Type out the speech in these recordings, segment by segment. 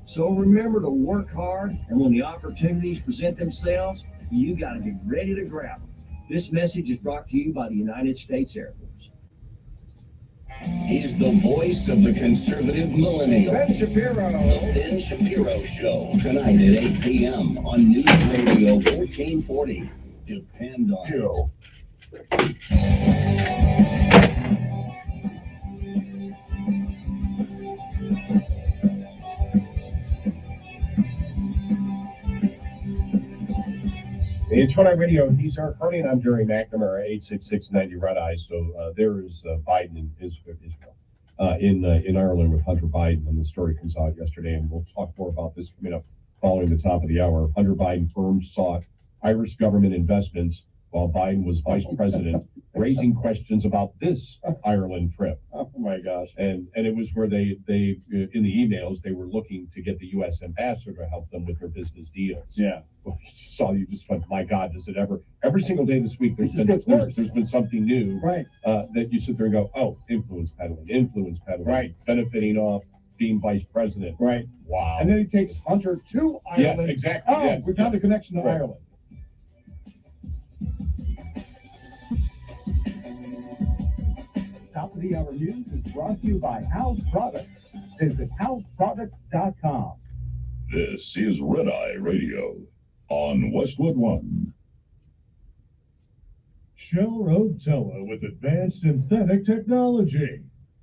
So remember to work hard, and when the opportunities present themselves, you got to be ready to grab them. This message is brought to you by the United States Air Force. He's the voice of the conservative millennial. Ben Shapiro. The Ben Shapiro Show. Tonight at 8 p.m. on News Radio 1440. Depend on Joe. It's Red Eye Radio. He's our Carney, and I'm Jerry McNamara, 86690 Red Eye. So there is Biden in Israel, in Ireland with Hunter Biden, and the story comes out yesterday, and we'll talk more about this coming up following the top of the hour. Hunter Biden firms sought Irish government investments while Biden was vice president, raising questions about this Ireland trip. Oh my gosh. And it was where they in the emails, they were looking to get the U.S. ambassador to help them with their business deals. Yeah. Well, you just went, my God, does it ever? Every single day this week, there's been something new, Right. That you sit there and go, oh, influence peddling, Right. benefiting off being vice president. Right. Wow. And then he takes Hunter to Ireland. Yes, exactly. Oh, Yes, we found a connection to Right. Ireland. Top of the hour news is brought to you by House Products. Visit houseproducts.com. This is Red Eye Radio on Westwood One. Shell Road Toa with advanced synthetic technology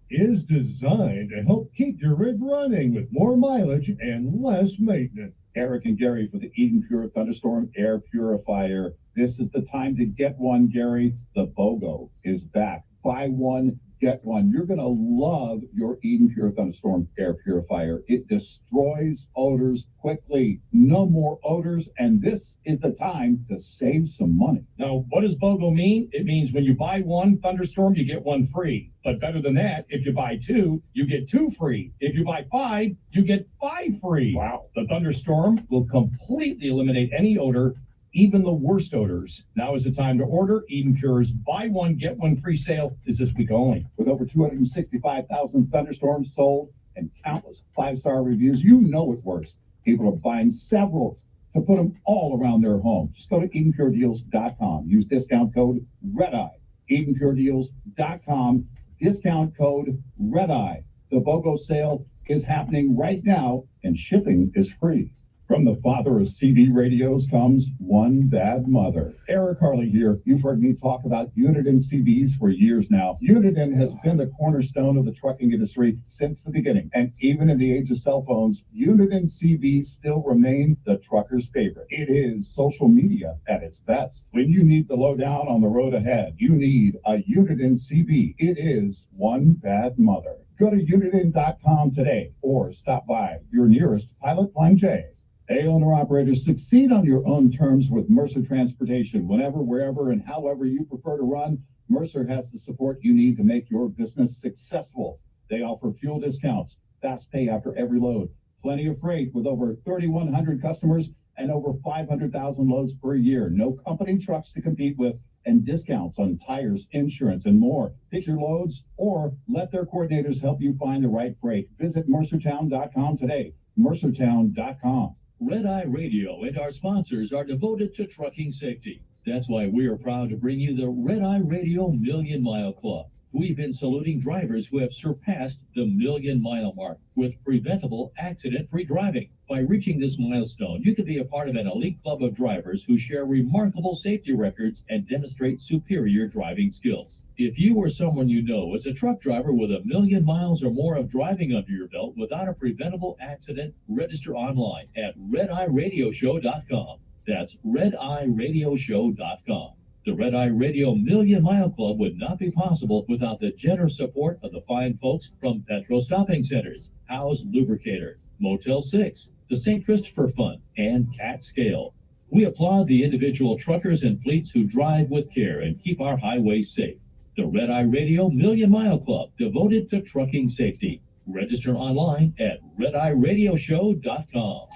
is designed to help keep your rig running with more mileage and less maintenance. Eric and Gary for the Eden Pure Thunderstorm Air Purifier. This is the time to get one, Gary. The BOGO is back. Buy one, get one. You're going to love your Eden Pure Thunderstorm Air Purifier. It destroys odors quickly. No more odors, and this is the time to save some money. Now, what does BOGO mean? It means when you buy one Thunderstorm, you get one free. But better than that, if you buy two, you get two free. If you buy five, you get five free. Wow. The Thunderstorm will completely eliminate any odor, even the worst odors. Now is the time to order. Eden Pure's buy one, get one free sale is this week only. With over 265,000 Thunderstorms sold and countless five-star reviews, you know it works. People are buying several to put them all around their home. Just go to EdenPureDeals.com. Use discount code REDEYE. EdenPureDeals.com. Discount code REDEYE. The BOGO sale is happening right now, and shipping is free. From the father of CB radios comes one bad mother. Eric Harley here. You've heard me talk about Uniden CBs for years now. Uniden has been the cornerstone of the trucking industry since the beginning. And even in the age of cell phones, Uniden CBs still remain the trucker's favorite. It is social media at its best. When you need the lowdown on the road ahead, you need a Uniden CB. It is one bad mother. Go to Uniden.com today or stop by your nearest Pilot Line J. Hey, owner-operators, succeed on your own terms with Mercer Transportation. Whenever, wherever, and however you prefer to run, Mercer has the support you need to make your business successful. They offer fuel discounts, fast pay after every load, plenty of freight with over 3,100 customers and over 500,000 loads per year. No company trucks to compete with, and discounts on tires, insurance, and more. Pick your loads or let their coordinators help you find the right freight. Visit mercertown.com today. mercertown.com. Red Eye Radio and our sponsors are devoted to trucking safety. That's why we are proud to bring you the Red Eye Radio Million Mile Club. We've been saluting drivers who have surpassed the million-mile mark with preventable accident-free driving. By reaching this milestone, you can be a part of an elite club of drivers who share remarkable safety records and demonstrate superior driving skills. If you or someone you know is a truck driver with 1 million miles or more of driving under your belt without a preventable accident, register online at redeyeradioshow.com. That's redeyeradioshow.com. The Red Eye Radio Million Mile Club would not be possible without the generous support of the fine folks from Petro Stopping Centers, House Lubricator, Motel 6, the St. Christopher Fund, and Cat Scale. We applaud the individual truckers and fleets who drive with care and keep our highways safe. The Red Eye Radio Million Mile Club, devoted to trucking safety. Register online at redeyeradioshow.com.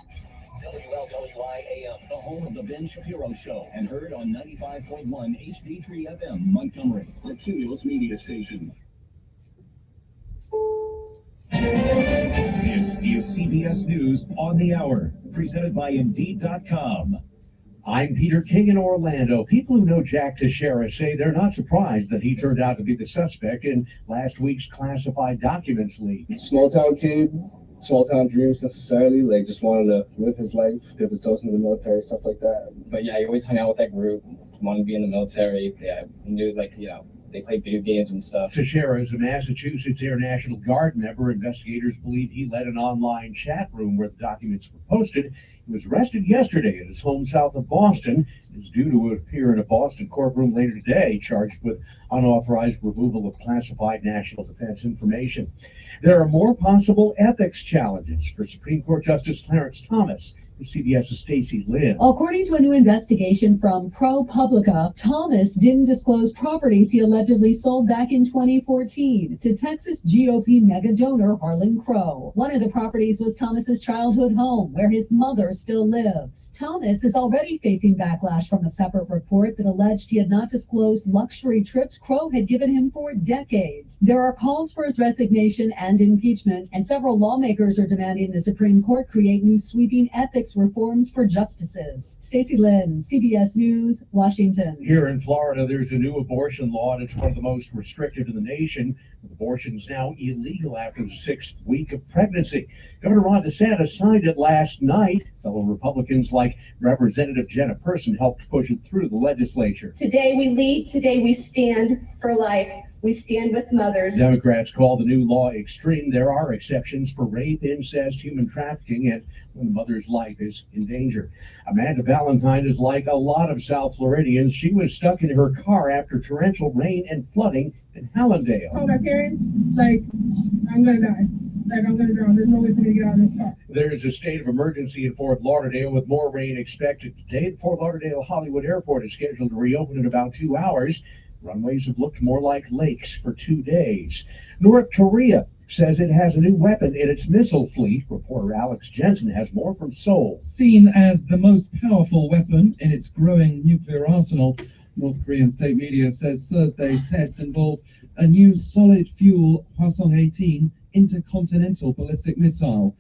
WLWI AM, the home of the Ben Shapiro Show, and heard on 95.1 HD3 FM, Montgomery, the Cumulus Media Station. This is CBS News on the Hour, presented by Indeed.com. I'm Peter King in Orlando. People who know Jack Teixeira say they're not surprised that he turned out to be the suspect in last week's classified documents leak. Small town kid, small town dreams necessarily, like just wanted to live his life, dip his toes into the military, stuff like that. But yeah, he always hung out with that group, wanted to be in the military. Yeah, he knew they played video games and stuff. Teixeira is a Massachusetts Air National Guard member. Investigators believe he led an online chat room where the documents were posted. He was arrested yesterday at his home south of Boston. He is due to appear in a Boston courtroom later today, charged with unauthorized removal of classified national defense information. There are more possible ethics challenges for Supreme Court Justice Clarence Thomas. CBS's Stacey Lynn. According to a new investigation from ProPublica, Thomas didn't disclose properties he allegedly sold back in 2014 to Texas GOP mega donor Harlan Crow. One of the properties was Thomas's childhood home, where his mother still lives. Thomas is already facing backlash from a separate report that alleged he had not disclosed luxury trips Crow had given him for decades. There are calls for his resignation and impeachment, and several lawmakers are demanding the Supreme Court create new sweeping ethics reforms for justices. Stacey Lynn, CBS News, Washington. Here in Florida, there's a new abortion law, and it's one of the most restrictive in the nation. Abortion is now illegal after the 6th week of pregnancy. Governor Ron DeSantis signed it last night. Fellow Republicans like Representative Jenna Person helped push it through the legislature. Today we lead, today we stand for life. We stand with mothers. Democrats call the new law extreme. There are exceptions for rape, incest, human trafficking, and when the mother's life is in danger. Amanda Valentine is like a lot of South Floridians. She was stuck in her car after torrential rain and flooding in Hallandale. Told my parents, I'm gonna die. I'm gonna drown. There's no way for me to get out of this car. There is a state of emergency in Fort Lauderdale with more rain expected today. The Fort Lauderdale Hollywood Airport is scheduled to reopen in about 2 hours. Runways have looked more like lakes for 2 days. North Korea says it has a new weapon in its missile fleet. Reporter Alex Jensen has more from Seoul. Seen as the most powerful weapon in its growing nuclear arsenal, North Korean state media says Thursday's test involved a new solid-fuel Hwasong-18 intercontinental ballistic missile.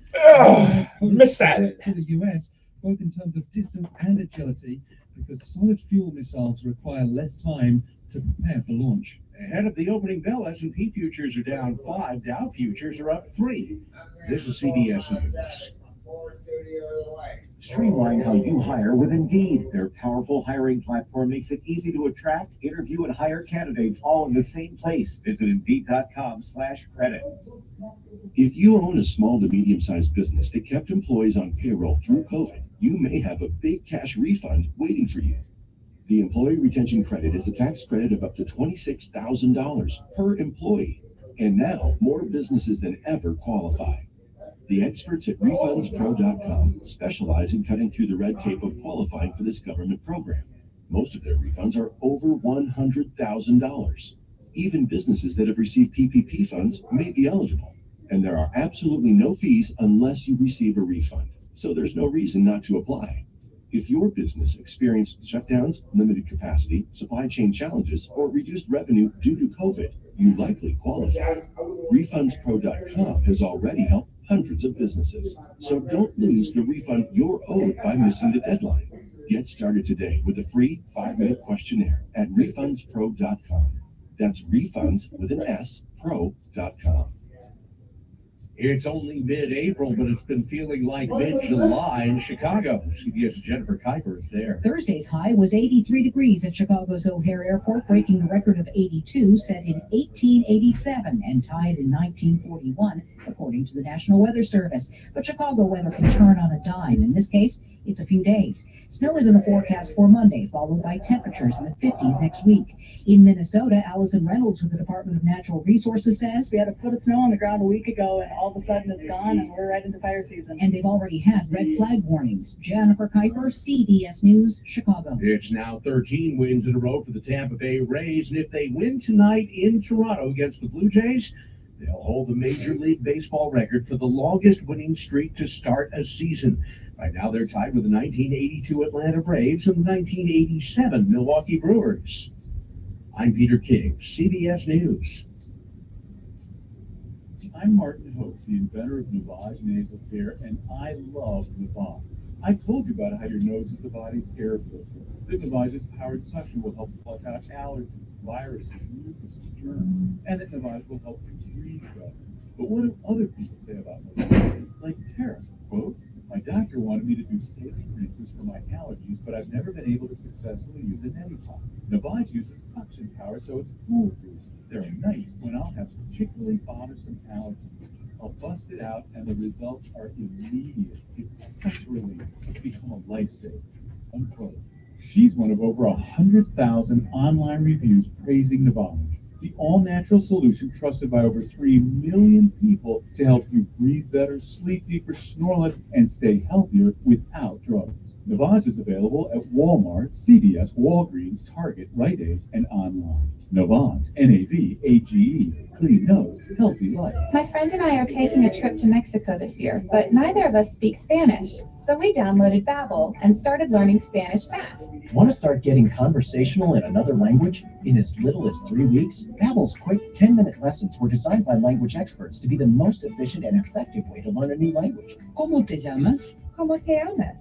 Missed that. To the U.S., both in terms of distance and agility, because solid-fuel missiles require less time to prepare for launch. Ahead of the opening bell, S&P futures are down 5, Dow futures are up 3. This is CBS News. Streamline how you hire with Indeed. Their powerful hiring platform makes it easy to attract, interview, and hire candidates all in the same place. Visit Indeed.com/credit. If you own a small to medium-sized business that kept employees on payroll through COVID, you may have a big cash refund waiting for you. The Employee Retention Credit is a tax credit of up to $26,000 per employee. And now, more businesses than ever qualify. The experts at RefundsPro.com specialize in cutting through the red tape of qualifying for this government program. Most of their refunds are over $100,000. Even businesses that have received PPP funds may be eligible. And there are absolutely no fees unless you receive a refund. So there's no reason not to apply. If your business experienced shutdowns, limited capacity, supply chain challenges, or reduced revenue due to COVID, you likely qualify. RefundsPro.com has already helped hundreds of businesses. So don't lose the refund you're owed by missing the deadline. Get started today with a free 5-minute questionnaire at RefundsPro.com. That's refunds with an S, pro.com. It's only mid-April, but it's been feeling like mid-July in Chicago. CBS Jennifer Kuiper is there. Thursday's high was 83 degrees at Chicago's O'Hare Airport, breaking the record of 82 set in 1887 and tied in 1941, according to the National Weather Service. But Chicago weather can turn on a dime. In this case, it's a few days. Snow is in the forecast for Monday, followed by temperatures in the 50s next week. In Minnesota, Allison Reynolds with the Department of Natural Resources says, we had a foot of snow on the ground a week ago, and all of a sudden it's gone, and we're right into fire season. And they've already had red flag warnings. Jennifer Kuiper, CBS News, Chicago. It's now 13 wins in a row for the Tampa Bay Rays, and if they win tonight in Toronto against the Blue Jays, they'll hold the Major League Baseball record for the longest winning streak to start a season. Right now, they're tied with the 1982 Atlanta Braves and the 1987 Milwaukee Brewers. I'm Peter King, CBS News. I'm Martin Hope, the inventor of Navage Nasal Care, and I love Navage. I've told you about how your nose is the body's air filter. That Navage's powered suction will help flush out allergens, viruses, mucus, and germs, and that Navage will help you breathe better. But what do other people say about Navage? Like Tara, quote, "My doctor wanted me to do saline rinses for my allergies, but I've never been able to successfully use a neti pot. Navage uses suction power, so it's foolproof. There are nights when I'll have particularly bothersome allergies. I'll bust it out, and the results are immediate. It's such a relief. It's become a lifesaver." Unquote. She's one of over 100,000 online reviews praising Navage, the all-natural solution trusted by over 3 million people to help you breathe better, sleep deeper, snore less, and stay healthier without drugs. Navage is available at Walmart, CVS, Walgreens, Target, Rite Aid, and online. Navage, N-A-V-A-G-E. Clean nose, healthy life. My friend and I are taking a trip to Mexico this year, but neither of us speak Spanish. So we downloaded Babbel and started learning Spanish fast. Want to start getting conversational in another language in as little as 3 weeks? Babbel's quick 10-minute lessons were designed by language experts to be the most efficient and effective way to learn a new language. ¿Cómo te llamas? ¿Cómo te llamas?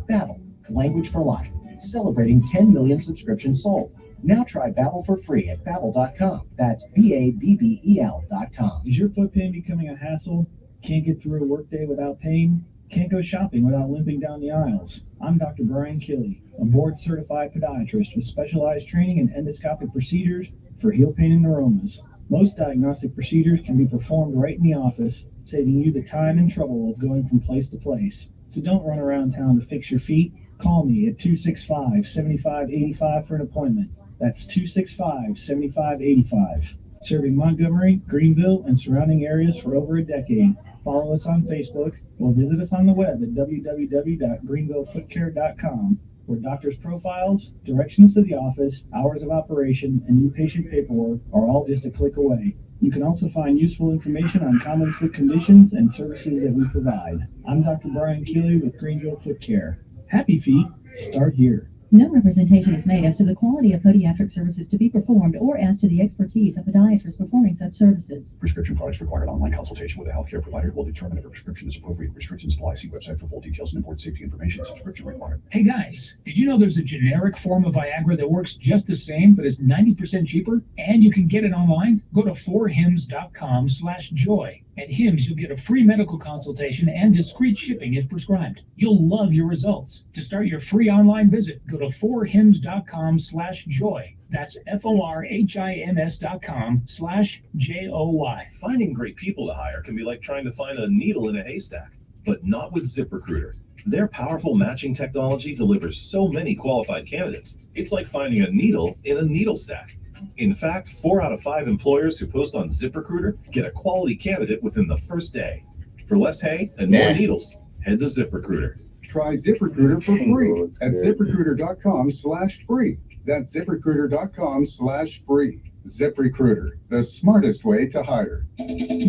Babbel, language for life, celebrating 10 million subscriptions sold. Now try Babbel for free at Babbel.com. That's Babbel.com. Is your foot pain becoming a hassle? Can't get through a workday without pain? Can't go shopping without limping down the aisles? I'm Dr. Brian Killey, a board-certified podiatrist with specialized training in endoscopic procedures for heel pain and neuromas. Most diagnostic procedures can be performed right in the office, saving you the time and trouble of going from place to place. So don't run around town to fix your feet. Call me at 265-7585 for an appointment. That's 265-7585. Serving Montgomery, Greenville, and surrounding areas for over a decade. Follow us on Facebook or visit us on the web at www.greenvillefootcare.com, where doctors' profiles, directions to the office, hours of operation, and new patient paperwork are all just a click away. You can also find useful information on common foot conditions and services that we provide. I'm Dr. Brian Keeley with Greenville Foot Care. Happy feet start here. No representation is made as to the quality of podiatric services to be performed or as to the expertise of podiatrists performing such services. Prescription products require an online consultation with a healthcare provider who will determine if a prescription is appropriate. Restrictions apply. See website for full details and important safety information. Subscription required. Hey guys, did you know there's a generic form of Viagra that works just the same but is 90% cheaper? And you can get it online? Go to 4hims.com/joy. At Hims, you'll get a free medical consultation and discreet shipping if prescribed. You'll love your results. To start your free online visit, go to 4hims.com/joy. That's FORHIMS.com/JOY. Finding great people to hire can be like trying to find a needle in a haystack, but not with ZipRecruiter. Their powerful matching technology delivers so many qualified candidates. It's like finding a needle in a needle stack. In fact, 4 out of 5 employers who post on ZipRecruiter get a quality candidate within the first day. For less hay and more needles, head to ZipRecruiter. Try ZipRecruiter for free at ZipRecruiter.com/free. That's ZipRecruiter.com/free. ZipRecruiter, the smartest way to hire.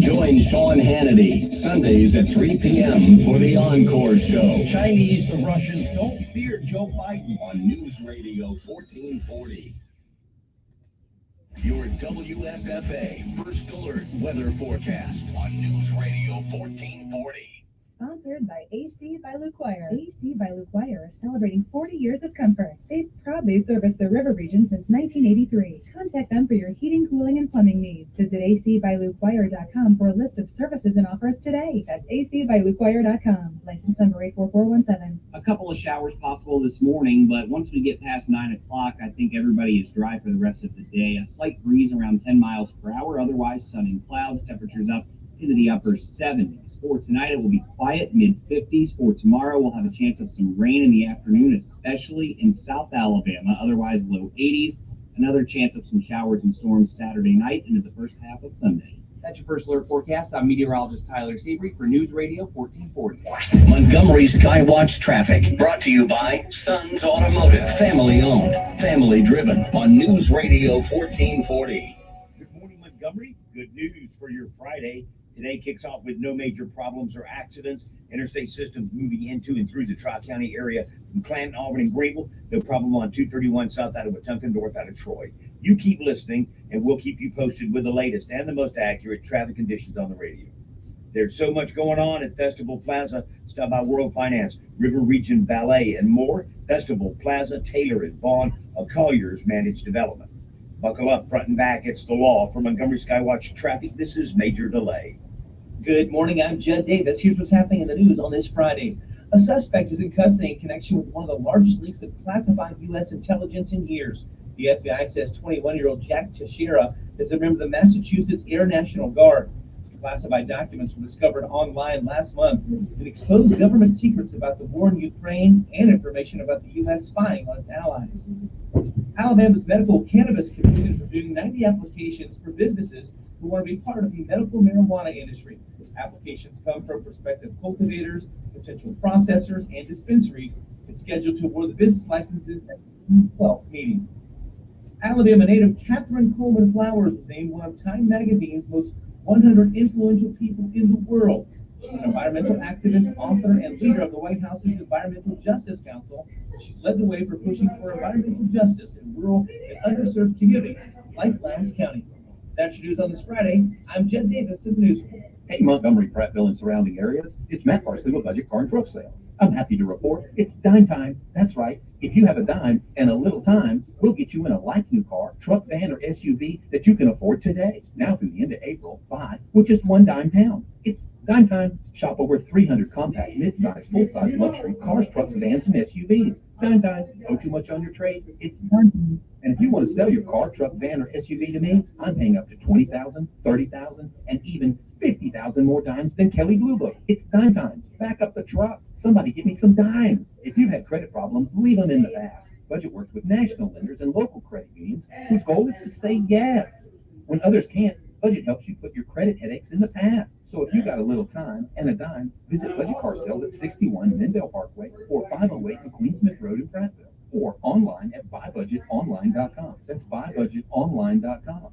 Join Sean Hannity Sundays at 3 p.m. for the Encore Show. Chinese, the Russians, don't fear Joe Biden. On News Radio 1440. Your WSFA First Alert Weather Forecast on News Radio 1440. Sponsored by AC by Luquire. AC by Luquire is celebrating 40 years of comfort. They've proudly serviced the river region since 1983. Contact them for your heating, cooling, and plumbing needs. Visit acbyluquire.com for a list of services and offers today. That's acbyluquire.com. License number 84417. A couple of showers possible this morning, but once we get past 9 o'clock, I think everybody is dry for the rest of the day. A slight breeze around 10 miles per hour, otherwise sun and clouds, temperatures up into the upper 70s. For tonight, it will be quiet, mid-50s. For tomorrow, we'll have a chance of some rain in the afternoon, especially in South Alabama, otherwise low 80s. Another chance of some showers and storms Saturday night into the first half of Sunday. That's your First Alert Forecast. I'm meteorologist Tyler Seabury for News Radio 1440. Montgomery Skywatch traffic brought to you by Sons Automotive. Family owned, family driven on News Radio 1440. Good morning, Montgomery. Good news for your Friday. Today kicks off with no major problems or accidents. Interstate systems moving into and through the Tri-County area from Clanton, Auburn, and Greenville. No problem on 231 south out of Wetumpka, north out of Troy. You keep listening, and we'll keep you posted with the latest and the most accurate traffic conditions on the radio. There's so much going on at Festival Plaza. Stop by World Finance, River Region Ballet, and more. Festival Plaza, Taylor and Vaughn, a Colliers managed development. Buckle up, front and back. It's the law. For Montgomery Skywatch Traffic, this is Major Delay. Good morning, I'm Judd Davis. Here's what's happening in the news on this Friday. A suspect is in custody in connection with one of the largest leaks of classified U.S. intelligence in years. The FBI says 21-year-old Jack Teixeira is a member of the Massachusetts Air National Guard. Classified documents were discovered online last month and exposed government secrets about the war in Ukraine and information about the U.S. spying on its allies. Alabama's Medical Cannabis Commission is reviewing 90 applications for businesses who want to be part of the medical marijuana industry. Applications come from prospective cultivators, potential processors, and dispensaries. It's scheduled to award the business licenses at the 12th meeting. Alabama native Catherine Coleman Flowers was named one of Time Magazine's most 100 influential people in the world. She's an environmental activist, author, and leader of the White House's Environmental Justice Council. She's led the way for pushing for environmental justice in rural and underserved communities like Lowndes County. That's your news on this Friday. I'm Jed Davis in the newsroom. Hey, Montgomery, Prattville, and surrounding areas. It's Matt Parsley with Budget Car and Truck Sales. I'm happy to report it's dime time. That's right. If you have a dime and a little time, we'll get you in a like-new car, truck, van, or SUV that you can afford today. Now through the end of April, buy with just one dime down. It's dime time. Shop over 300 compact, mid-size, full-size luxury cars, trucks, vans, and SUVs. Dime time. Owe too much on your trade? It's dime time. And if you want to sell your car, truck, van, or SUV to me, I'm paying up to $20,000, $30,000, and even $50,000 more dimes than Kelly Blue Book. It's dime time. Back up the truck. Somebody give me some dimes. If you've had credit problems, leave them in the past. Budget works with national lenders and local credit unions whose goal is to say yes. When others can't, Budget helps you put your credit headaches in the past. So if you got a little time and a dime, visit Budget Car Sales at 61 Mendale Parkway or 508 in Queensmith Road in Prattville, or online at buybudgetonline.com. That's buybudgetonline.com.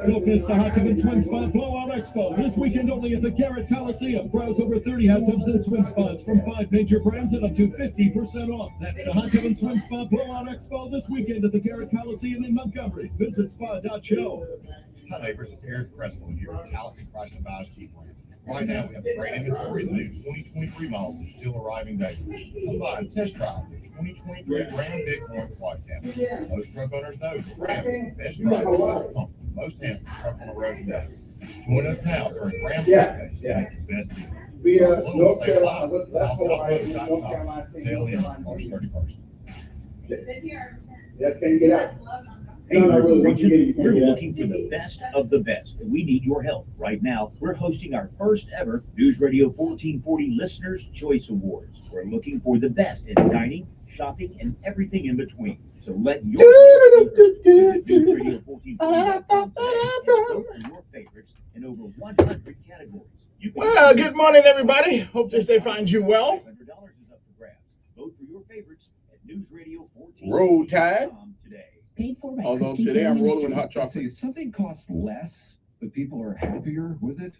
Don't miss the Hot Tub and Swim Spa Blowout Expo this weekend only at the Garrett Coliseum. Browse over 30 hot tubs and swim spas from 5 major brands at up to 50% off. That's the Hot Tub and Swim Spa Blowout Expo this weekend at the Garrett Coliseum in Montgomery. Visit spa.show. Hi neighbors, it's Eric Crestwood here at Tallahassee Price and Buys Jeep Ranch. Right now we have a great inventory of new 2023 models that are still arriving daily. Come by and test drive the 2023 Ram Bighorn Quad Cab. Most truck owners know that Ram is the best driver, most comfortable, most handsome truck on the road today. Join us now during Ram Truck Days to make the best deal. We North Carolina, sale in March 31st. Yeah, can't get out. Hey, we're looking for the best of the best, and we need your help. Right now, we're hosting our first ever News Radio 1440 Listeners' Choice Awards. We're looking for the best in dining, shopping, and everything in between. So let your News Radio 1440 your favorites in over 100 categories. Well, good morning, everybody. Hope this day finds you well. $100 is up for grabs. Vote for your favorites at News Radio 1440 Roll Tide. Today. Paid for by Although Christine today I'm Family rolling with Street. hot chocolate. See, if something costs less, but people are happier with it,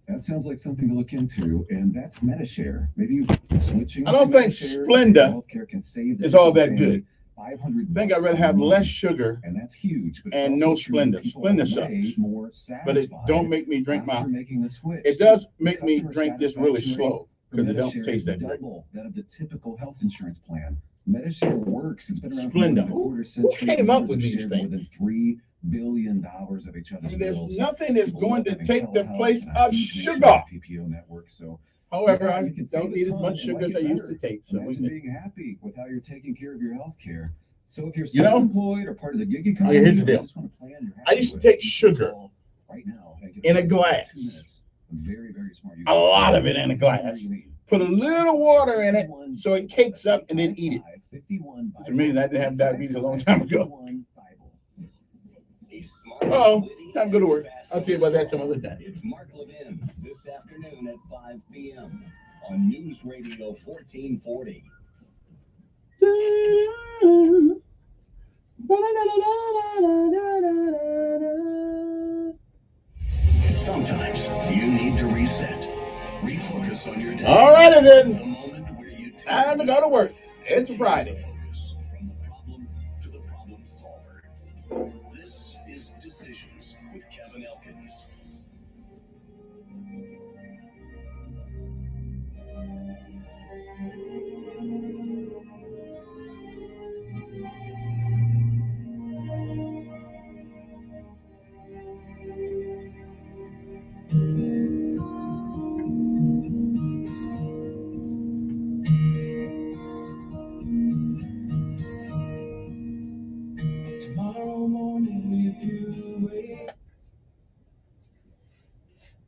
that sounds like something to look into, and that's MediShare. Maybe switching. I don't think MediShare Splenda healthcare can save is all that family good. I think I'd rather have less sugar and that's huge, but and no Splenda. Splenda sucks, but it don't make me drink my. It does make me drink this really slow because it don't taste that great. Double that of the typical health insurance plan. MediShare works. It's been around Splenda. for more than a quarter Who century. came up with these More things? than $3 billion of each other's There's bills. nothing that's People going love to having take the telehealth place and a of huge sugar. PPO network. So, However, yeah, I you can save don't a need as ton much and sugar like as I it used better. to take. So we Imagine can. being happy with how you're taking care of your health care. So if you're You know, self-employed or part of the gig economy, here's the or deal. just want to plan your I used to take sugar right now in a glass. 2 minutes. Very, very smart. A lot of it in a glass. Put a little water in it so it cakes up and then eat it. Which means I didn't have diabetes a long time ago. Oh, time to go to work. I'll tell you about that some other time. It's Mark Levin this afternoon at 5 p.m. on News Radio 1440. Sometimes you need to reset, refocus on your day. All righty then. Time to go to work. It's Friday.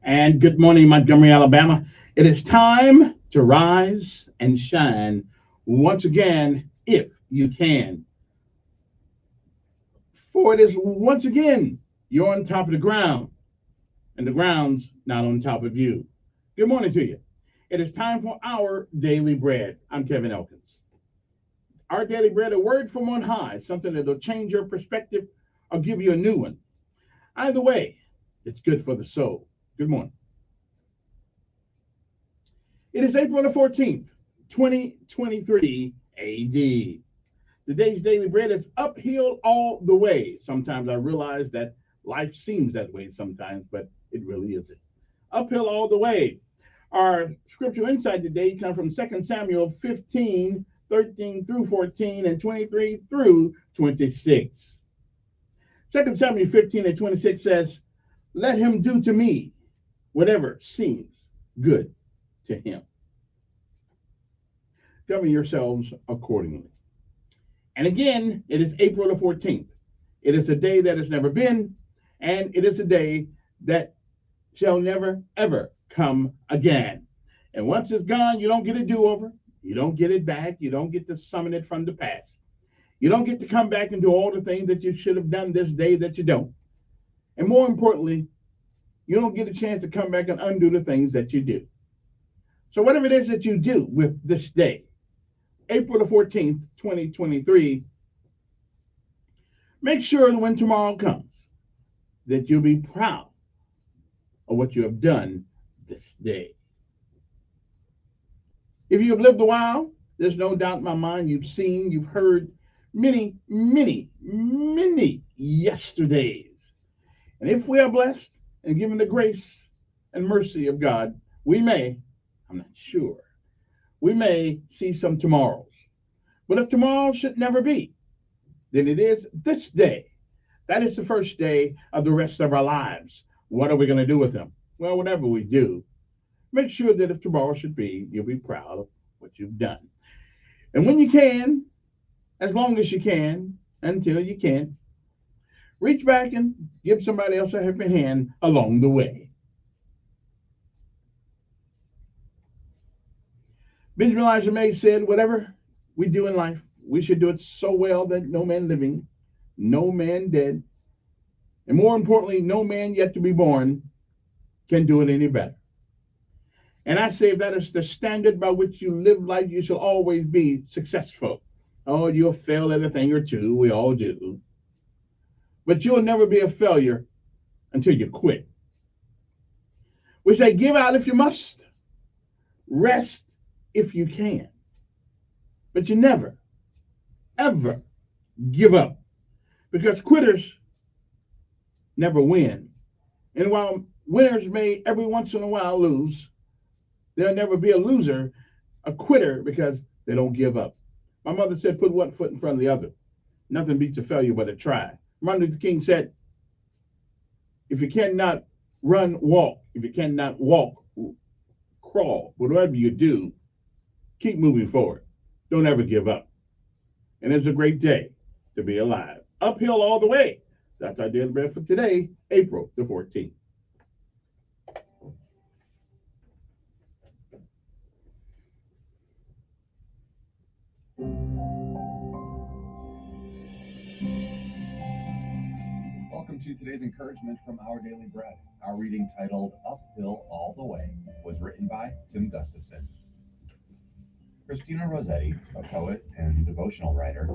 And good morning, Montgomery, Alabama. It is time to rise and shine once again, if you can. For it is once again, you're on top of the ground, and the ground's not on top of you. Good morning to you. It is time for our daily bread. I'm Kevin Elkins. Our daily bread, a word from on high, something that'll change your perspective or give you a new one. Either way, it's good for the soul. Good morning. It is April the 14th, 2023 AD. Today's daily bread is uphill all the way. Sometimes I realize that life seems that way sometimes, but it really isn't. Uphill all the way. Our scriptural insight today comes from 2 Samuel 15, 13 through 14, and 23 through 26. 2 Samuel 15 and 26 says, "Let him do to me whatever seems good to him. Govern yourselves accordingly." And again, it is April the 14th. It is a day that has never been, and it is a day that shall never, ever come again. And once it's gone, you don't get a do-over. You don't get it back. You don't get to summon it from the past. You don't get to come back and do all the things that you should have done this day that you don't. And more importantly, you don't get a chance to come back and undo the things that you do. So whatever it is that you do with this day, April the 14th, 2023, make sure that when tomorrow comes, that you'll be proud of what you have done this day. If you have lived a while, there's no doubt in my mind you've seen, you've heard many, many, many yesterdays. And if we are blessed and given the grace and mercy of God, we may, I'm not sure, we may see some tomorrows. But if tomorrow should never be, then it is this day. That is the first day of the rest of our lives. What are we going to do with them? Well, whatever we do, make sure that if tomorrow should be, you'll be proud of what you've done. And when you can, as long as you can, until you can't, reach back and give somebody else a helping hand along the way. Benjamin Elijah May said, whatever we do in life, we should do it so well that no man living, no man dead, and more importantly, no man yet to be born can do it any better. And I say if that is the standard by which you live life, you shall always be successful. Oh, you'll fail at a thing or two. We all do. But you'll never be a failure until you quit. We say give out if you must. Rest if you can. But you never, ever give up. Because quitters never win. And while winners may every once in a while lose, there'll never be a loser, a quitter, because they don't give up. My mother said, put one foot in front of the other. Nothing beats a failure but a try. Martin Luther King said, if you cannot run, walk. If you cannot walk, crawl. Whatever you do, keep moving forward. Don't ever give up. And it's a great day to be alive. Uphill all the way. That's our daily bread for today, April the 14th. Welcome to today's encouragement from Our Daily Bread. Our reading titled Uphill All the Way was written by Tim Gustafson. Christina Rossetti, a poet and devotional writer,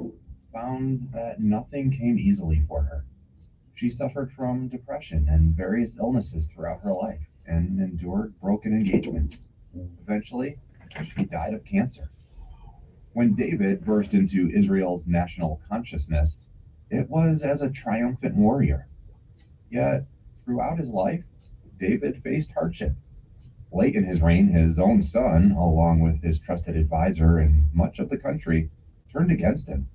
found that nothing came easily for her. She suffered from depression and various illnesses throughout her life and endured broken engagements. Eventually, she died of cancer. When David burst into Israel's national consciousness, it was as a triumphant warrior. Yet, throughout his life, David faced hardship. Late in his reign, his own son, along with his trusted advisor and much of the country, turned against him.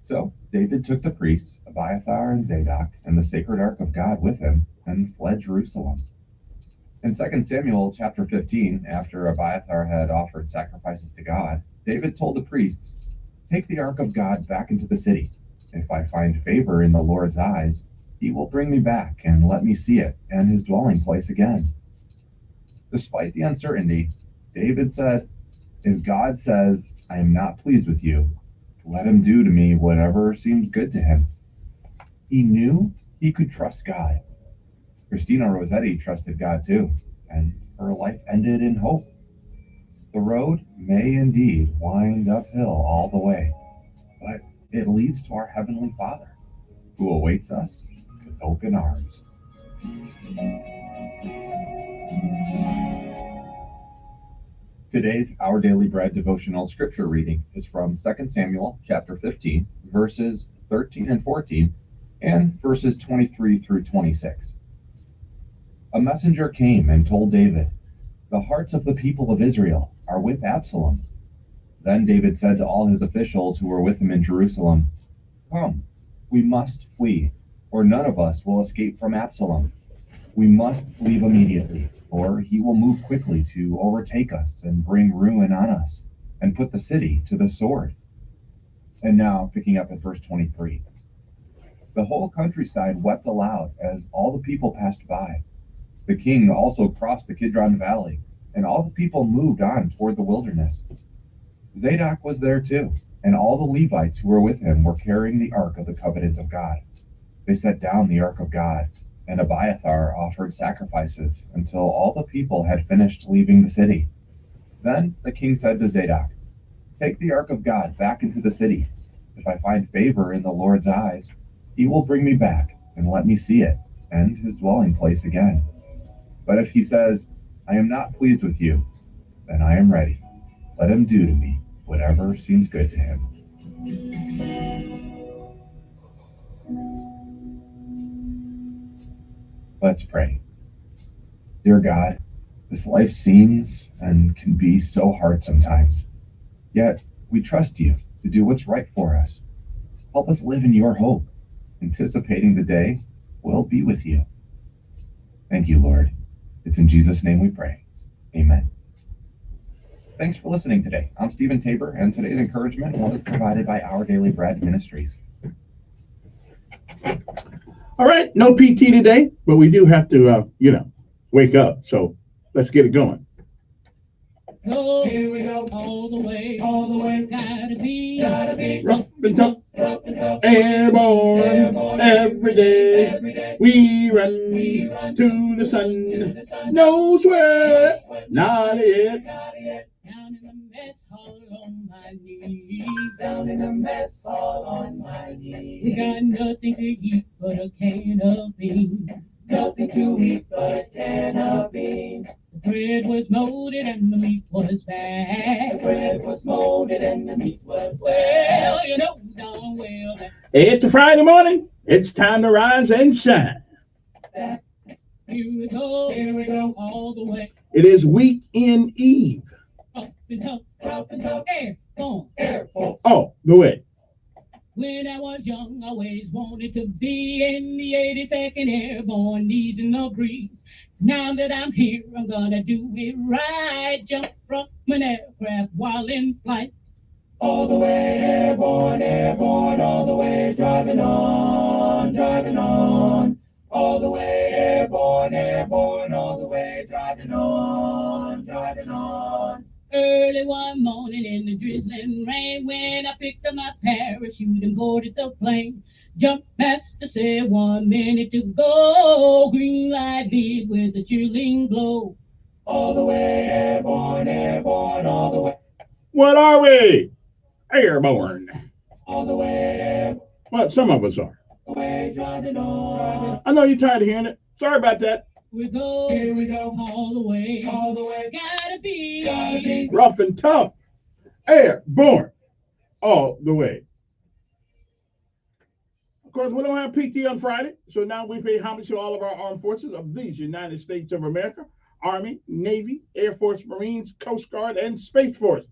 So David took the priests, Abiathar and Zadok, and the sacred ark of God with him, and fled Jerusalem. In 2 Samuel chapter 15, after Abiathar had offered sacrifices to God, David told the priests, "Take the ark of God back into the city. If I find favor in the Lord's eyes, he will bring me back and let me see it and his dwelling place again." Despite the uncertainty, David said, "If God says, I am not pleased with you, let him do to me whatever seems good to him." He knew he could trust God. Christina Rossetti trusted God too, and her life ended in hope. The road may indeed wind uphill all the way, but it leads to our Heavenly Father, who awaits us with open arms. Today's Our Daily Bread devotional scripture reading is from 2 Samuel chapter 15, verses 13 and 14, and verses 23 through 26. A messenger came and told David, "The hearts of the people of Israel are with Absalom." Then David said to all his officials who were with him in Jerusalem, "Come, we must flee, or none of us will escape from Absalom. We must leave immediately, or he will move quickly to overtake us and bring ruin on us, and put the city to the sword." And now, picking up at verse 23. The whole countryside wept aloud as all the people passed by. The king also crossed the Kidron Valley, and all the people moved on toward the wilderness. Zadok was there too, and all the Levites who were with him were carrying the ark of the covenant of God. They set down the ark of God, and Abiathar offered sacrifices until all the people had finished leaving the city. Then the king said to Zadok, "Take the ark of God back into the city. If I find favor in the Lord's eyes, he will bring me back and let me see it and his dwelling place again. But if he says, 'I am not pleased with you,' then I am ready. Let him do to me whatever seems good to him." Let's pray. Dear God, this life seems and can be so hard sometimes. Yet we trust you to do what's right for us. Help us live in your hope, anticipating the day we'll be with you. Thank you, Lord. It's in Jesus' name we pray. Amen. Thanks for listening today. I'm Stephen Tabor, and today's encouragement was provided by Our Daily Bread Ministries. All right, no PT today, but we do have to, wake up. So let's get it going. Go, here we go, all the way, gotta be rough and tough, airborne, every day. We run to the sun, no sweat, not yet. Down in the mess hall on my knees, down in the mess hall on my knees. We got nothing to eat but a can of beans, nothing to eat but a can of beans. The bread was molded and the meat was bad. The bread was molded and the meat was bad. Well, you know darn well that. It's a Friday morning. It's time to rise and shine. Here we go, all the way. It is weekend eve. Up and up, airborne. Oh, the way. When I was young, I always wanted to be in the 82nd Airborne, easing the breeze. Now that I'm here, I'm gonna do it right. Jump from an aircraft while in flight. All the way airborne, airborne, all the way driving on, driving on. All the way airborne, airborne, all the way driving on, driving on. Early one morning in the drizzling rain, when I picked up my parachute and boarded the plane. Jump master said 1 minute to go. Green light lit with a chilling glow. All the way airborne, airborne, all the way. What are we? Airborne. All the way airborne. Well, some of us are. All the way driving on. I know you're tired of hearing it. Sorry about that. Here we go, all the way, gotta be rough and tough, airborne, all the way. Of course, we don't have PT on Friday, so now we pay homage to all of our armed forces of these United States of America: Army, Navy, Air Force, Marines, Coast Guard, and Space Force.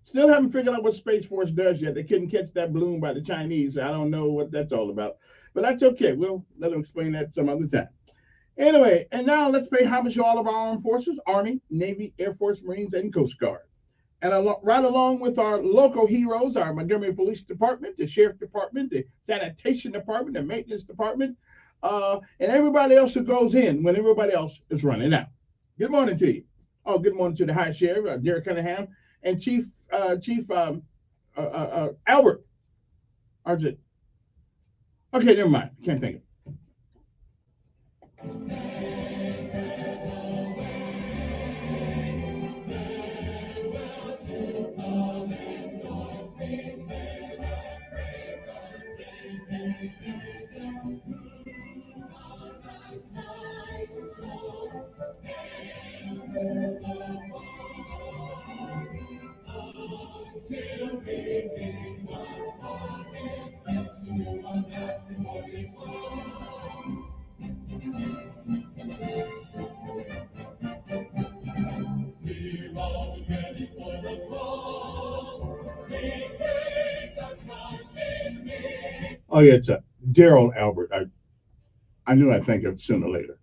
Still haven't figured out what Space Force does yet. They couldn't catch that balloon by the Chinese. I don't know what that's all about, but that's okay. We'll let them explain that some other time. Anyway, and now let's pay homage to all of our armed forces: Army, Navy, Air Force, Marines, and Coast Guard. And right along with our local heroes, our Montgomery Police Department, the Sheriff Department, the Sanitation Department, the Maintenance Department, and everybody else who goes in when everybody else is running out. Good morning to you. Oh, good morning to the High Sheriff, Derek Cunningham, and Chief Albert. RJ. Okay, never mind. Can't think of it. Oh yeah, it's Daryl Albert. I knew I'd think of it sooner or later.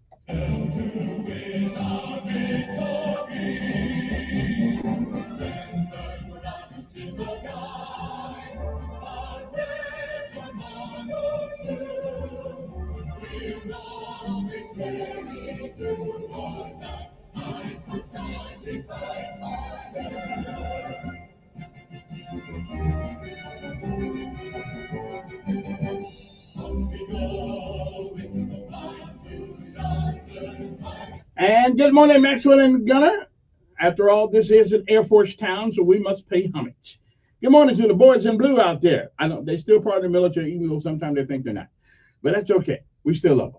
And good morning, Maxwell and Gunner. After all, this is an Air Force town, so we must pay homage. Good morning to the boys in blue out there. I know they're still part of the military, even though sometimes they think they're not. But that's okay. We still love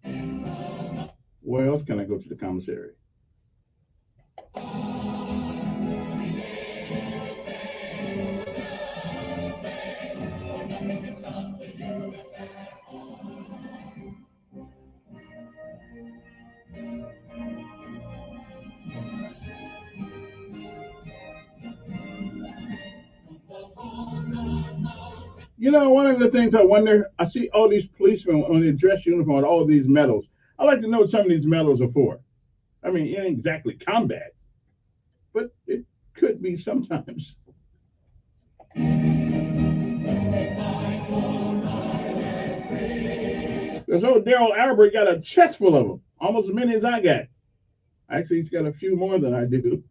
them. Where else can I go to the commissary? You know, one of the things I wonder, I see all these policemen on their dress uniform with all these medals. I like to know what some of these medals are for. I mean, it ain't exactly combat, but it could be sometimes. This old Daryl Albert got a chest full of them, almost as many as I got. Actually, he's got a few more than I do.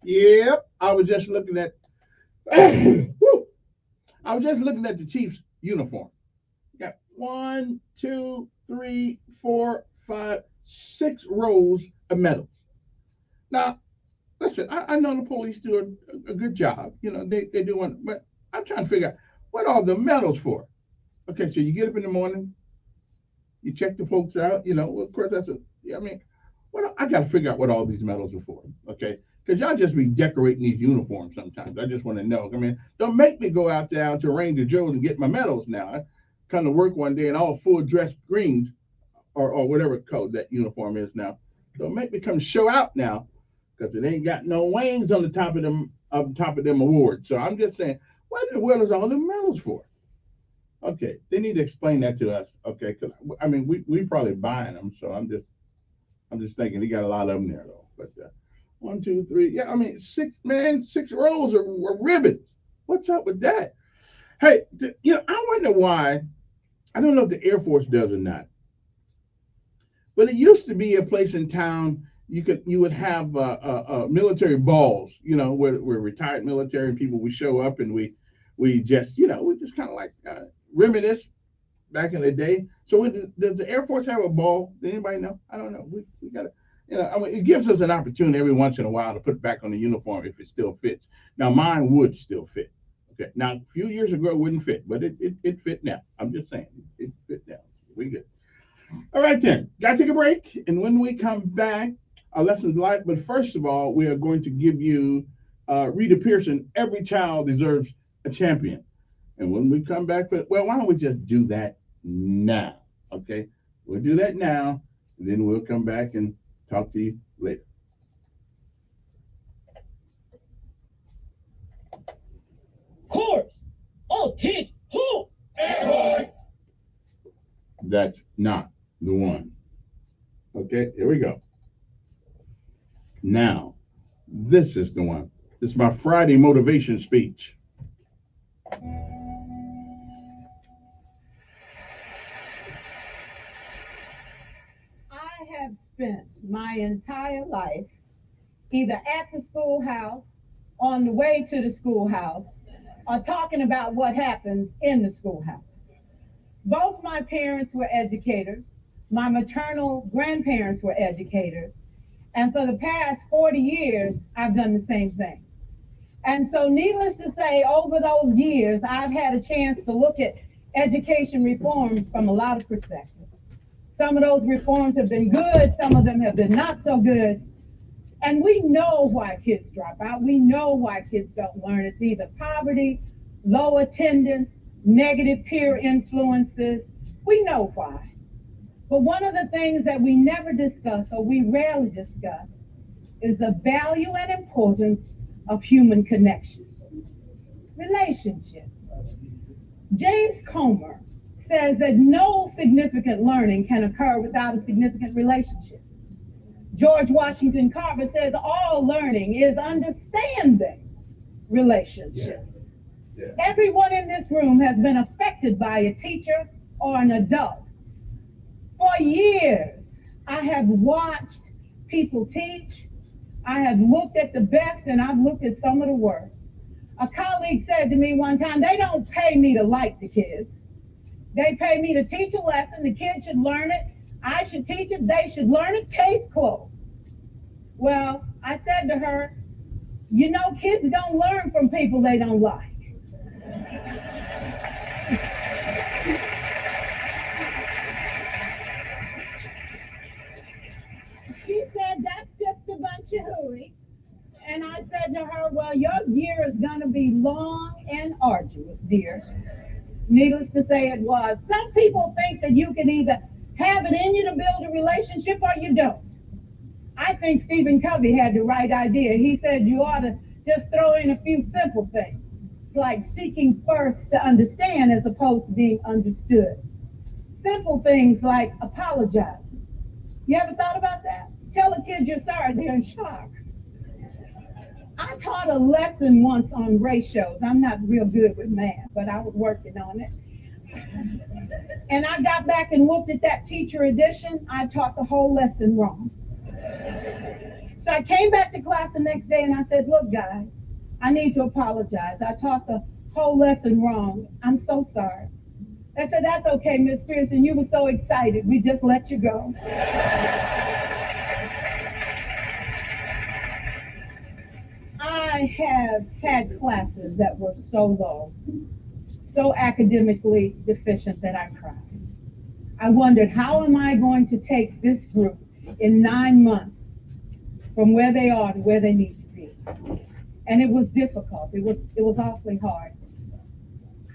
Yep, I was just looking at. I was just looking at the Chiefs' uniform. Got 1, 2, 3, 4, 5, 6 rows of medals. Now, listen, I know the police do a good job. You know, they do one, but I'm trying to figure out what are the medals for. Okay, so you get up in the morning, you check the folks out. You know, of course I mean, I got to figure out what all these medals are for. Okay, because y'all just be decorating these uniforms sometimes. I just want to know. I mean, don't make me go out there to Ranger Joe's and get my medals now. I come to work one day in all full dress greens or whatever color that uniform is now. Don't make me come show out now because it ain't got no wings on the top of them awards. So I'm just saying, what in the world is all the medals for? Okay, they need to explain that to us. Okay, because I mean we probably buying them, so I'm just thinking he got a lot of them there though. But 1, 2, 3, yeah, I mean 6 rows of ribbons. What's up with that? Hey, you know, I wonder why. I don't know if the Air Force does or not, but it used to be a place in town you would have military balls, you know, where retired military people we show up and we just kind of like reminisce back in the day. So does the Air Force have a ball? Does anybody know? I don't know. We got to, you know, I mean, it gives us an opportunity every once in a while to put it back on the uniform if it still fits. Now mine would still fit. Okay. Now a few years ago it wouldn't fit, but it fit now. I'm just saying it fit now. We good. All right then. Got to take a break, and when we come back, our lessons life. But first of all, we are going to give you Rita Pearson. Every child deserves a champion. And when we come back, well, why don't we just do that now? Okay, we'll do that now, and then we'll come back and talk to you later. Course. Oh, teach who? That's not the one. Okay, here we go. Now, this is the one. This is my Friday motivation speech. I have spent my entire life either at the schoolhouse, on the way to the schoolhouse, or talking about what happens in the schoolhouse. Both my parents were educators. My maternal grandparents were educators. And for the past 40 years, I've done the same thing. And so needless to say, over those years, I've had a chance to look at education reforms from a lot of perspectives. Some of those reforms have been good, some of them have been not so good. And we know why kids drop out. We know why kids don't learn. It's either poverty, low attendance, negative peer influences. We know why. But one of the things that we never discuss, or we rarely discuss, is the value and importance of human connection. Relationships. James Comer says that no significant learning can occur without a significant relationship. George Washington Carver says all learning is understanding relationships. Yeah. Everyone in this room has been affected by a teacher or an adult. For years, I have watched people teach. I have looked at the best and I've looked at some of the worst. A colleague said to me one time, they don't pay me to like the kids. They pay me to teach a lesson. The kids should learn it. I should teach it. They should learn it. Case closed. Well, I said to her, you know, kids don't learn from people they don't like. She said, that's just a bunch of hooey. And I said to her, well, your year is going to be long and arduous, dear. Needless to say, it was. Some people think that you can either have it in you to build a relationship or you don't. I think Stephen Covey had the right idea. He said you ought to just throw in a few simple things, like seeking first to understand as opposed to being understood. Simple things like apologizing. You ever thought about that? Tell a kid you're sorry, they're in shock. I taught a lesson once on ratios. I'm not real good with math, but I was working on it. And I got back and looked at that teacher edition. I taught the whole lesson wrong. So I came back to class the next day and I said, look, guys, I need to apologize. I taught the whole lesson wrong. I'm so sorry. They said, that's okay, Miss Pearson. You were so excited. We just let you go. I have had classes that were so low, so academically deficient that I cried. I wondered, how am I going to take this group in 9 months from where they are to where they need to be? And it was difficult. It was awfully hard.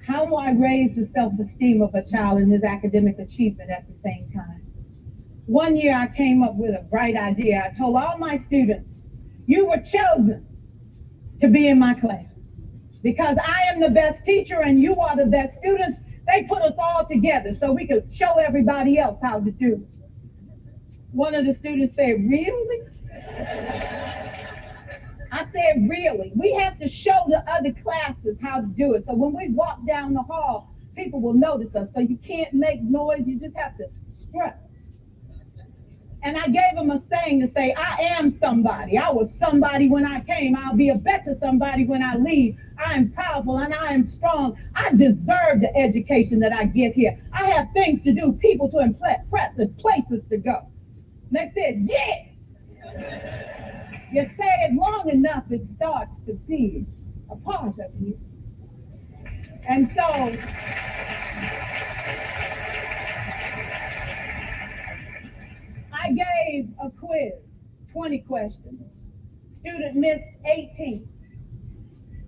How do I raise the self-esteem of a child and his academic achievement at the same time? One year I came up with a bright idea. I told all my students, you were chosen to be in my class because I am the best teacher and you are the best students. They put us all together so we could show everybody else how to do it. One of the students said, really? I said, really? We have to show the other classes how to do it. So when we walk down the hall, people will notice us. So you can't make noise. You just have to strut. And I gave them a saying to say, I am somebody. I was somebody when I came. I'll be a better somebody when I leave. I am powerful and I am strong. I deserve the education that I get here. I have things to do, people to impress, and places to go. And they said, yeah. You say it long enough, it starts to be a part of you. And so, I gave a quiz, 20 questions. Student missed 18.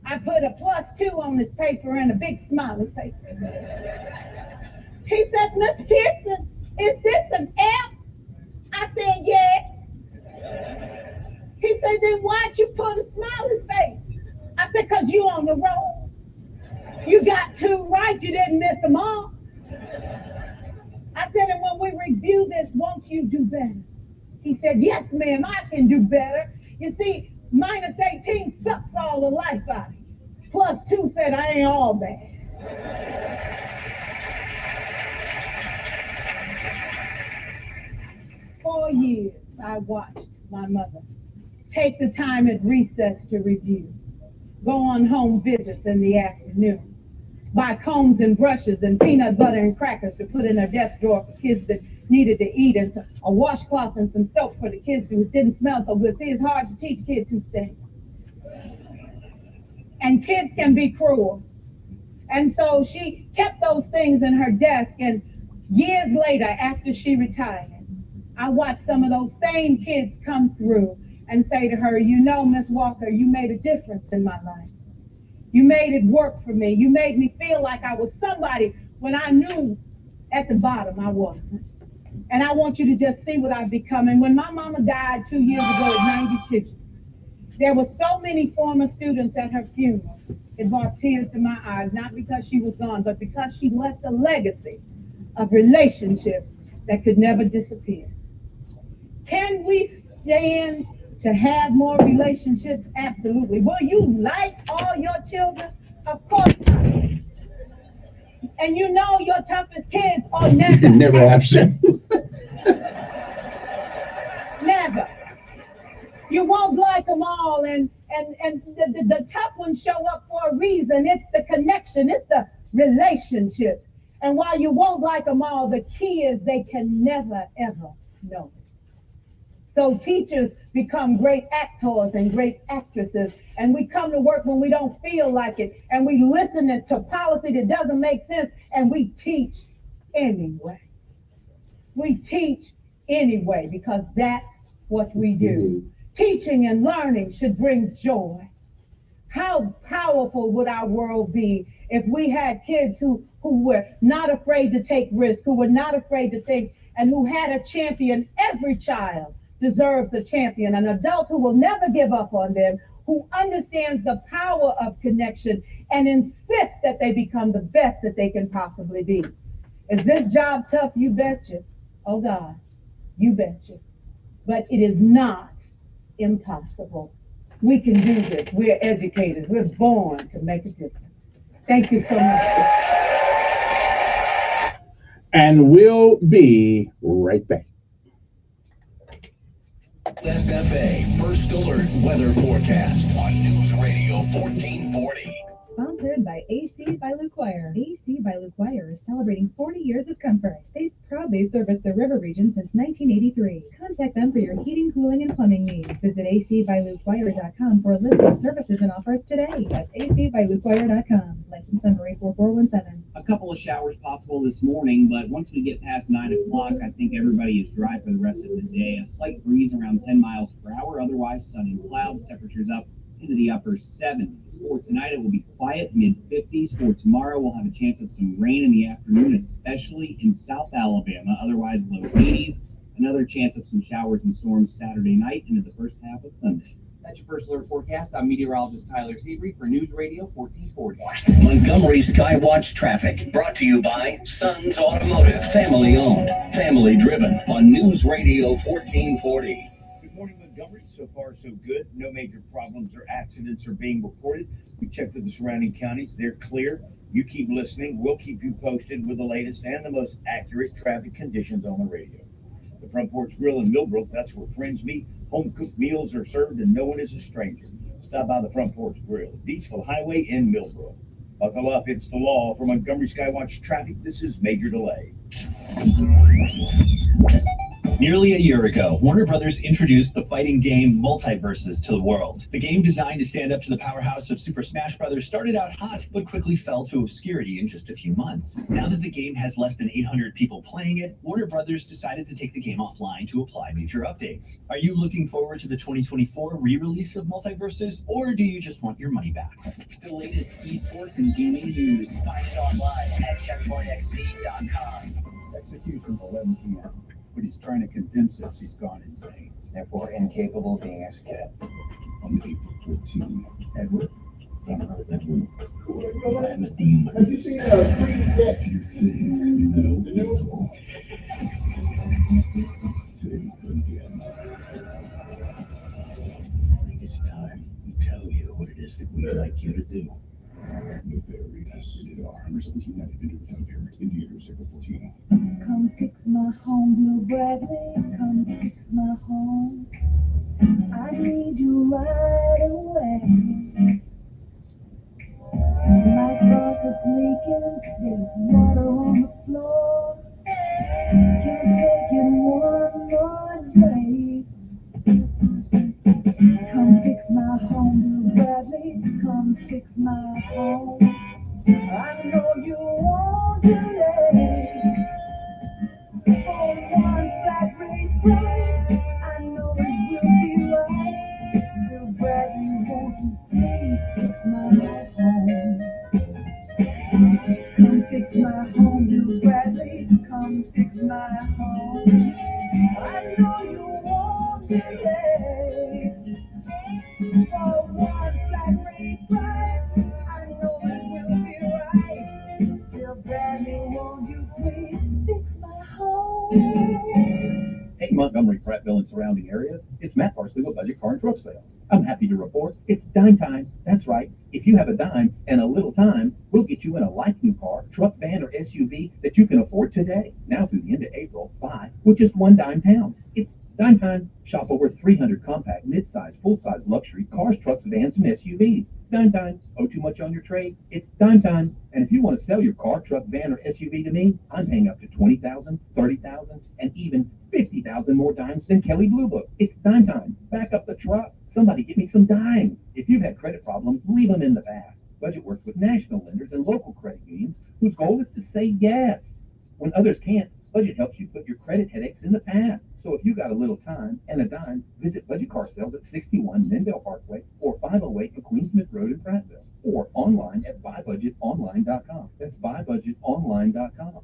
I put a +2 on this paper and a big smiley face. He said, Miss Pearson, is this an F? I said, yes. He said, then why'd you put a smiley face? I said, because you on the roll. You got 2 right, you didn't miss them all. I said, and when we review this, won't you do better? He said, yes, ma'am, I can do better. You see, -18 sucks all the life out of you. +2 said, I ain't all bad. For years, I watched my mother take the time at recess to review, go on home visits in the afternoon, buy combs and brushes and peanut butter and crackers to put in her desk drawer for kids that needed to eat, and a washcloth and some soap for the kids who didn't smell so good. See, it's hard to teach kids who stink. And kids can be cruel. And so she kept those things in her desk, and years later, after she retired, I watched some of those same kids come through and say to her, you know, Miss Walker, you made a difference in my life. You made it work for me. You made me feel like I was somebody when I knew at the bottom I wasn't. And I want you to just see what I've become. And when my mama died 2 years ago at 92, there were so many former students at her funeral. It brought tears to my eyes, not because she was gone, but because she left a legacy of relationships that could never disappear. Can we stand to have more relationships? Absolutely. Will you like all your children? Of course not. And you know your toughest kids are never absent. Never. You won't like them all, and the tough ones show up for a reason. It's the connection, it's the relationships. And while you won't like them all, the key is they can never, ever know. So teachers become great actors and great actresses, and we come to work when we don't feel like it, and we listen to policy that doesn't make sense, and we teach anyway. We teach anyway because that's what we do. Teaching and learning should bring joy. How powerful would our world be if we had kids who were not afraid to take risks, who were not afraid to think, and who had a champion? Every child deserves a champion, an adult who will never give up on them, who understands the power of connection and insists that they become the best that they can possibly be. Is this job tough? You betcha. Oh God, you betcha. But it is not impossible. We can do this. We're educators. We're born to make a difference. Thank you so much. And we'll be right back. SFA First Alert Weather Forecast on News Radio 1440. Sponsored by AC by Luquire. AC by Luquire is celebrating 40 years of comfort. They've proudly serviced the river region since 1983. Contact them for your heating, cooling, and plumbing needs. Visit acbyluquire.com for a list of services and offers today. That's acbyluquire.com. License number 84417. A couple of showers possible this morning, but once we get past 9 o'clock, I think everybody is dry for the rest of the day. A slight breeze around 10 miles per hour, otherwise sunny and clouds, temperatures up into the upper 70s. For tonight, it will be quiet, mid-50s. For tomorrow, we'll have a chance of some rain in the afternoon, especially in South Alabama, otherwise low 80s. Another chance of some showers and storms Saturday night into the first half of Sunday. That's your First Alert Forecast. I'm meteorologist Tyler Seabury for News Radio 1440. Montgomery Skywatch Traffic, brought to you by Sons Automotive. Family owned, family driven on News Radio 1440. Good morning, Montgomery. So far, so good. No major problems or accidents are being reported. We checked with the surrounding counties. They're clear. You keep listening. We'll keep you posted with the latest and the most accurate traffic conditions on the radio. The Front Porch Grill in Millbrook, that's where friends meet. Home-cooked meals are served, and no one is a stranger. Stop by the Front Porch Grill, Beachville Highway in Millbrook. Buckle up, it's the law. For Montgomery Skywatch Traffic, this is Major Delay. Nearly a year ago, Warner Brothers introduced the fighting game Multiverses to the world. The game, designed to stand up to the powerhouse of Super Smash Brothers, started out hot, but quickly fell to obscurity in just a few months. Now that the game has less than 800 people playing it, Warner Brothers decided to take the game offline to apply major updates. Are you looking forward to the 2024 re-release of Multiverses, or do you just want your money back? The latest esports and gaming news. Find it online at checkpointxp.com. Execution 11 p.m. But he's trying to convince us he's gone insane. Therefore incapable of being executed. On April 14, Edward. Edward. I'm a demon. Have you seen a free deck? You think you know evil. Think again. I think it's time we tell you what it is that we'd like you to do. No battery. Rated R. 117 night vendor without appearance. In theaters April 14. Come fix my home, Bill Bradley. Come fix my home. I need you right away. My faucet's leaking. There's water on the floor. Can't take it one more day. Come fix my home, Bill Bradley. Come fix my home. I know you won't delay. For one flat rate price, I know it will be right. Bill Bradley, won't you please fix my home? Come fix my home, Bill Bradley. Come fix my home. I know you won't delay. For one flat rate price, I know it will be right. Bill Bradley, won't you please fix my home? Hey, Montgomery, Prattville, and surrounding areas, it's Matt Parsley with Budget Car and Truck Sales. I'm happy to report it's dime time. That's right. If you have a dime and a little time, we'll get you in a like-new car, truck, van, or SUV that you can afford today. Now through the end of April, buy with just one dime down. It's dime time. Shop over 300 compact, mid-size, full-size luxury cars, trucks, vans, and SUVs. Dime time. Owe too much on your trade? It's dime time. And if you want to sell your car, truck, van, or SUV to me, I'm paying up to $20,000, $30,000, and even $50,000 more dimes than Kelly Blue Book. It's dime time. Back up the truck. Somebody give me some dimes. If you've had credit problems, leave them in the past. Budget works with national lenders and local credit unions whose goal is to say yes when others can't. Budget helps you put your credit headaches in the past. So if you got a little time and a dime, visit Budget Car Sales at 61 Mendell Parkway or 508 McQueen Smith Road in Prattville, or online at buybudgetonline.com. That's buybudgetonline.com.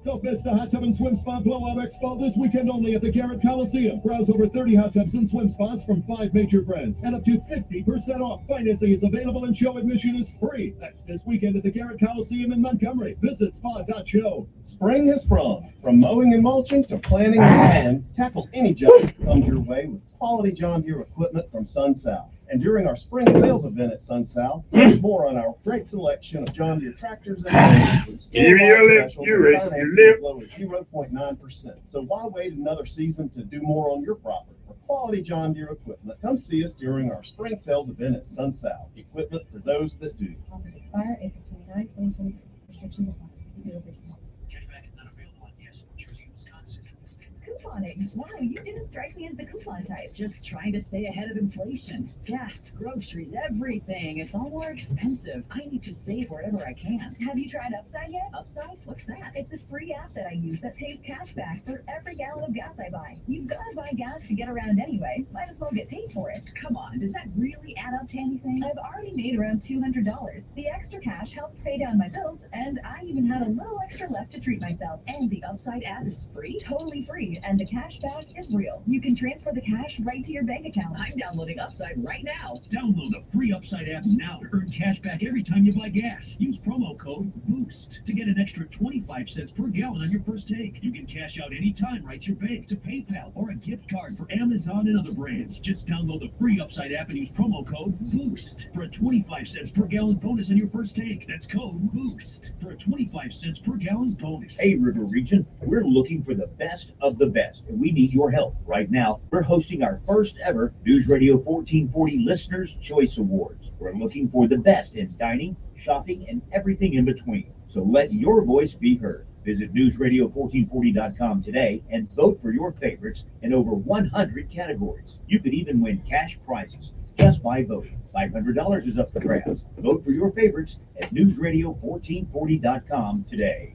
Don't miss the Hot Tub and Swim Spa Blowout Expo this weekend only at the Garrett Coliseum. Browse over 30 hot tubs and swim spas from 5 major brands and up to 50% off. Financing is available and show admission is free. That's this weekend at the Garrett Coliseum in Montgomery. Visit spa.show. Spring has sprung. From mowing and mulching to planting and tackle any job that comes your way with quality John Deere equipment from Sun South. And during our spring sales event at Sun South, save more on our great selection of John Deere tractors and with store-wide specials and financing as low as 0.9%. So why wait another season to do more on your property? For quality John Deere equipment, come see us during our spring sales event at Sun South. Equipment for those that do. Offers expire April 29, 2023. Restrictions apply. See dealer for details. Cashback is not available on yes or Jersey, Wisconsin. Couponing. Wow, you didn't strike me as the coupon type. Just trying to stay ahead of inflation. Gas, groceries, everything. It's all more expensive. I need to save wherever I can. Have you tried Upside yet? Upside? What's that? It's a free app that I use that pays cash back for every gallon of gas I buy. You've got to buy gas to get around anyway. Might as well get paid for it. Come on, does that really add up to anything? I've already made around $200. The extra cash helped pay down my bills, and I even had a little extra left to treat myself. And the Upside app is free? Totally free, and the cash back is real. You can transfer the cash right to your bank account. I'm downloading Upside right now. Download the free Upside app now to earn cash back every time you buy gas. Use promo code BOOST to get an extra 25 cents per gallon on your first take. You can cash out anytime right to your bank, to PayPal, or a gift card for Amazon and other brands. Just download the free Upside app and use promo code BOOST for a 25 cents per gallon bonus on your first take. That's code BOOST for a 25 cents per gallon bonus. Hey, River Region, we're looking for the best of the best, and we need your help. Right now, we're hosting our first ever News Radio 1440 Listeners' Choice Awards. We're looking for the best in dining, shopping, and everything in between. So let your voice be heard. Visit newsradio1440.com today and vote for your favorites in over 100 categories. You could even win cash prizes just by voting. $500 is up for grabs. Vote for your favorites at newsradio1440.com today.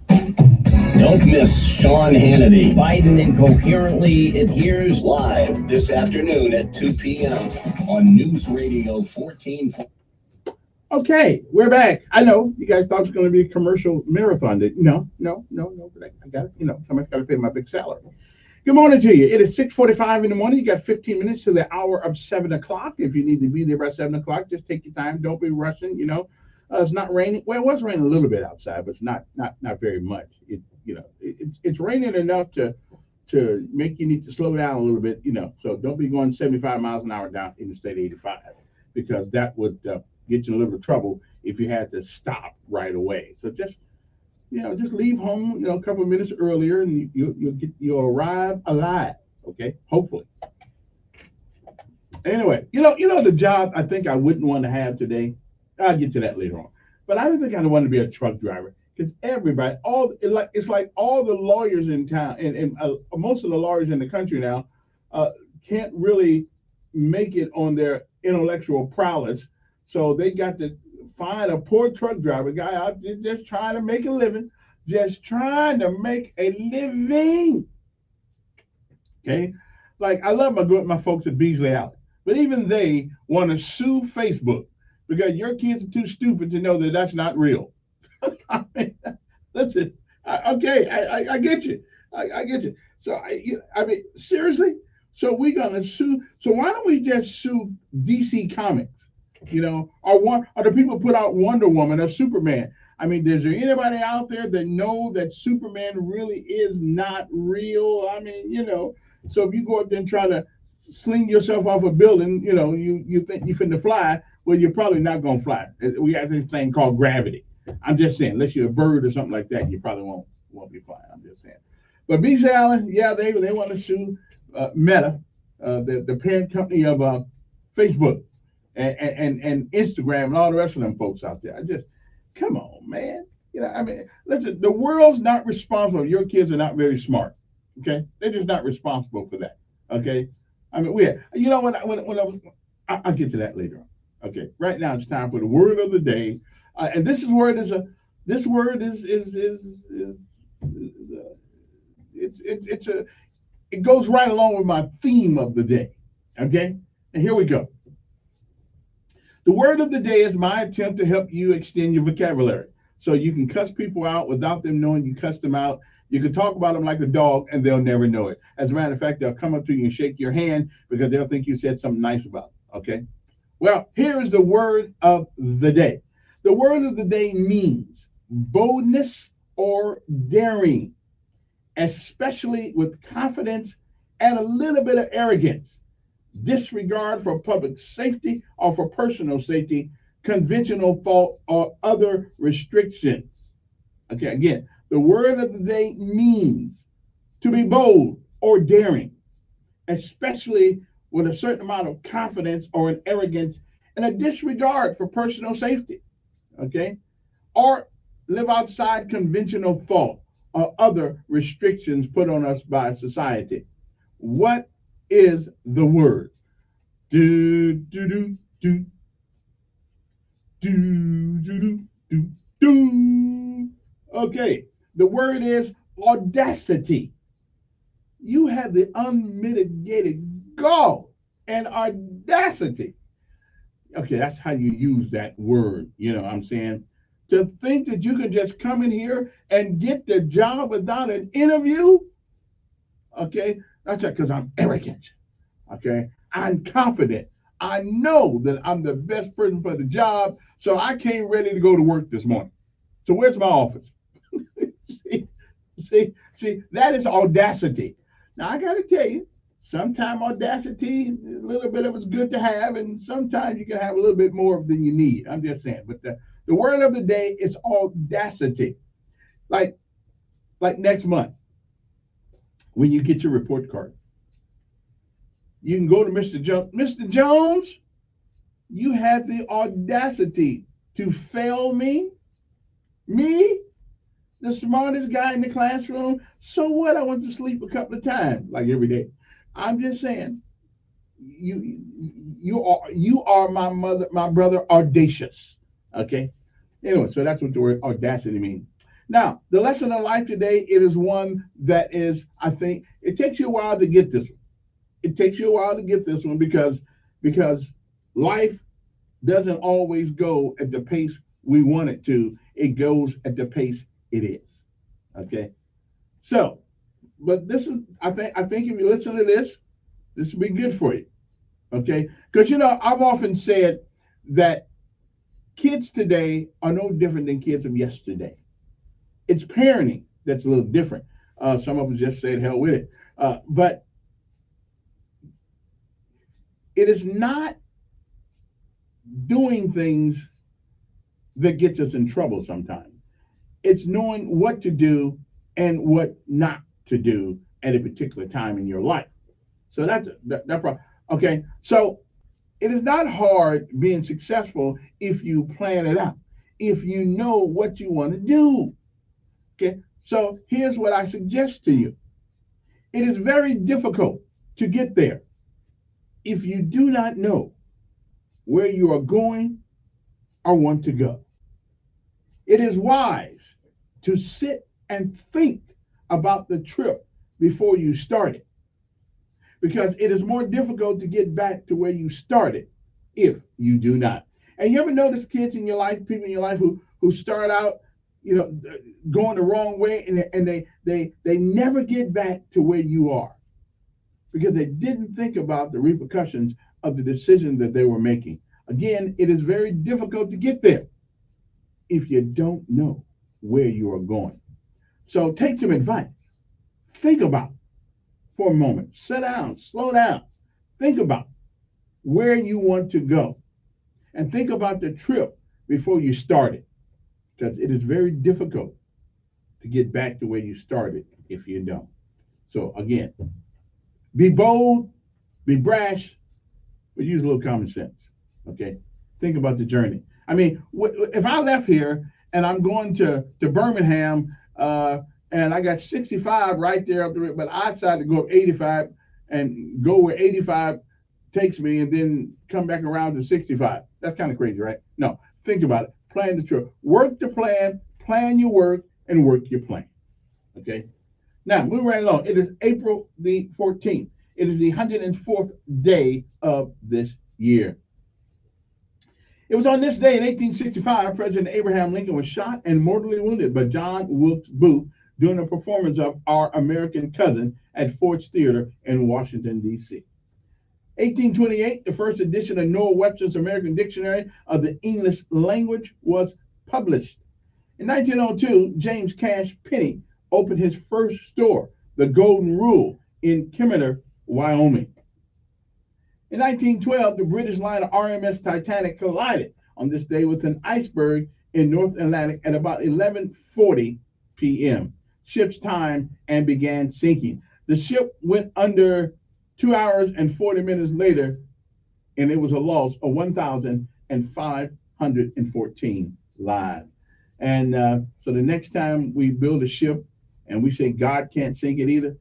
Don't miss Sean Hannity. Biden incoherently adheres. Live this afternoon at 2 p.m. on News Radio 1440. Okay, we're back. I know you guys thought it was going to be a commercial marathon. No. But I got it. Somebody's got to pay my big salary. Good morning to you. It is 6:45 in the morning. You got 15 minutes to the hour of 7 o'clock. If you need to be there by 7 o'clock, just take your time. Don't be rushing. It's not raining. Well, it was raining a little bit outside, but it's not very much. It's raining enough to make you need to slow down a little bit. So don't be going 75 miles an hour down Interstate 85, because that would get you in a little bit of trouble if you had to stop right away. So just leave home, a couple of minutes earlier, and you'll arrive alive. Okay, hopefully. Anyway, the job I think I wouldn't want to have today. I'll get to that later on. But I don't think I'd want to be a truck driver, because everybody, it's like all the lawyers in town and most of the lawyers in the country now can't really make it on their intellectual prowess. So they got to find a poor truck driver guy out there just trying to make a living, Okay, like I love my folks at Beasley Alley, but even they want to sue Facebook because your kids are too stupid to know that that's not real. I mean, listen, I get you, I get you. So I mean, seriously. So we're gonna sue. So why don't we just sue DC Comics? Or the people put out Wonder Woman or Superman. I mean, is there anybody out there that know that Superman really is not real? I mean, so if you go up there and try to sling yourself off a building, you think you're finna fly, well, you're probably not gonna fly. We have this thing called gravity. I'm just saying, unless you're a bird or something like that, you probably won't be flying. I'm just saying. But Beasley Allen, yeah, they want to sue Meta, the parent company of Facebook. And Instagram and all the rest of them folks out there. Come on, man. I mean, listen, the world's not responsible. Your kids are not very smart. Okay, they're just not responsible for that. Okay, I mean, I'll get to that later on. Okay, right now it's time for the word of the day, and it goes right along with my theme of the day. Okay, and here we go. The word of the day is my attempt to help you extend your vocabulary so you can cuss people out without them knowing you cussed them out. You can talk about them like a dog and they'll never know it. As a matter of fact, they'll come up to you and shake your hand because they'll think you said something nice about them. Okay? Well, here is the word of the day. The word of the day means boldness or daring, especially with confidence and a little bit of arrogance. Disregard for public safety or for personal safety, conventional thought, or other restriction. Okay, again, the word of the day means to be bold or daring, especially with a certain amount of confidence or an arrogance and a disregard for personal safety. Okay, or live outside conventional thought or other restrictions put on us by society. What is the word? Do do do do do do do do. Okay, the word is audacity. You have the unmitigated gall and audacity. Okay, that's how you use that word. What I'm saying, to think that you can just come in here and get the job without an interview. Okay, that's because I'm arrogant. Okay, I'm confident. I know that I'm the best person for the job, so I came ready to go to work this morning. So where's my office? see, that is audacity. Now I got to tell you, sometimes audacity, a little bit of it's good to have, and sometimes you can have a little bit more than you need. I'm just saying. But the word of the day is audacity. Like next month, when you get your report card, you can go to Mr. Jones. Mr. Jones, you had the audacity to fail me? Me? the smartest guy in the classroom. So what? I went to sleep a couple of times, like every day. I'm just saying, you are my brother audacious. Okay. Anyway, so that's what the word audacity means. Now, the lesson of life today, it is one that is, I think, it takes you a while to get this one. It takes you a while to get this one because life doesn't always go at the pace we want it to. It goes at the pace it is. Okay. So, but this is, I think if you listen to this will be good for you. Okay. Because, I've often said that kids today are no different than kids of yesterday. It's parenting that's a little different. Some of them just said hell with it. But it is not doing things that gets us in trouble sometimes. It's knowing what to do and what not to do at a particular time in your life. So that's that problem. Okay. So it is not hard being successful if you plan it out, if you know what you want to do. Okay. So here's what I suggest to you. It is very difficult to get there if you do not know where you are going or want to go. It is wise to sit and think about the trip before you start it, because it is more difficult to get back to where you started if you do not. And you ever notice kids in your life, people in your life who start out, going the wrong way, and they never get back to where you are because they didn't think about the repercussions of the decision that they were making. Again, it is very difficult to get there if you don't know where you are going. So take some advice. Think about it for a moment. Sit down, slow down. Think about where you want to go. And think about the trip before you start it. Because it is very difficult to get back to where you started if you don't. So again, be bold, be brash, but use a little common sense. Okay? Think about the journey. I mean, if I left here and I'm going to Birmingham, and I got 65 right there up the road, but I decided to go up 85 and go where 85 takes me and then come back around to 65. That's kind of crazy, right? No, think about it. Plan the trip. Work the plan your work, and work your plan. Okay? Now, moving right along. It is April the 14th. It is the 104th day of this year. It was on this day in 1865, President Abraham Lincoln was shot and mortally wounded by John Wilkes Booth during a performance of Our American Cousin at Ford's Theater in Washington, D.C. 1828, the first edition of Noah Webster's American Dictionary of the English Language was published. In 1902, James Cash Penney opened his first store, the Golden Rule, in Kemeter, Wyoming. In 1912, the British liner RMS Titanic collided on this day with an iceberg in North Atlantic at about 11:40 p.m. ship's time and began sinking. The ship went under 2 hours and 40 minutes later, and it was a loss of 1,514 lives. And so the next time we build a ship and we say God can't sink it either,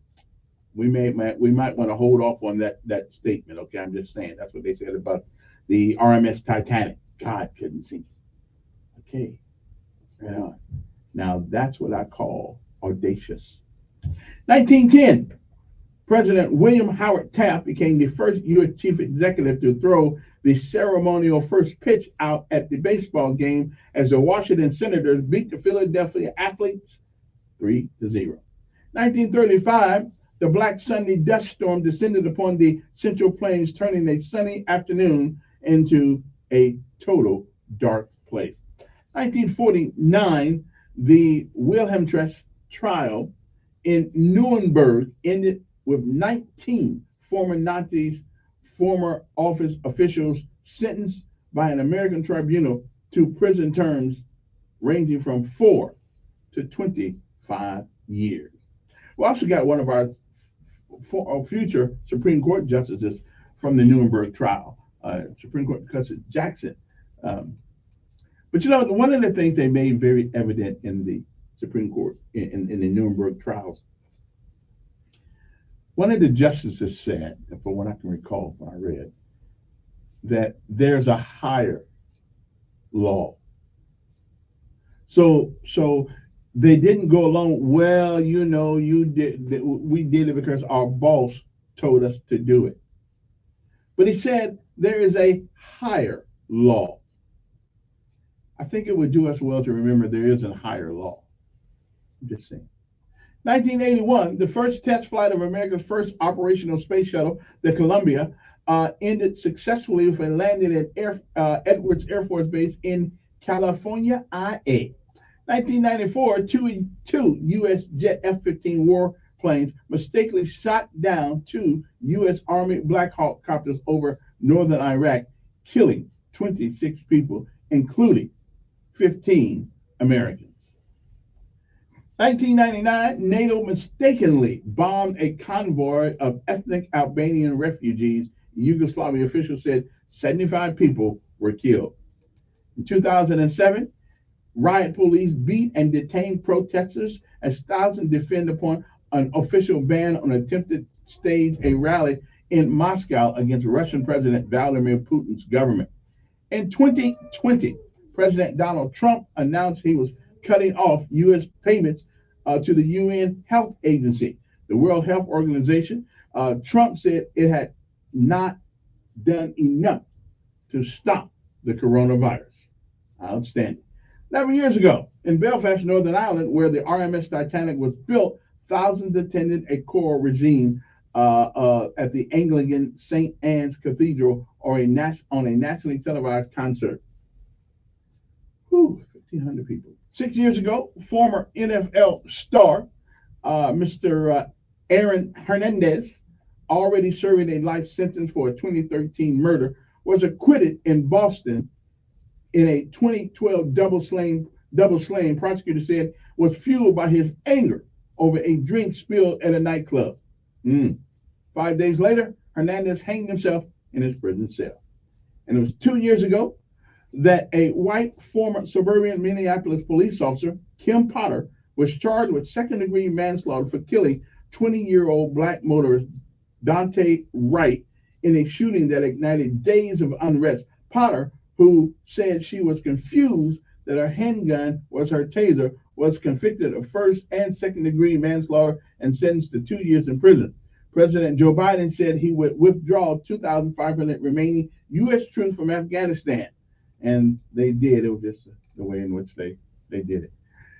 we might want to hold off on that statement. Okay, I'm just saying that's what they said about the RMS Titanic. God couldn't sink it. Okay, right on. Now that's what I call audacious. 1910, President William Howard Taft became the first U.S. chief executive to throw the ceremonial first pitch out at the baseball game as the Washington Senators beat the Philadelphia Athletes 3-0. 1935, the Black Sunday dust storm descended upon the Central Plains, turning a sunny afternoon into a total dark place. 1949, the Wilhelm Trest trial in Nuremberg ended with 19 former Nazis, former office officials sentenced by an American tribunal to prison terms ranging from 4 to 25 years. We also got one of our future Supreme Court justices from the Nuremberg trial, Supreme Court Justice Jackson. But one of the things they made very evident in the Supreme Court in the Nuremberg trials. One of the justices said, from what I can recall when I read, that there's a higher law. So they didn't go along, well, you know, we did it because our boss told us to do it. But he said there is a higher law. I think it would do us well to remember there is a higher law. I'm just saying. 1981, the first test flight of America's first operational space shuttle, the Columbia, ended successfully with a landing at Edwards Air Force Base in California, IA. 1994, two U.S. jet F-15 warplanes mistakenly shot down two U.S. Army Black Hawk copters over northern Iraq, killing 26 people, including 15 Americans. 1999, NATO mistakenly bombed a convoy of ethnic Albanian refugees. Yugoslavia officials said 75 people were killed. In 2007, riot police beat and detained protesters as thousands defend upon an official ban on attempted stage a rally in Moscow against Russian President Vladimir Putin's government. In 2020, President Donald Trump announced he was cutting off U.S. payments to the UN Health Agency, the World Health Organization. Trump said it had not done enough to stop the coronavirus. Outstanding. 11 years ago, in Belfast, Northern Ireland, where the RMS Titanic was built, thousands attended a choral regime at the Anglican St. Anne's Cathedral on a nationally televised concert. 1,500 people. 6 years ago, former NFL star Mr. Aaron Hernandez, already serving a life sentence for a 2013 murder, was acquitted in Boston in a 2012 double slaying. Prosecutors said was fueled by his anger over a drink spilled at a nightclub. 5 days later, Hernandez hanged himself in his prison cell. And it was 2 years ago that a white former suburban Minneapolis police officer, Kim Potter, was charged with second-degree manslaughter for killing 20-year-old black motorist Dante Wright in a shooting that ignited days of unrest. Potter, who said she was confused that her handgun was her taser, was convicted of first and second-degree manslaughter and sentenced to 2 years in prison. President Joe Biden said he would withdraw 2,500 remaining U.S. troops from Afghanistan. And they did. It was just the way in which they did it.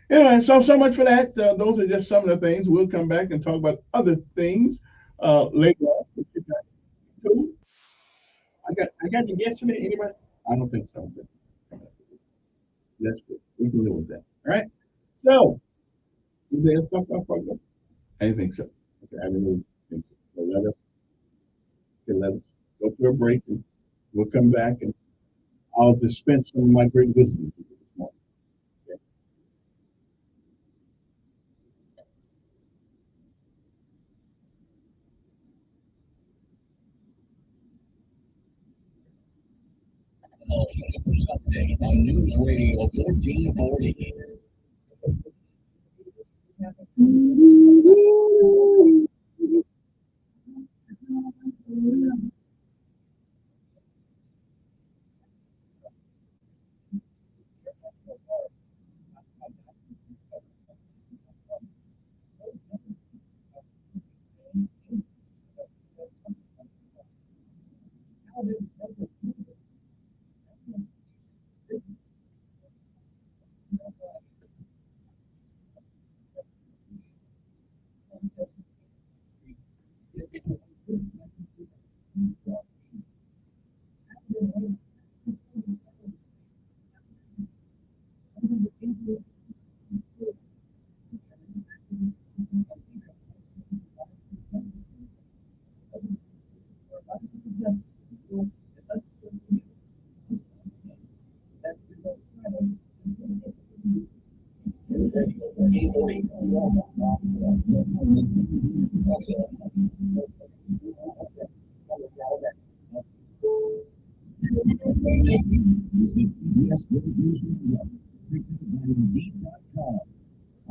Anyway, so much for that. Those are just some of the things. We'll come back and talk about other things later on. Cool. I got the guess today. Anybody? I don't think so. That's good. We can live with that. All right. So, is there stuff I forgot? I didn't think so. Okay, I didn't think so. So let us go to a break, and we'll come back, and I'll dispense some of my great wisdom to you this morning. Okay. Update on News Radio 1440.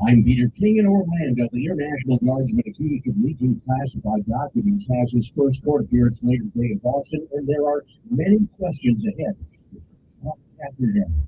I'm Peter King in Orlando. The Air National Guard's been accused of leaking classified documents, has his first court appearance later today in Boston, and there are many questions ahead.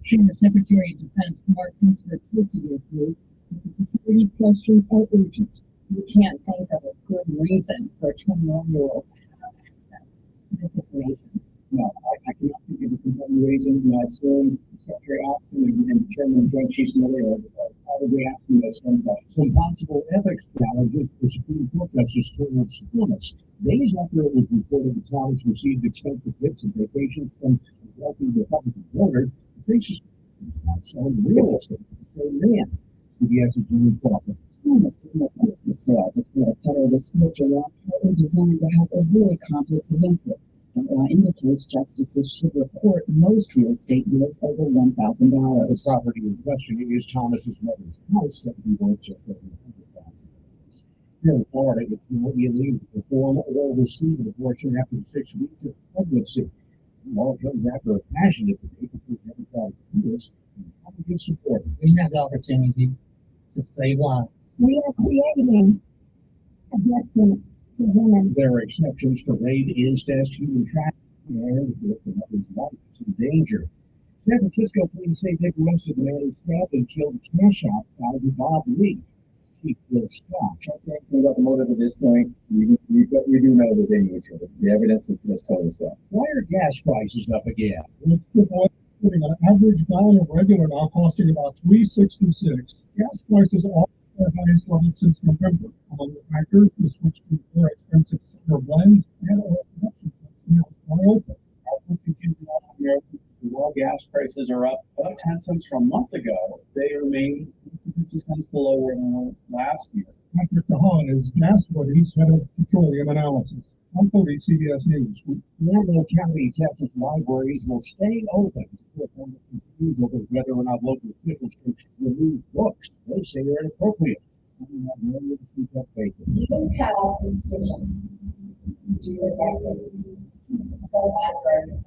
Former Secretary of Defense Mark Esper told CBS News that the security questions are urgent. We can't think of a good reason for a 21-year-old to have access to this information. No, I cannot think of a compelling reason. Soon, Secretary Austin and Chairman Joint Chiefs Miller are probably asking us some possible ethics challenges for Supreme Court Justice Clarence Thomas. Days after it was reported that Thomas received expensive trips and vacations from a wealthy Republican voter, the faces not selling real estate to the same man. CBS's Jimmy Crawford. Thomas did not put the sale to a federal dispute around partly designed to help avoid conflicts of interest. The law indicates justices should report most real estate deals over $1,000. The property in question is Thomas's mother's house that he worth just over $100,000. Here in Florida, it's now illegal to perform or receive an abortion after 6 weeks of pregnancy. It all comes after a passionate debate between Democratic leaders and Republican supporters. We have the opportunity to save lives. We are creating a death sentence for women. There are exceptions for rape, incest, human trafficking, and if the mother's life is in danger. San Francisco police say they've arrested the man who stabbed and killed Cash App guy Bob Lee. Chief Bill Scott. I can't think about the motive at this point. We do know that they knew each other. The evidence has told us that. Why are gas prices up again? Putting an average gallon of regular now costing about $3.66. Gas prices are at their highest level since November. Among the factors, the switch to more expensive summer blends and oil production plants are open. Output continues to up. While gas prices are up about 10 cents from a month ago, they remain 50 cents below where they were last year. Patrick DeHaan is gas buddies head of petroleum analysis. I'm Cody, CBS News. Lambeau County, Texas libraries will stay open until confused over whether or not local officials can remove books. They say they're inappropriate. We have no way to speak up paper. You can tell the decision to do it the libraries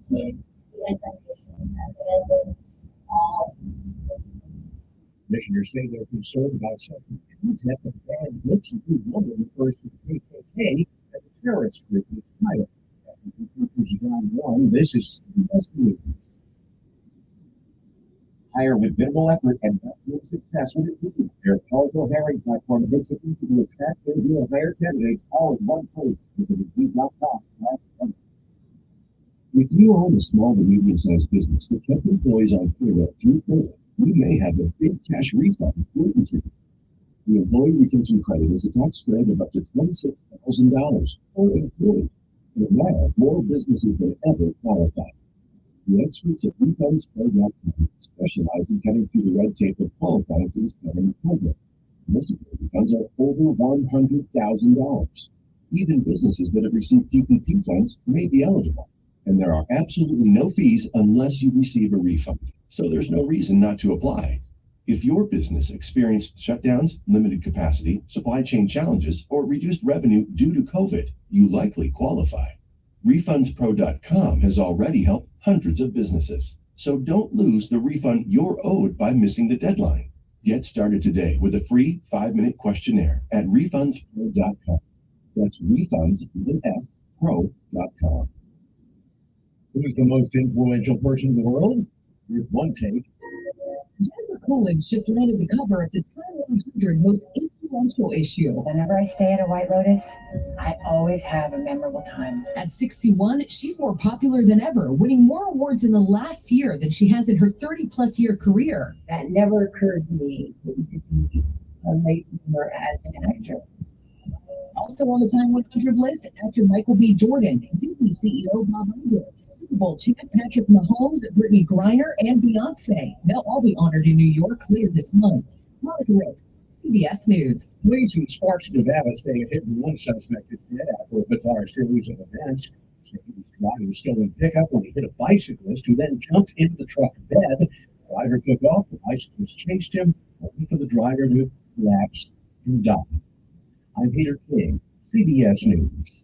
with the information Commissioners say they're concerned about certain content of banned books, including one that refers to the KKK as a terrorist group in its title. John 1, this is CBS News. Hire with minimal effort and maximum success with a team. Their powerful hiring platform makes it easy to attract and deal hire candidates all in one place. Visit Indeed.com. If you own a small to medium-sized business that kept employees on payroll through COVID, you may have a big cash refund waiting for you. The Employee Retention Credit is a tax credit of up to $26,000 per employee. And now, more businesses than ever qualify. The experts at RefundsPro.com specialize in cutting through the red tape of qualifying for this government program. Most of their refunds are over $100,000. Even businesses that have received PPP funds may be eligible. And there are absolutely no fees unless you receive a refund. So there's no reason not to apply. If your business experienced shutdowns, limited capacity, supply chain challenges, or reduced revenue due to COVID, you likely qualify. RefundsPro.com has already helped hundreds of businesses. So don't lose the refund you're owed by missing the deadline. Get started today with a free 5-minute questionnaire at RefundsPro.com. That's refunds, with an F, pro.com. Who's the most influential person in the world? Here's one take. Jennifer Coolidge just landed the cover of the Time 100 Most Influential issue. Whenever I stay at a White Lotus, I always have a memorable time. At 61, she's more popular than ever, winning more awards in the last year than she has in her 30-plus year career. That never occurred to me that you could be a late bloomer as an actor. Also on the Time 100 list, actor Michael B. Jordan, Disney CEO Bob Iger, Super Bowl champ Patrick Mahomes, Brittany Griner, and Beyonce. They'll all be honored in New York later this month. Monica Ricks, CBS News. Police in Sparks, Nevada say a hit-and-run suspect is dead after a bizarre series of events. He was driving a stolen pickup when he hit a bicyclist who then jumped into the truck bed. The driver took off. The bicyclist chased him, only for the driver to collapse and die. I'm Peter King, CBS News.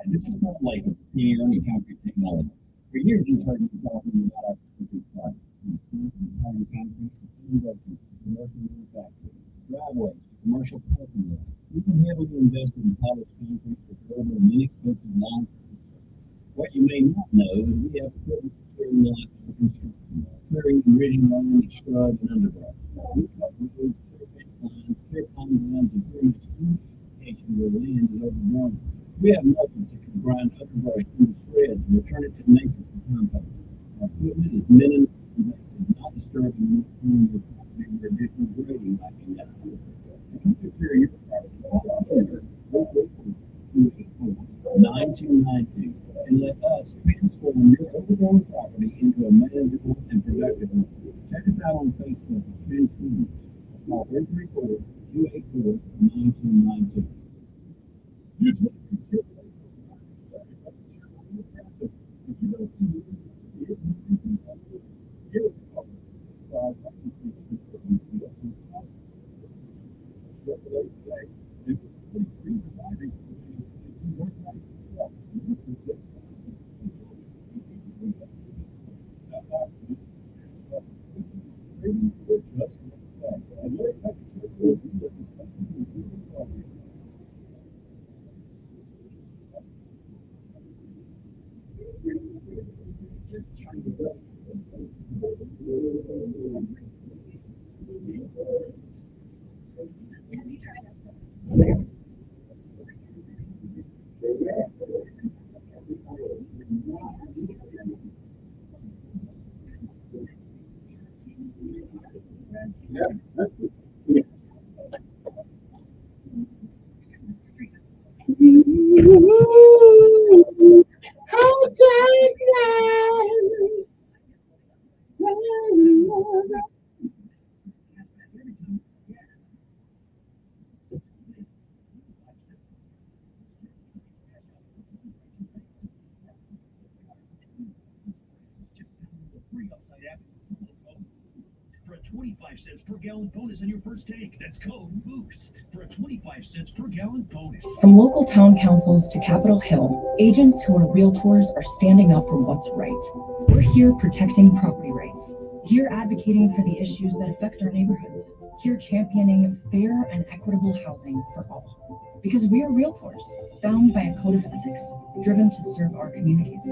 This is not like a clear and concrete technology. For years, you've heard me talking about our concrete project. Concrete, commercial manufacturing, driveways, commercial parking lots. We can heavily invest in polished concrete for durable and inexpensive long. What you may not know is we have equipment clearing lots for construction, clearing and ridding lines, scrub, and underbrush. We cut roads, clear fence lines, clear common grounds, and pretty much any application where land is overgrown. We have methods that can grind underbrush into shreds and return it to nature for compost. Our equipment is minimally invasive, not disturbing your property where additional grading might be necessary. If you secure your property, call 9292 and let us transform your overgrown property into a manageable and productive one. Check us out on Facebook at Transformers. Call 334-284-9292. For a 25 cents per gallon bonus on your first tank. That's code BOOST for a 25 cents per gallon bonus. From local town councils to Capitol Hill, agents who are realtors are standing up for what's right. We're here protecting property rights. Here advocating for the issues that affect our neighborhoods. Here championing fair and equitable housing for all. Because we are realtors, bound by a code of ethics, driven to serve our communities.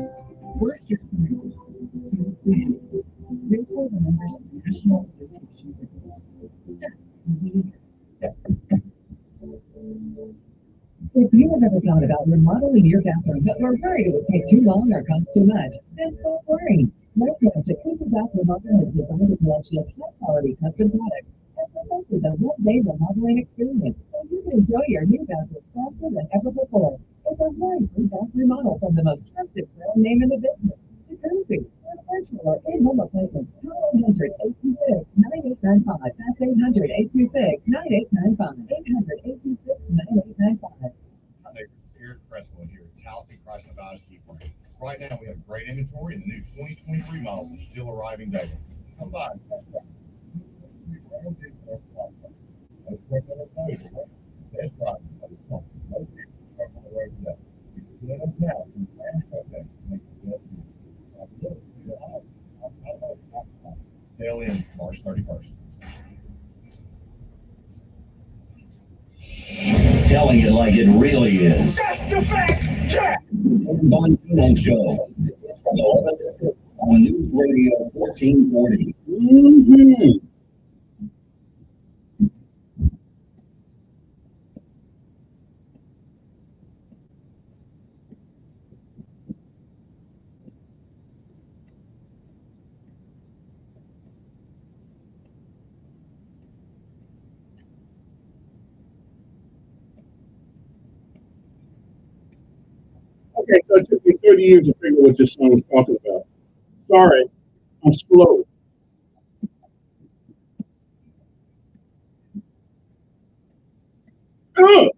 We're here for you. Realtors are members of the National Association of Realtors. That's who we are. If you have ever thought about remodeling your bathroom but were worried it would take too long or cost too much, then don't worry. Welcome to Cooper Bath Remodel has designed a collection of high-quality custom products that perfected the one-day remodeling experience, so you can enjoy your new bathroom faster than ever before. It's a high-free bath remodel from the most trusted brand name in the business. Jacuzzi, for a virtual or in-home appointment, call 800-826-9895. That's 800-826-9895. 800-826-9895. Eric Cresswell here at Towson Chrysler Dodge Jeep Ranch. Right now, we have great inventory, and the new 2023 models are still arriving daily. Come by. Sale in March 31st. Telling it like it really is. That's the fact, Jack! Txt Show. From 11 to 2 on News Radio 1440. Okay, so it took me 30 years to figure out what this song was talking about. Sorry, I'm slow. Oh!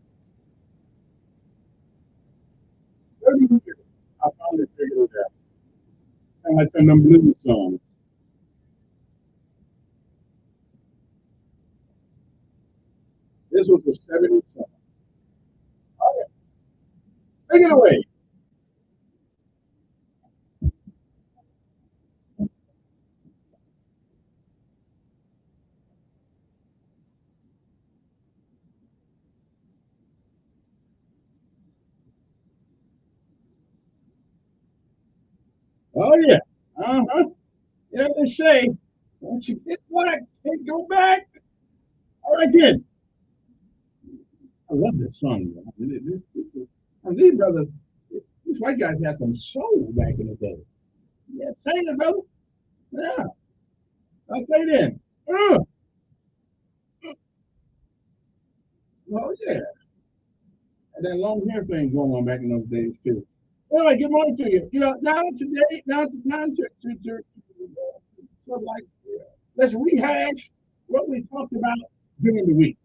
I finally figured it out. And I send them blues songs. This was a 70s song. All right. Take it away. Oh yeah. Uh-huh. You know they say, once you get black, can't go back. All right then. I love this song. These brothers, these white guys had some soul back in the day. Yeah, sing it, brother. Yeah. Okay then. Uh, oh yeah. And that long hair thing going on back in those days too. Anyway, good morning to you. You know, now it's the time like, let's rehash what we talked about during the week.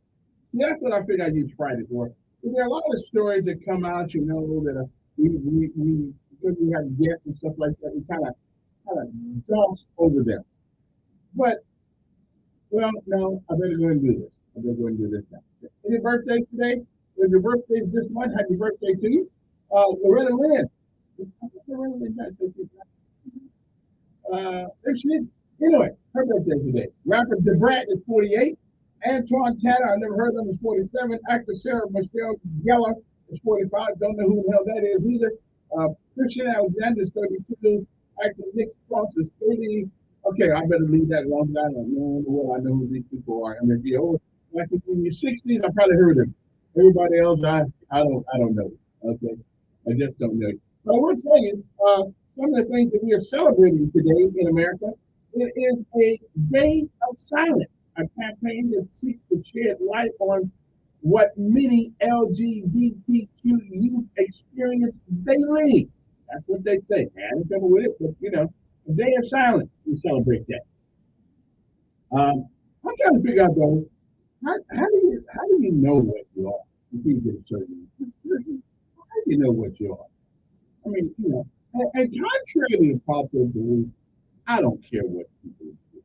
That's what I figured I'd use Friday for. But there are a lot of stories that come out, that are, we because we have guests and stuff like that, we kind of gloss over them. But well, no, I better go and do this. I better go and do this now. Any birthdays today? If your birthday's this month, happy birthday to you. Loretta Lynn. Loretta Lynn, there she is. Anyway, her birthday today. Rapper DeBrat is 48. Antoine Tanner, I never heard of him, is 47. Actor Sarah Michelle Gellar is 45. Don't know who the hell that is either. Christian Alexander is 32. Actor Nick Cross is 30. Okay, I better leave that alone. I don't know what I know who these people are. I mean, if you're old, like in your 60s, I probably heard them. Everybody else, I don't know. Okay, I just don't know. But I will tell you, some of the things that we are celebrating today in America. It is a day of silence, a campaign that seeks to shed light on what many LGBTQ youth experience daily. That's what they say. I ain't trouble with it, but a day of silence. We celebrate that. I'm trying to figure out though, how do you know what you are? If you get a certain, how do you know what you are? I mean, and contrary to popular belief, I don't care what people do.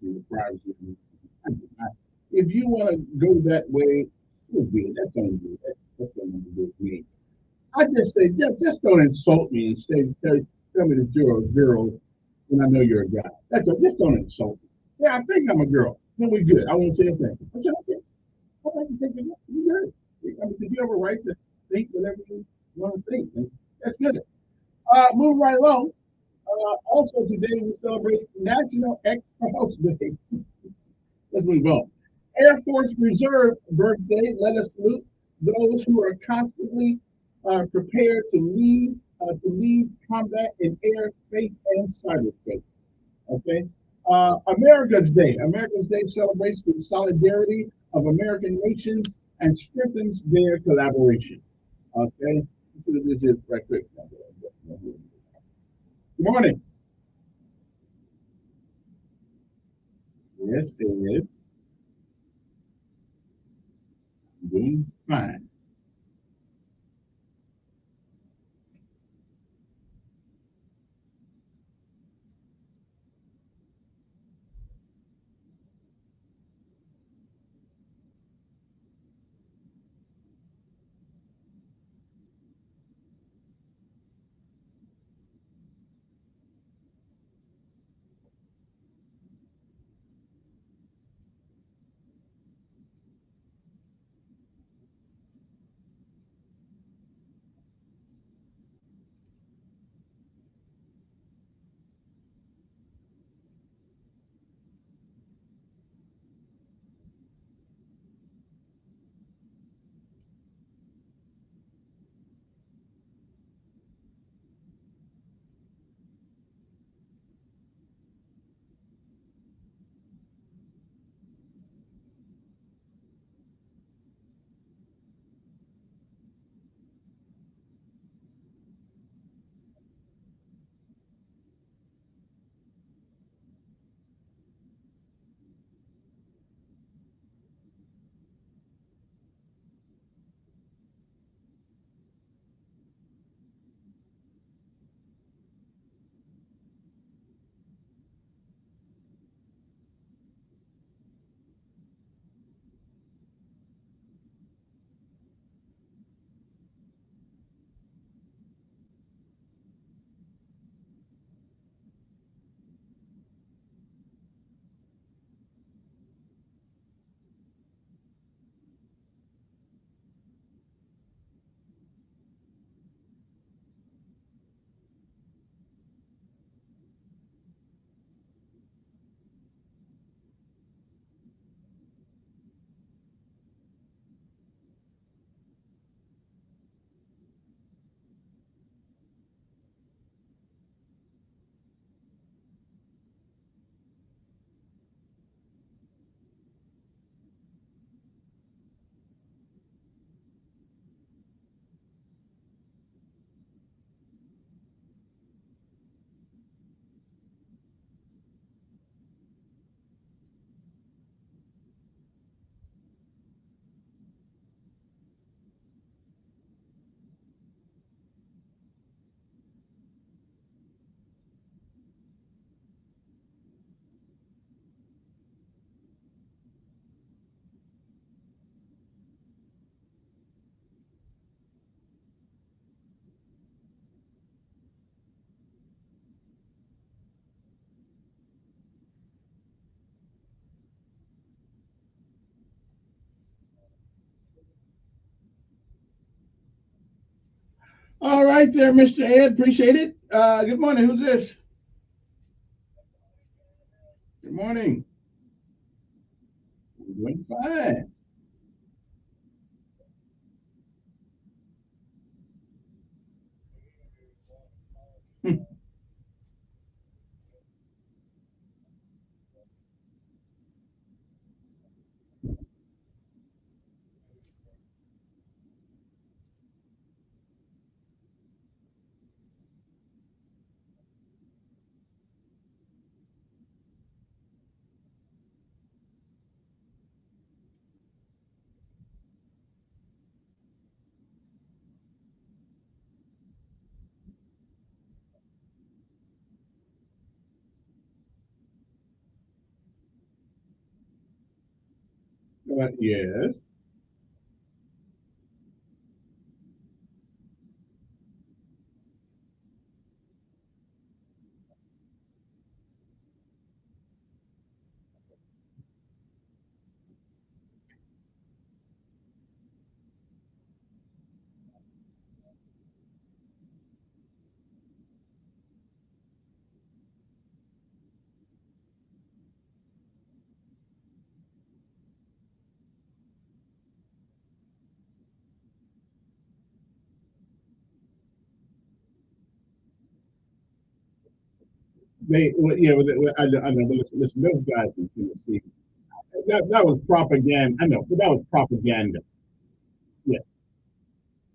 The privacy. If you want to go that way, so be it. That's on you. That's nothing to do with me. I just say, just don't insult me and tell me that you're a girl when I know you're a guy. That's all. Just don't insult me. Yeah, I think I'm a girl. Then we're good. I won't say anything. I said, okay. I like to think you're good. I mean, if you have a right to think whatever you want to think, then that's good. Moving right along. Also today we celebrate National Ex-Spouse Day. Let's move on. Air Force Reserve birthday. Let us salute those who are constantly prepared to lead combat in air, space, and cyberspace. Okay. America's Day. America's Day celebrates the solidarity of American nations and strengthens their collaboration. Okay. This is right quick. Good morning. Yes, it is. Doing fine. All right there, Mr. Ed. Appreciate it. Good morning. Who's this? Good morning. Doing fine. Yes. I know. But listen, those guys in Tennessee, that was propaganda. I know, but that was propaganda. Yeah,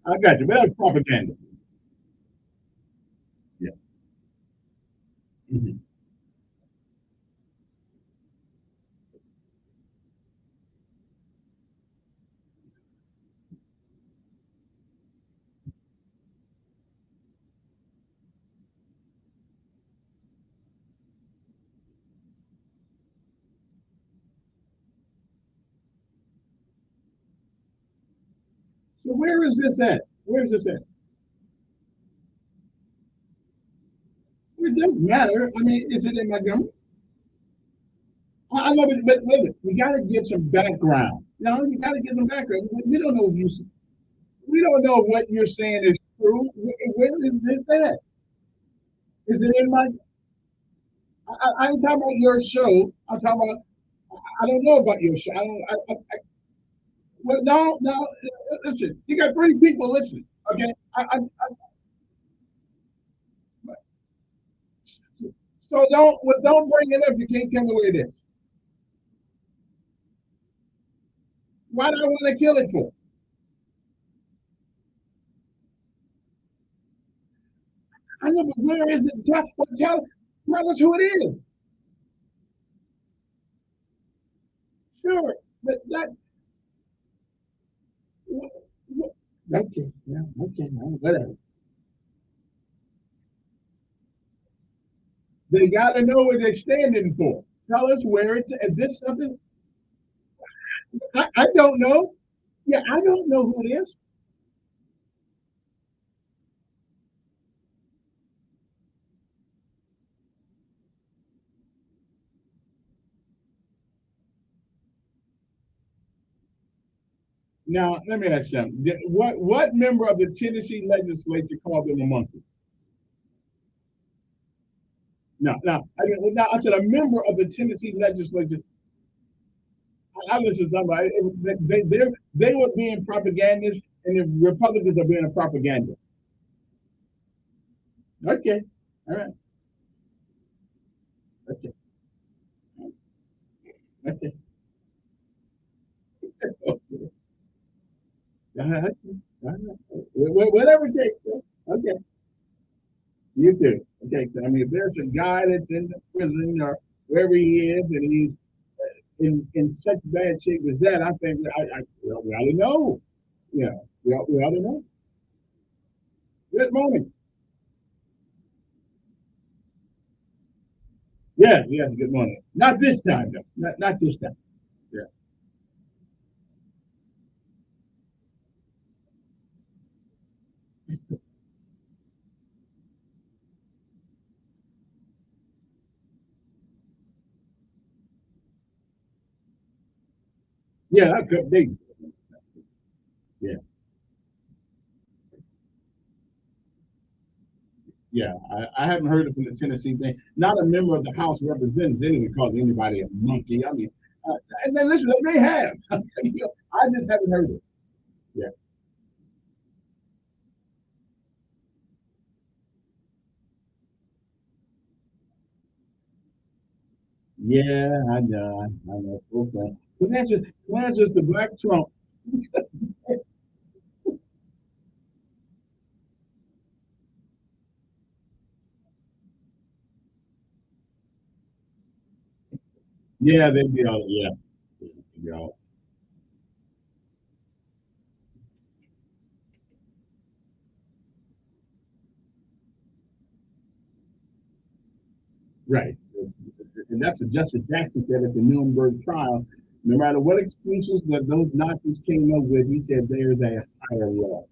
I got you, but that was propaganda. Yeah. Mhm. So where is this at? Where is this at? It doesn't matter. I mean, is it in Montgomery? I know, but wait, you got to get some background. No, you got to get some background. We don't know if you. We don't know if what you're saying is true. Where is this at? Is it in my? I ain't talking about your show. I'm talking about. I don't know about your show. I don't. Well, no, no. Listen, you got three people listening. Okay. So don't bring it up. You can't tell me where it is. Why do I want to kill it for? I know, but where is it? Tell us who it is. Sure, but that. Okay, yeah, okay, no, whatever. They got to know what they're standing for. Tell us where it's. Is this something? I don't know. Yeah, I don't know who it is. Now, let me ask you something. What member of the Tennessee legislature called them a monkey? No, no. Now I said a member of the Tennessee legislature. I listen to somebody. They were being propagandists, and the Republicans are being a propagandist. Okay, all right, okay, okay. All right. Whatever it takes. Okay, you too. Okay, I mean, if there's a guy that's in the prison or wherever he is, and he's in such bad shape as that, I think well, we ought to know. Yeah, we ought to know. Good morning. Yeah, yeah, good morning. Not this time, though. Not this time. Yeah. Yeah, I could they. Yeah. Yeah, I haven't heard it from the Tennessee thing. Not a member of the House of Representatives anyway calls anybody a monkey. I mean, and then listen, they may have. I just haven't heard it. Yeah. Yeah, I know. I know. Okay. Cleanses the Black Trump. Yeah, they'd be all. Yeah, they'd be all right. And that's what Justice Jackson said at the Nuremberg trial. No matter what excuses that those Nazis came up with, he said there's a higher law.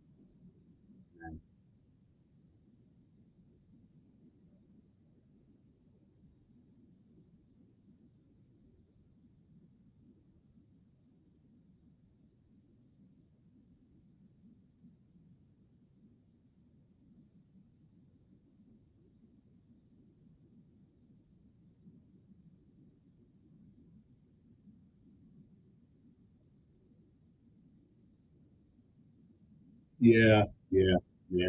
Yeah, yeah, yeah,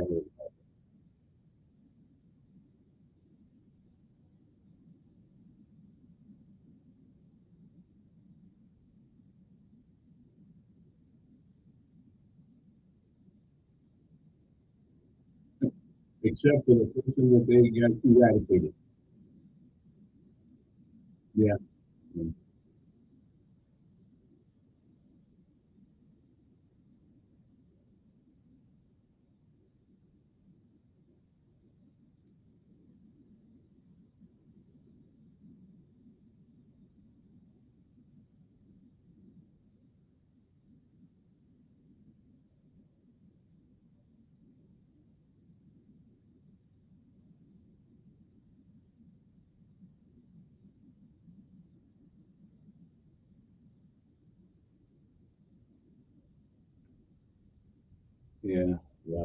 except for the person that they got eradicated. Yeah, yeah, yeah,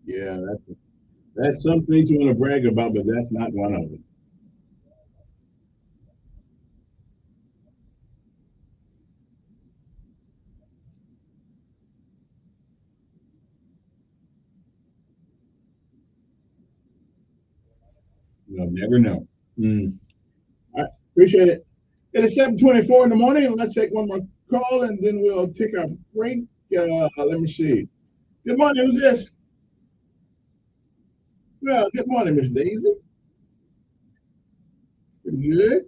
yeah. That's some things you want to brag about, but that's not one of them. You'll never know. Mm. I appreciate it. It is 7:24 in the morning, and let's take one more call, and then we'll take our break. Let me see. Good morning. Who's this? Well, good morning, Miss Daisy. Pretty good.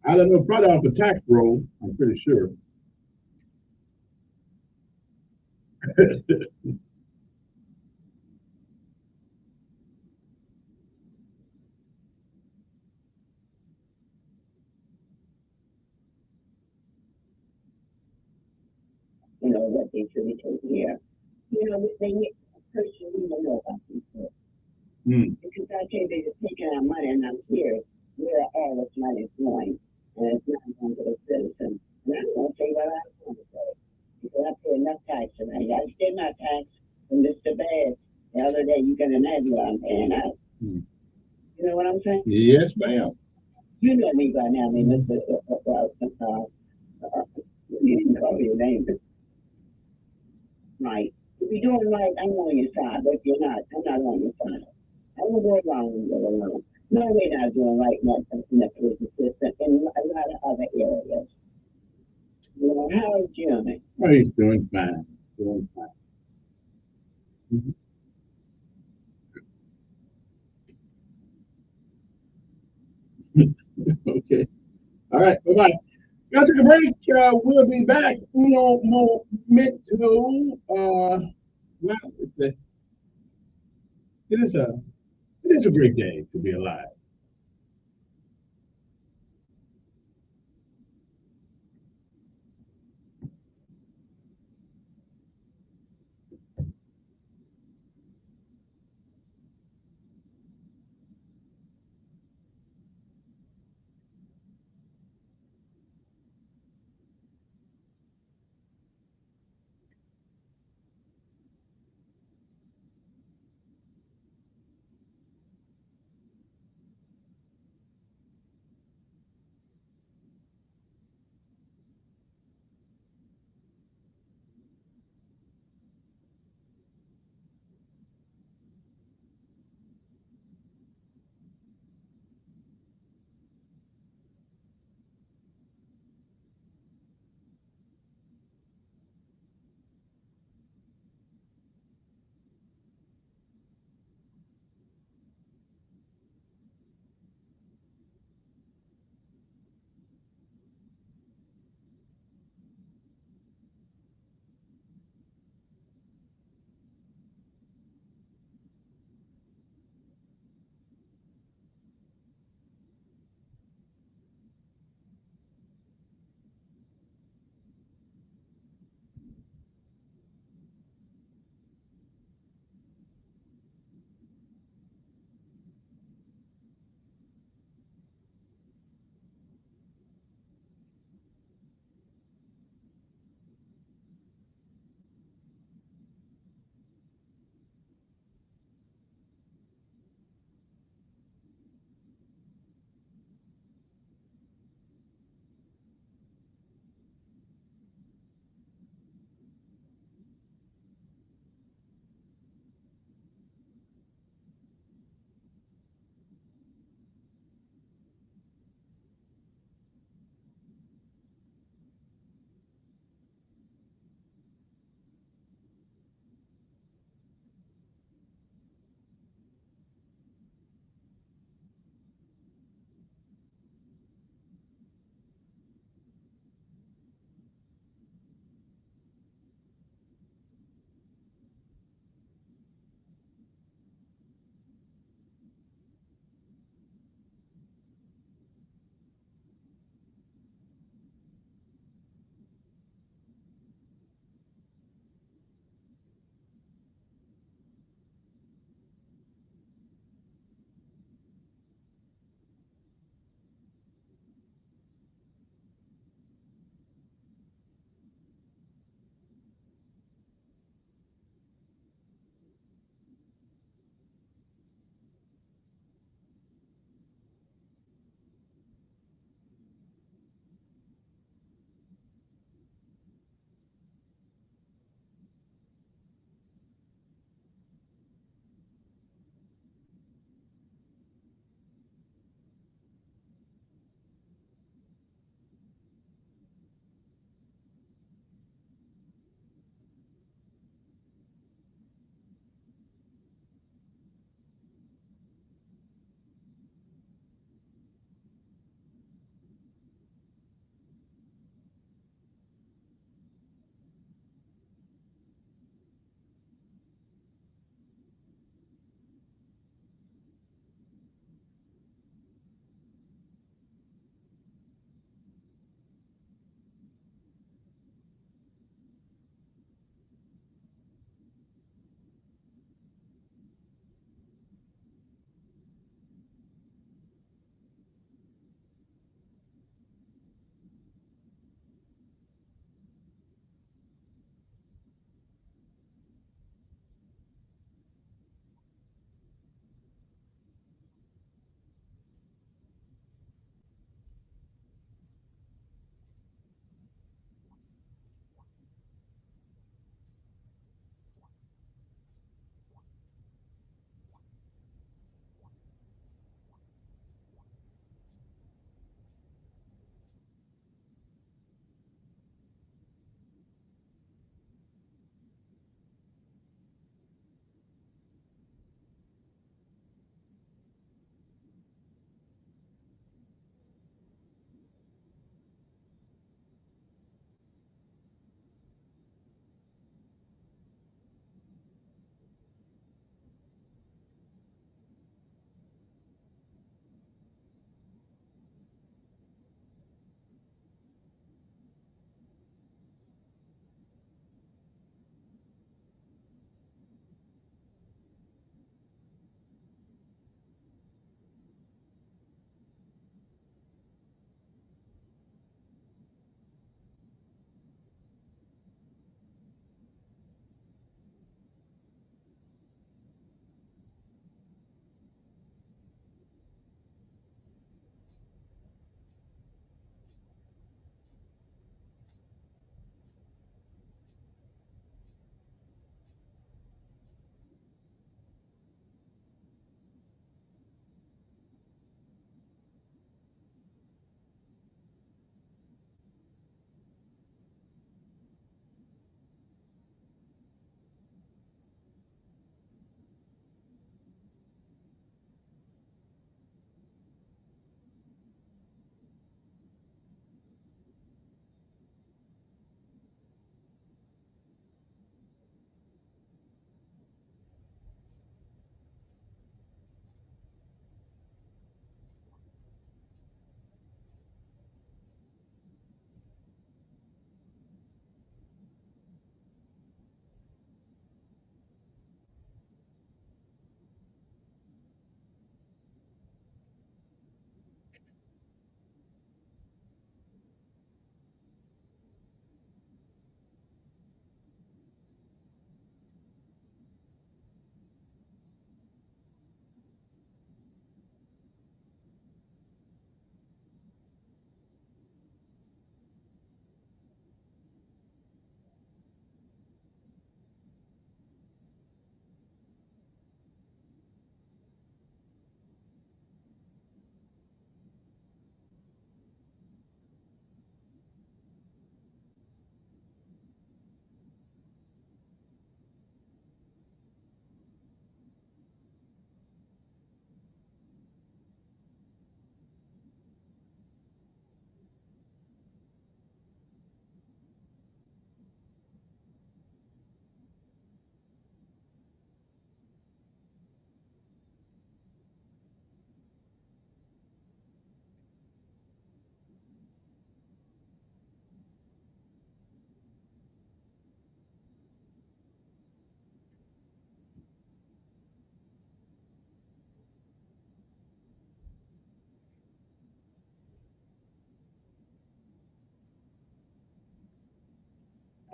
I don't know, probably off the tax roll. I'm pretty sure. You know, what they should be taking here. You know, they make person we don't know about these. Because I tell you, they're just taking our money, and I'm here where all this money is going, and it's not going to the citizen. And I'm going to say what I want to say. Because I pay enough tax, and I got to pay my tax from Mr. Bass. The other day, you can imagine what I'm paying out. You know what I'm saying? Yes, ma'am. You know me by now, I mean, Mr. You didn't call your name, but right. If you're doing right, I'm on your side. But if you're not, I'm not on your side. I will go along and go along. No, we're not doing right now in the prison system in a lot of other areas. You know, how is Jimmy? Oh, he's doing fine. Doing fine. Okay. All right. Bye-bye. Gotta take a break. We'll be back. Uno momento. Well, it is a great day to be alive.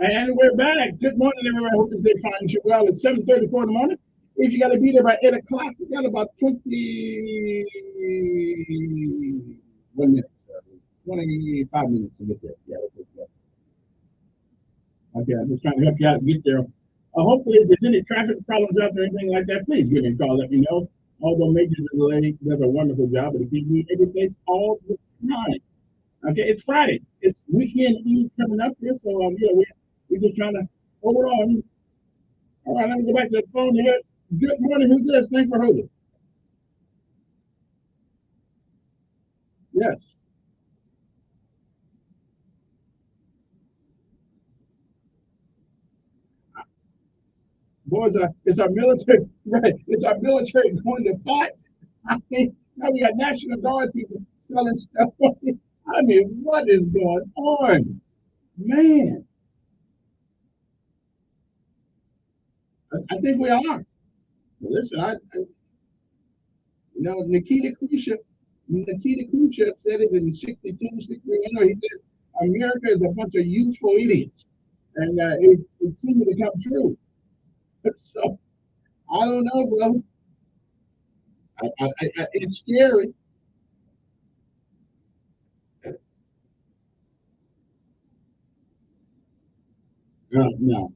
And we're back. Good morning, everybody. I hope that they find you well. It's 7:34 in the morning. If you got to be there by 8 o'clock, you got about 21 minutes, 25 minutes to get there. Yeah, okay, I'm just trying to help you out and get there. Hopefully, if there's any traffic problems out there, anything like that, please give me a call. Let me know. Although Major Delay does a wonderful job, but if you need everything all the time, okay, it's Friday. It's weekend Eve coming up here, so we're just trying to hold on. All right, let me go back to the phone here. Good morning. Who's this? Thanks for holding. Yes. Boys, it's our military, right? It's our military going to fight. I mean, now we got National Guard people selling stuff. I mean, what is going on? Man, I think we are. Listen, Nikita Khrushchev said it in 62, 63. I know he said America is a bunch of useful idiots. And it seemed to come true. So I don't know, bro. It's scary. No.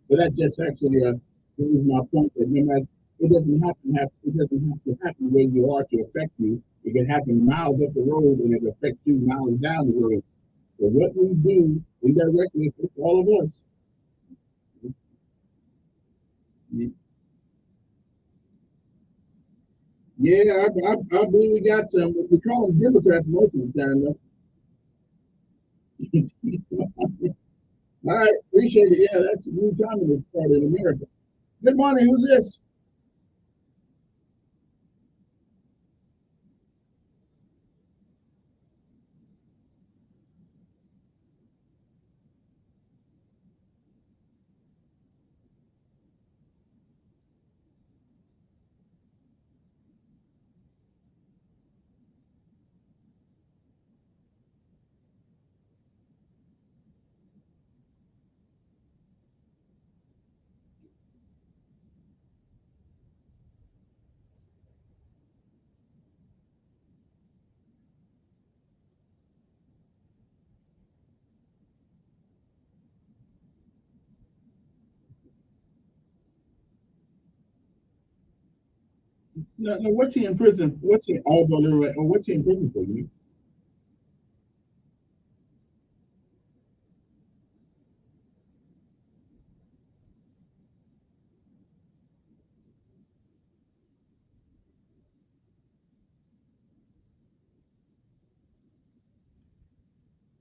But that just actually proves my point that no matter it doesn't have to happen where you are to affect you. It can happen miles up the road and it affects you miles down the road. So what we do indirectly affects all of us. Yeah, I believe we got some. We call them Democrats most of the time, though. All right, appreciate it. Yeah, that's a new communist party in America. Good morning. Who's this? No, what's he in prison? What's he? What's he in prison for? You?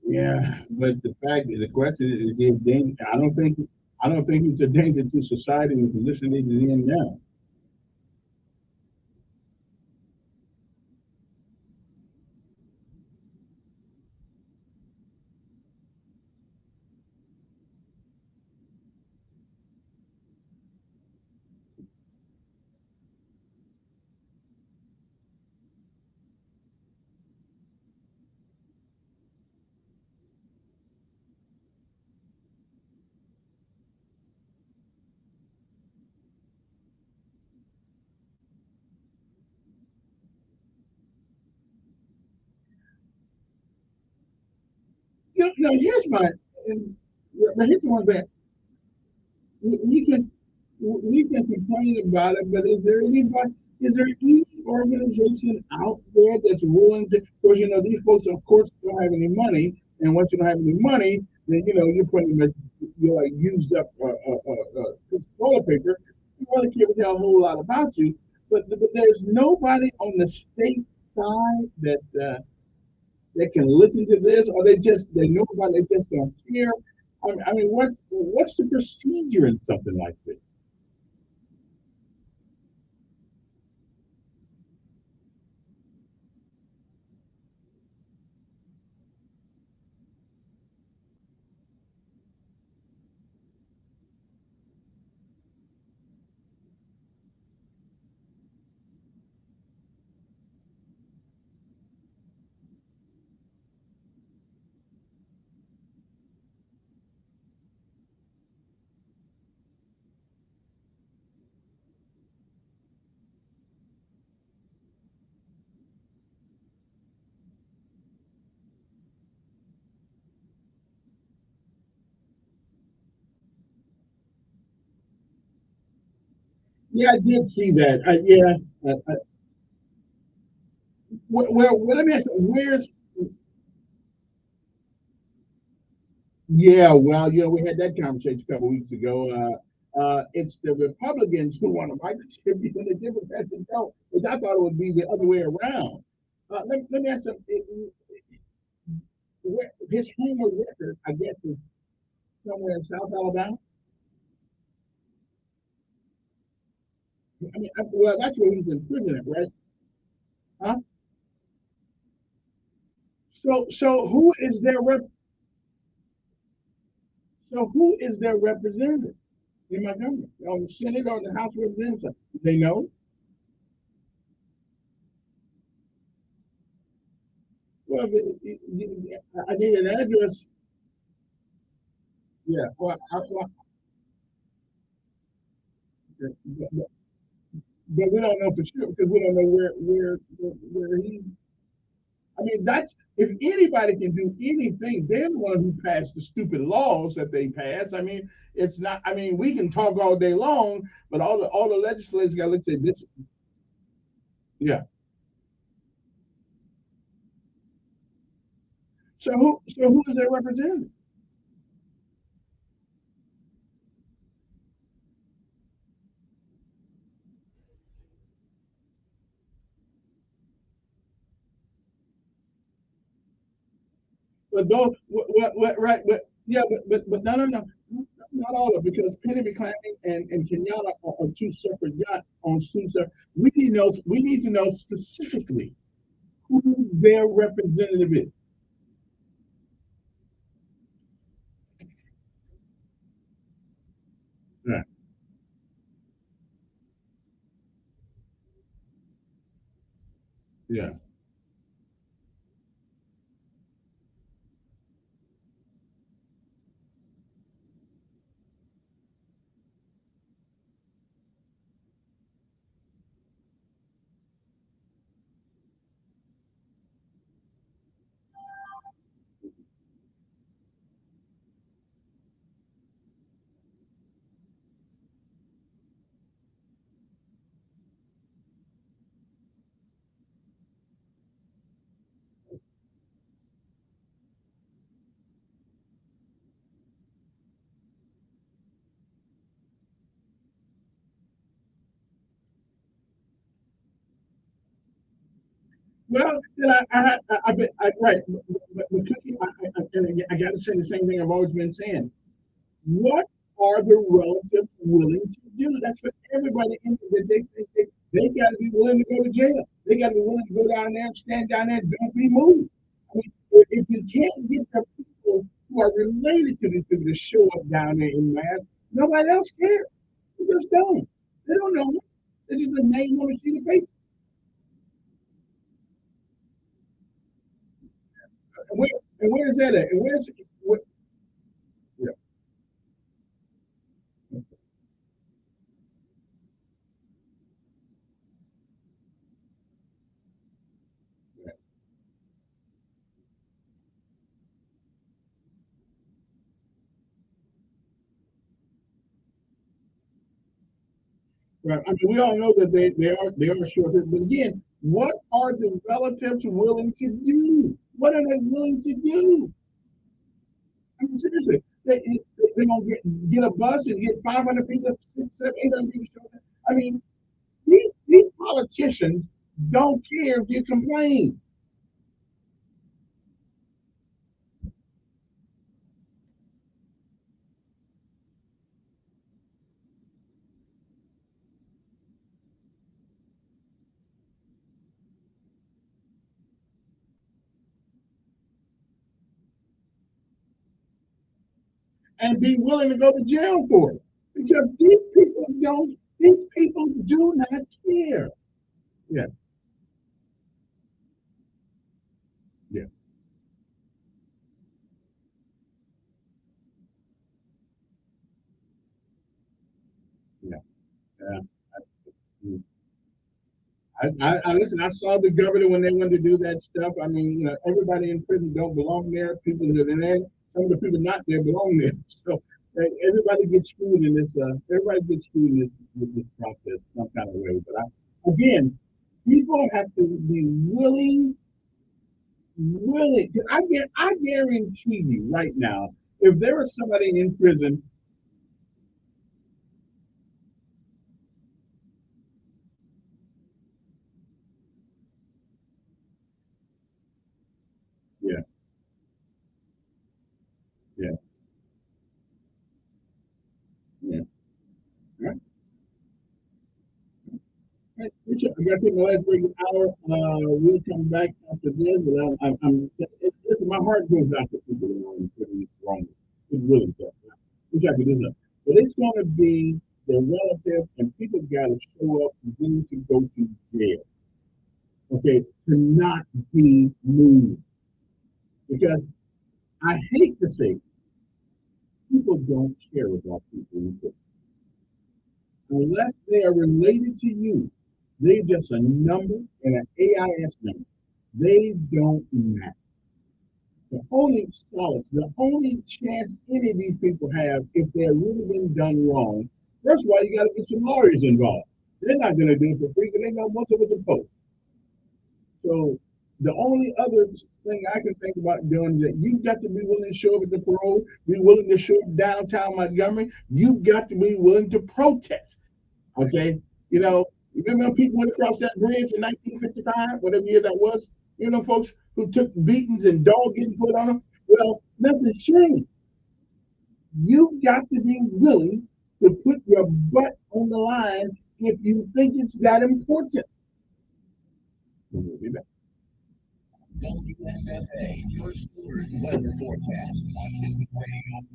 Yeah, but the question is he a danger? I don't think he's a danger to society in the position he's in now. No, here's my. Here's one thing. We can complain about it, but is there any organization out there that's willing to? Of course, these folks, of course, don't have any money, and once you don't have any money, then you're pretty much you're like used up toilet paper. You really can't tell a whole lot about you, but there's nobody on the state side that can listen to this, or they know about it, they just don't care. I mean, what's the procedure in something like this? Yeah, I did see that. Let me ask you, where's, yeah, well, we had that conversation a couple weeks ago. It's the Republicans who want to microchip you and the Democrats that don't, which I thought it would be the other way around. Let me ask you, his home record, I guess, is somewhere in South Alabama. I mean, well, that's where he's in prison, at, right? Huh? So who is their So who is their representative in Montgomery? On the Senate or the House of Representatives? They know. Well, I need an address. Yeah. But we don't know for sure because we don't know where he. I mean, that's if anybody can do anything, they're the one who passed the stupid laws that they passed. I mean, it's not. I mean, we can talk all day long, but all the legislators got to look at this. Yeah. So who is their representative? But those, right? But yeah, but no, not all of it because Penny McClain and Kenyatta are two separate yachts on two separate. We need to know specifically who their representative is. Right. Yeah. Well, then right. But Cookie, I got to say the same thing I've always been saying. What are the relatives willing to do? That's what everybody they got to be willing to go to jail. They got to be willing to go down there and stand down there and don't be moved. I mean, if you can't get the people who are related to these people to show up down there in mass, nobody else cares. They just don't. They don't know. It's just a name on a sheet of paper. And where is that at? And yeah. Right. I mean, we all know that they are short. But again, what are the relatives willing to do? What are they willing to do? I mean, seriously, they gonna get a bus and get 500 people, 600, 800 people showing up. I mean, these politicians don't care if you complain. And be willing to go to jail for it. Because these people do not care. Yeah, yeah, yeah. Yeah. I listen. I saw the governor when they wanted to do that stuff. I mean, everybody in prison don't belong there. People that are in there, some of the people not there belong there. So Hey, everybody gets screwed in this. Everybody gets screwed in this with this process some kind of way. But again, people have to be willing. Willing. I guarantee you right now, if there is somebody in prison. Yeah. Yeah. Yeah. Right. Right. I got to take my last break an hour. We'll come back after this. But my heart goes out to people that are in prison. It's wrong. It's really tough. Which I could do. But it's going to be their relative, and people got to show up willing to go to jail. Okay, to not be moved. Because I hate to say, people don't care about people in prison. Unless they are related to you, they're just a number and an AIS number. They don't matter. The only solace, the only chance any of these people have if they're really been done wrong, that's why you got to get some lawyers involved. They're not going to do it for free because they know most of it's a post. So the only other thing I can think about doing is that you've got to be willing to show up at the parole, be willing to show up downtown Montgomery. You've got to be willing to protest. Okay? You know, remember when people went across that bridge in 1955, whatever year that was? You know, folks who took beatings and dog getting put on them? Well, nothing's changed. You've got to be willing to put your butt on the line if you think it's that important. We'll be back. WSSA First Alert Weather Forecast on News Radio.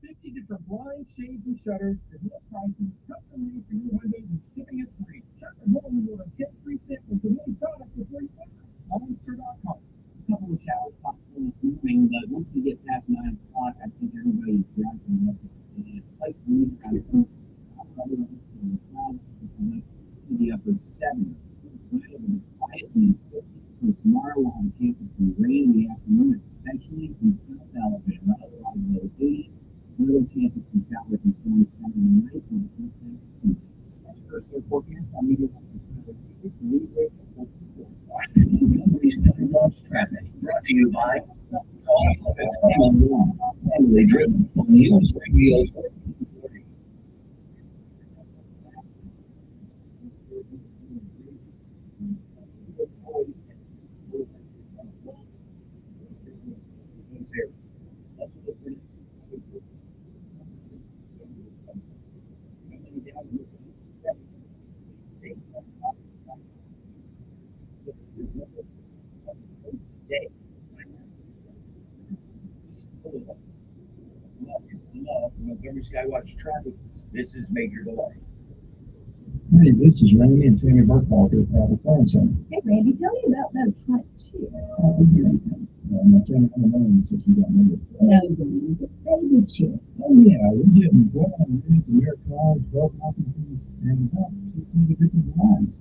50 different blinds, shades, and shutters at low prices, custom made for your windows, and shipping is free. Shop at home and order 10 free samples of any product before you buy. Monster.com. A couple of showers possible this morning, but once we get past 9 o'clock, I think everybody's gradually up. It's like breeze around the clouds to the upper 70s. Quietly for tomorrow on campus and rain in the afternoon, especially in South Alabama. Otherwise, low 80s. Little chances of showers and storms coming in night on the first. That's first air forecast. I'm meeting Traffic brought to you by Family Driven on News Radio 1440. Montgomery Skywatch traffic. This is Major Delay. Hey, this is Randy and Tammy Burkhalter at the Phone Center. Hey, Randy, tell me about those hot chicks. I'm not saying I'm alone since we got married. No, the baby chick. Oh, yeah, we're getting 12 minutes of American 12 opportunities, and 16 different lines.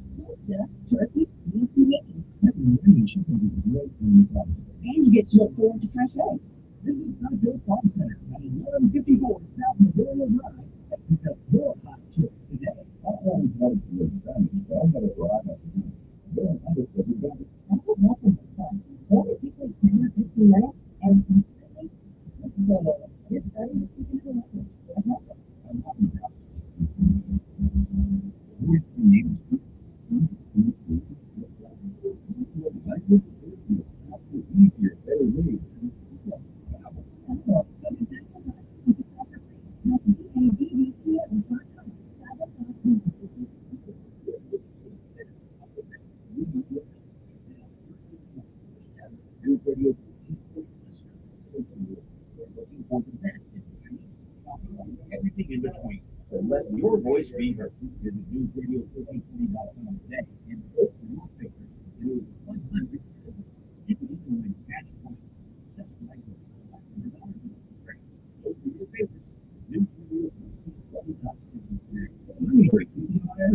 Turkey, beef, and chicken. Really, she can be great in the problem. And you get to look forward to fresh eggs. This is Txt Phone Center at 1154 South Missouri Drive. Pick up your hot chicks today. I always wanted to live Spanish, but I'm going to ride up to you. Then I just said, you got it. That was less than fun. Only takes 10 or 15 minutes, and completely, you're starting to speak into language. I'm not in doubt. With the names, language is easier, better way. Everything in between. So let your voice be heard. Visit newsradio1440.com today and vote for your favorites. There is 100. You can even win cash points. Just like this. Vote for your favorites. Newsradio1440.com.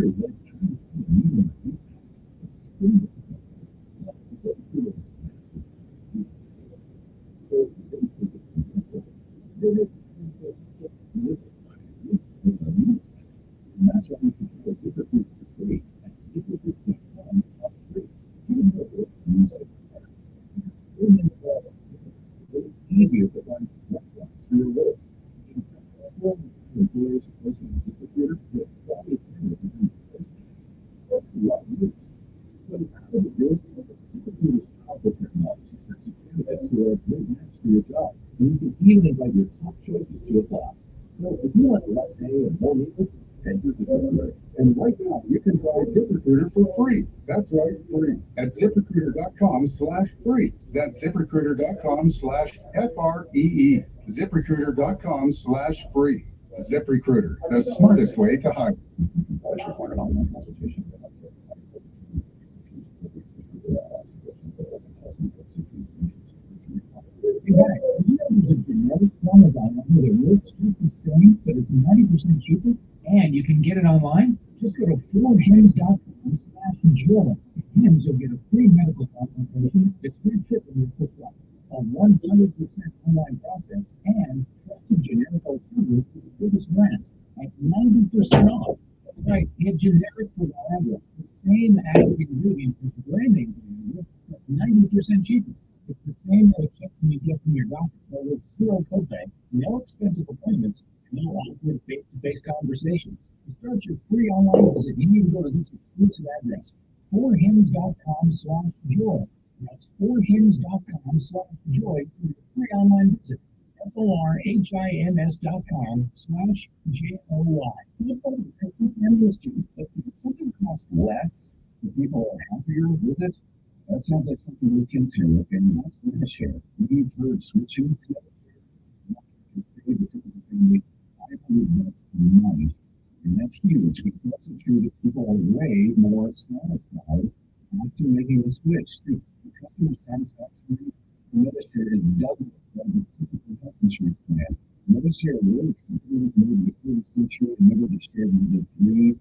Is that true? It's free. easier to find restaurants for your roles. Employers are posting on ZipRecruiter with quality candidates within a lot of years. So how do you do it? ZipRecruiter's powerful technology sets you candidates who are a great match for your job, and you can even invite your top choices to apply. So if you want less pay and more meals, head to ZipRecruiter. And right now, you can try ZipRecruiter for free. That's right, free. At ZipRecruiter.com/free. That's ZipRecruiter.com/FREE. ZipRecruiter.com/free. ZipRecruiter, the smartest way to hire. Required online consultation. Hey guys, did you know there's a genetic form of iron that works just the same, but is 90% cheaper? And you can get it online? Just go to 4hims.com/enjoy. Hims will get a free medical consultation, discreet shipping with prescribed, a 100% online process, and trusted generic alternatives to the biggest brands at 90% off. That's right, get generic for Viagra, the same active ingredient as the brand name Viagra, but 90% cheaper. It's the same medication you get from your doctor, but with zero copay, no expensive appointments, and no awkward face-to-face conversations. To start your free online visit, you need to go to this exclusive address, 4hims.com/joy. That's 4hims.com/joy for your free online visit. FORHIMS.com/JOY. It's like a Christian family student, but if something costs less, the people are happier with it. That sounds like something we can do, and that's going to share. We've heard switching to other care. You can save the typical family 500 bucks a month, and that's huge. But it's also true that people are way more satisfied after making the switch. The customer satisfaction rate for Medicare is double what the typical health insurance plan. Medicare works in the 30th century, and never shared more than $3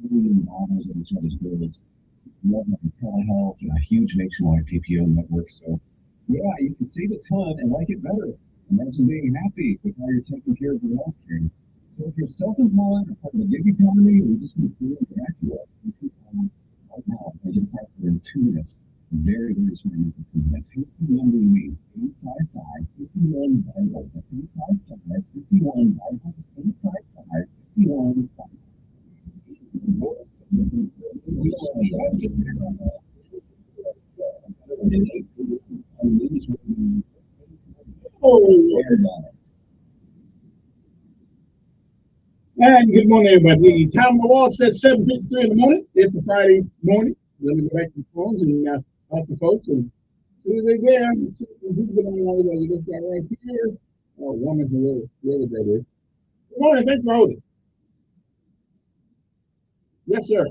billion of each other's bills. Love my telehealth and a huge nationwide PPO network. So, yeah, you can save a ton and like it better. Imagine being happy with how you're taking care of your health care. So, if you're self-employed or part of the gig economy, or you just want to feel accurate, you can call right now. I can talk for in 2 minutes. Very, very smart in 2 minutes. Here's the number you need: 855-51-BIBLE. That's 855-51-BIBLE. 855-51-BIBLE. And good morning, everybody. Time on the wall said 7:53 in the morning. It's a Friday morning. Let me go back to the phones and talk to folks. And as soon as they're there, who's going on this guy right here? Or woman, whoever that is. Good morning. Thanks for holding. Yes, sir.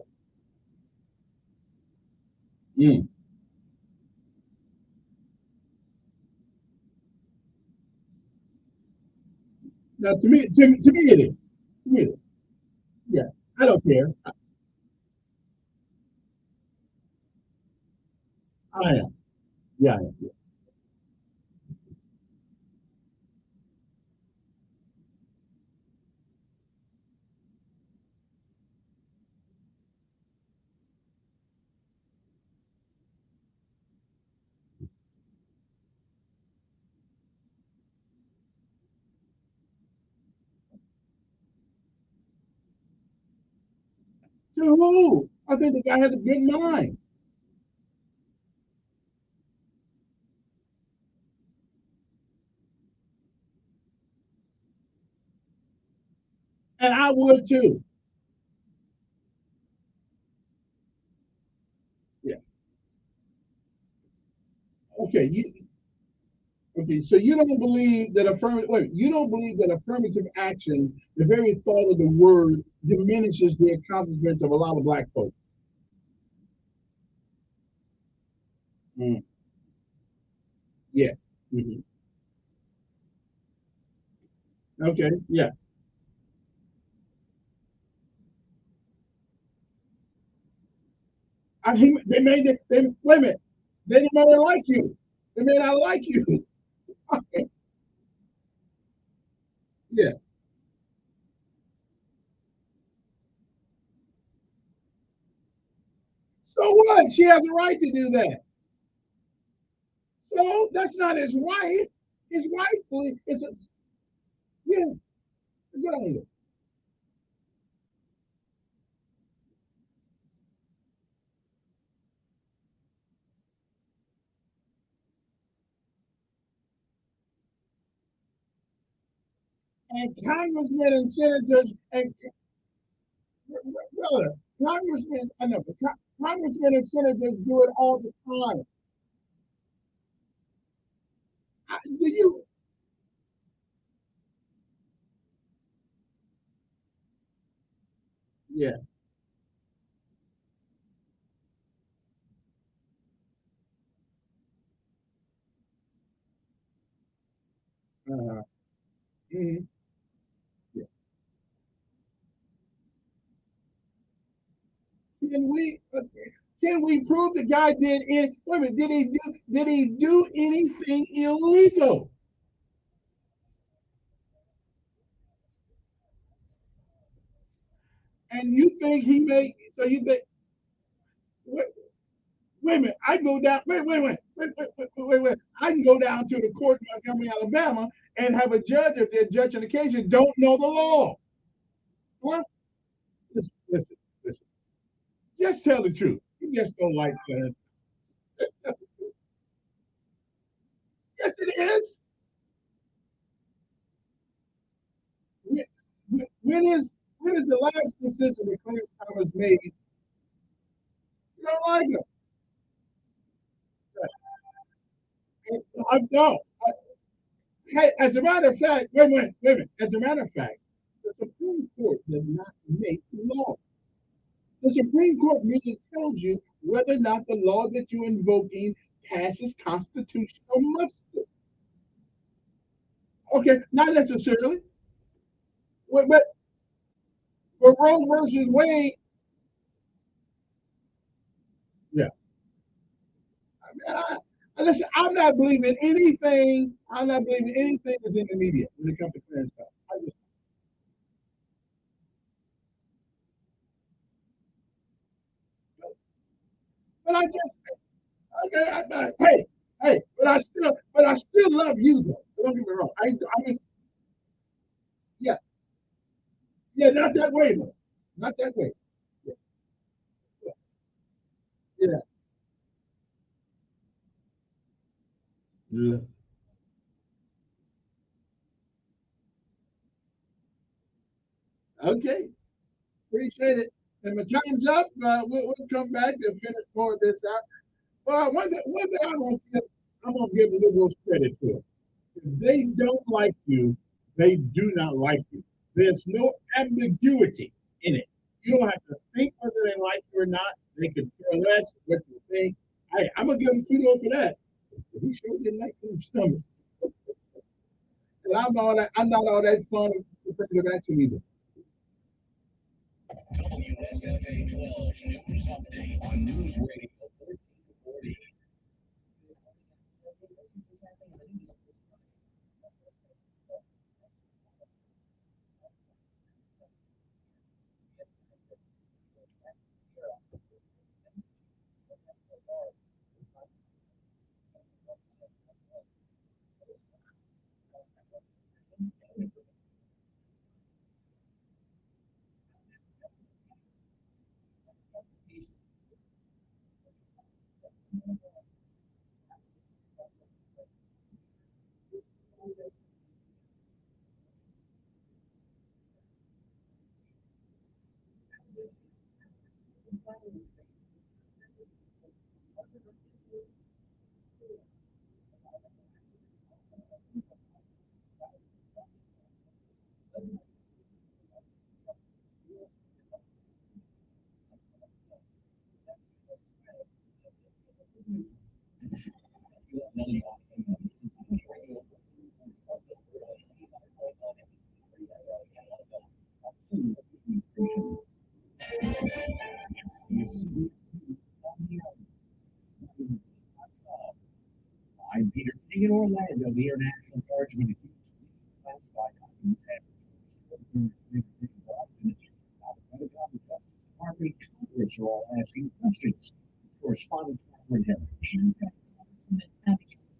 Now, to me, it is. To me, it is. Yeah, I don't care. I am. Yeah, I am. Yeah. To who? I think the guy has a good mind. And I would too. Yeah. Okay. So you don't believe that you don't believe that affirmative action, the very thought of the word, diminishes the accomplishments of a lot of black folks. Yeah. Okay. Yeah. They made it. Wait a minute. They didn't like you. They may not like you. Yeah. So what? She has a right to do that. So that's not his wife. It's rightfully, yeah, good on you. And congressmen and senators and brother, congressmen, I know, but congressmen and senators do it all the time. Do you? Yeah. Uh, mhm, yeah. Can we? Can we prove the guy did it? Wait a minute. Did he do anything illegal? And you think he made? So you think? Wait, wait a minute. I go down. Wait. I can go down to the court in Montgomery, Alabama, and have a judge, if they're judge on occasion, don't know the law. What? Listen. Just tell the truth. You just don't like that. Yes, it is. When is the last decision that Clarence Thomas made? You don't like him. I don't. Hey, as a matter of fact, wait a minute. As a matter of fact, the Supreme Court does not make law. The Supreme Court really tells you whether or not the law that you're invoking passes constitutional muster. Okay, not necessarily. But Roe versus Wade, yeah. Listen, I'm not believing anything. I'm not believing anything that's in the media when it comes to clearance stuff. But I just, okay, but I still love you though. Don't get me wrong. I mean, yeah, yeah, not that way though. Not that way. Yeah, yeah. Yeah. Okay, appreciate it. And my time's up. We'll come back to finish more of this out. Well, one thing I'm gonna give liberals credit for. If they don't like you, they do not like you. There's no ambiguity in it. You don't have to think whether they like you or not. They can care less what you think. I'm gonna give them kudos for that. But he sure didn't like them stomachs. And I'm not all that fun of affirmative action either. WSFA 12 News Update on News Radio 1440. I'm Peter King in Orlando. The international guardsman accused of classified documents has Boston. The Justice Department, Congress are all asking questions. Correspondent Catherine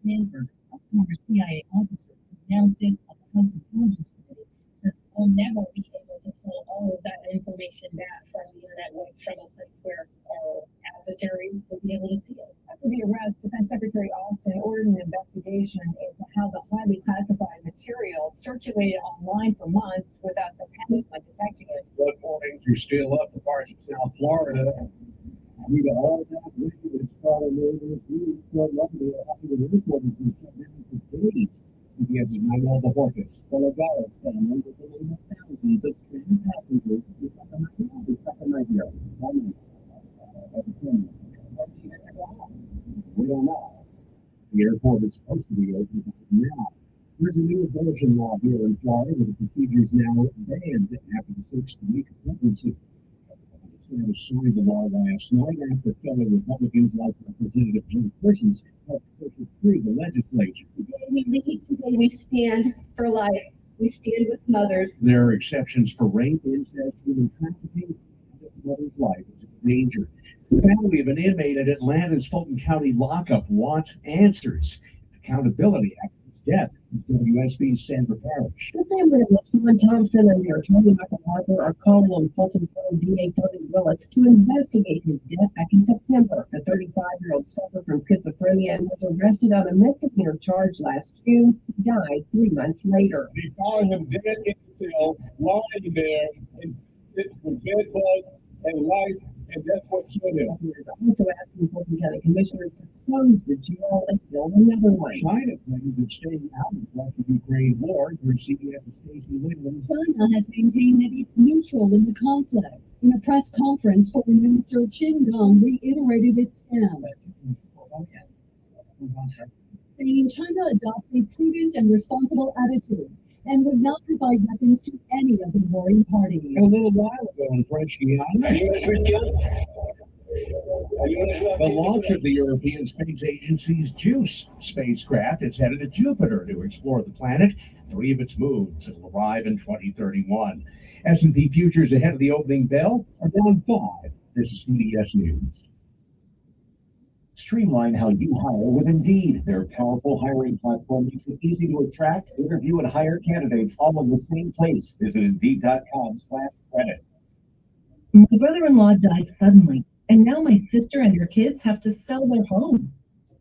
Henry. former CIA officer who now sits on the House Intelligence Committee, said we'll never be able to pull all of that information back from the internet from a place where our adversaries will be able to see it. After the arrest, Defense Secretary Austin ordered an investigation into how the highly classified material circulated online for months without the Pentagon detecting it. Blood warnings are still up in parts of South Florida. We got all that wicked and fallen over. We so lucky after the reporters were shut down for days. CBS's Manuel Bojorquez, the Lagares family, was among the thousands of stranded passengers who stuck in Nigeria. We don't know. The airport is supposed to be open now. There's a new abortion law here in Florida where the procedure is now banned after the 6th week of pregnancy. The Senate signed the law last night after fellow Republicans like Representative Jim Persons helped push it through the legislature. Today we lead, today we stand for life. We stand with mothers. There are exceptions for rape, incest, human trafficking, and if the mother's life is in danger. The family of an inmate at Atlanta's Fulton County lockup wants answers. Accountability after his death. WSB's Sandra Parrish. The family of LaShawn Thompson and their attorney Michael Harper are calling on Fulton County DA Tony Willis to investigate his death back in September. The 35-year-old suffered from schizophrenia and was arrested on a misdemeanor charge last June. He died 3 months later. They found him dead in the cell, lying there, and with bed bugs and lice, and that's what killed him. Is also asking Fulton County commissioners to close the jail and build another one. China claims it's staying out of the Russia-Ukraine war. Here's CBS's Stacey Williams. China has maintained that it's neutral in the conflict. In a press conference, Foreign Minister Qin Gang reiterated its stance, saying China adopts a prudent and responsible attitude and would not provide weapons to any of the warring parties. A little while ago in French Guiana, the launch of the European Space Agency's JUICE spacecraft is headed to Jupiter to explore the planet. 3 of its moons will arrive in 2031. S&P futures ahead of the opening bell are down 5. This is CBS News. Streamline how you hire with Indeed. Their powerful hiring platform makes it easy to attract, interview, and hire candidates all in the same place. Visit Indeed.com/credit. My brother-in-law died suddenly, and now my sister and her kids have to sell their home.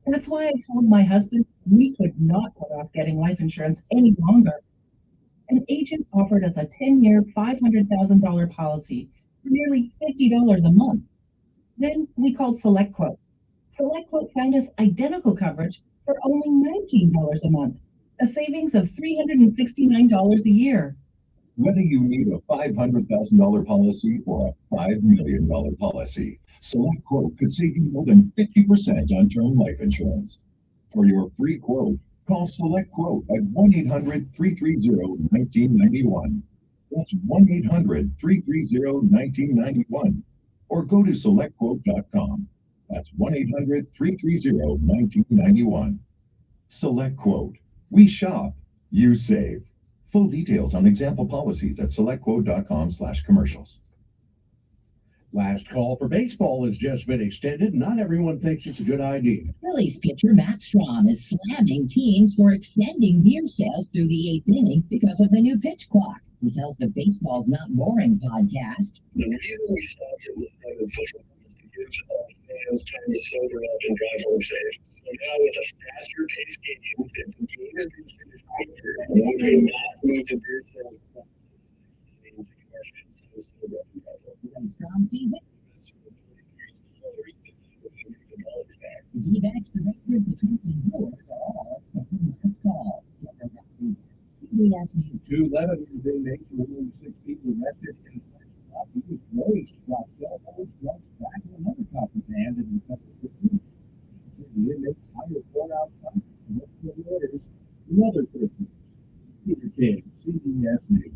That's why I told my husband we could not put off getting life insurance any longer. An agent offered us a 10-year, $500,000 policy for nearly $50 a month. Then we called SelectQuote. SelectQuote found us identical coverage for only $19 a month, a savings of $369 a year. Whether you need a $500,000 policy or a $5 million policy, SelectQuote could save you more than 50% on term life insurance. For your free quote, call SelectQuote at 1-800-330-1991. That's 1-800-330-1991. Or go to SelectQuote.com. That's 1-800-330-1991. SelectQuote. We shop, you save. Full details on example policies at SelectQuote.com/commercials. Last call for baseball has just been extended. Not everyone thinks it's a good idea. Phillies pitcher Matt Strom is slamming teams for extending beer sales through the 8th inning because of the new pitch clock. He tells the Baseball's Not Boring podcast. The reason we stopped it was beneficial was to give fans time to sober up and drive home safe. So now with a faster paced game, if the game is being finished quicker, and we may not need to beer sales. Strom season. The D-backs, the Rangers, the Twins, and yours are all expecting last call. CBS News. 2 Lebanese inmates were among 6 people arrested in the cop who was raised to drop cell phones, drugs, back in another cop was banned in the couple of the inmates hired 4 outside and looked for the orders from other prisoners. Peter King, CBS News.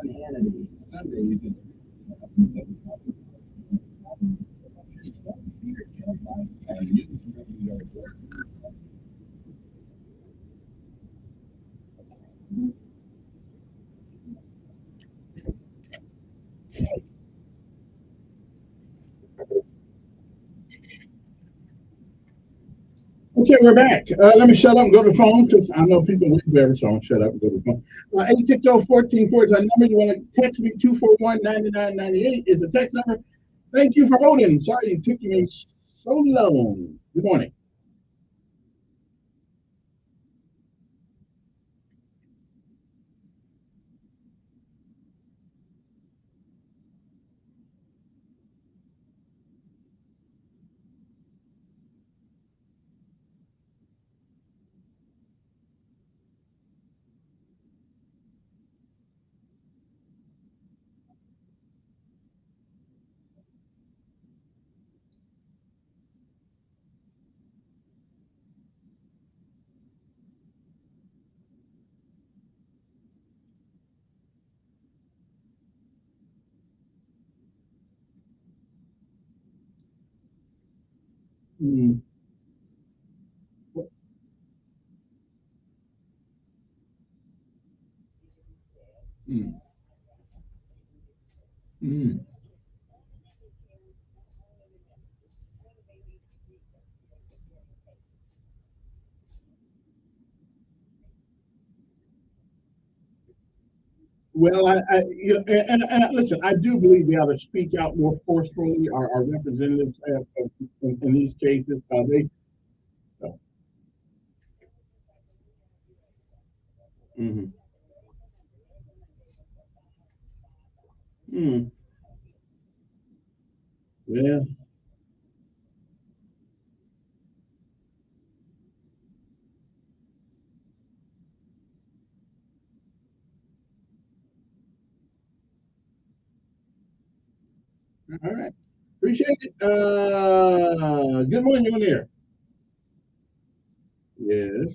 Hannity. Sunday, you can. Okay, we're back. Let me shut up and go to the phone because I know people wait forever, so I'm going to shut up and go to the phone. 860-1440 is our number. You want to text me, 241-9998 is the text number. Thank you for holding. Sorry it took me so long. Good morning. Mm. Mm. Mm. Well, and listen, I do believe they ought to speak out more forcefully. Our representatives in these cases, they. Mm-hmm. Mm. Yeah. All right. Appreciate it. Good morning, you on there? Yes.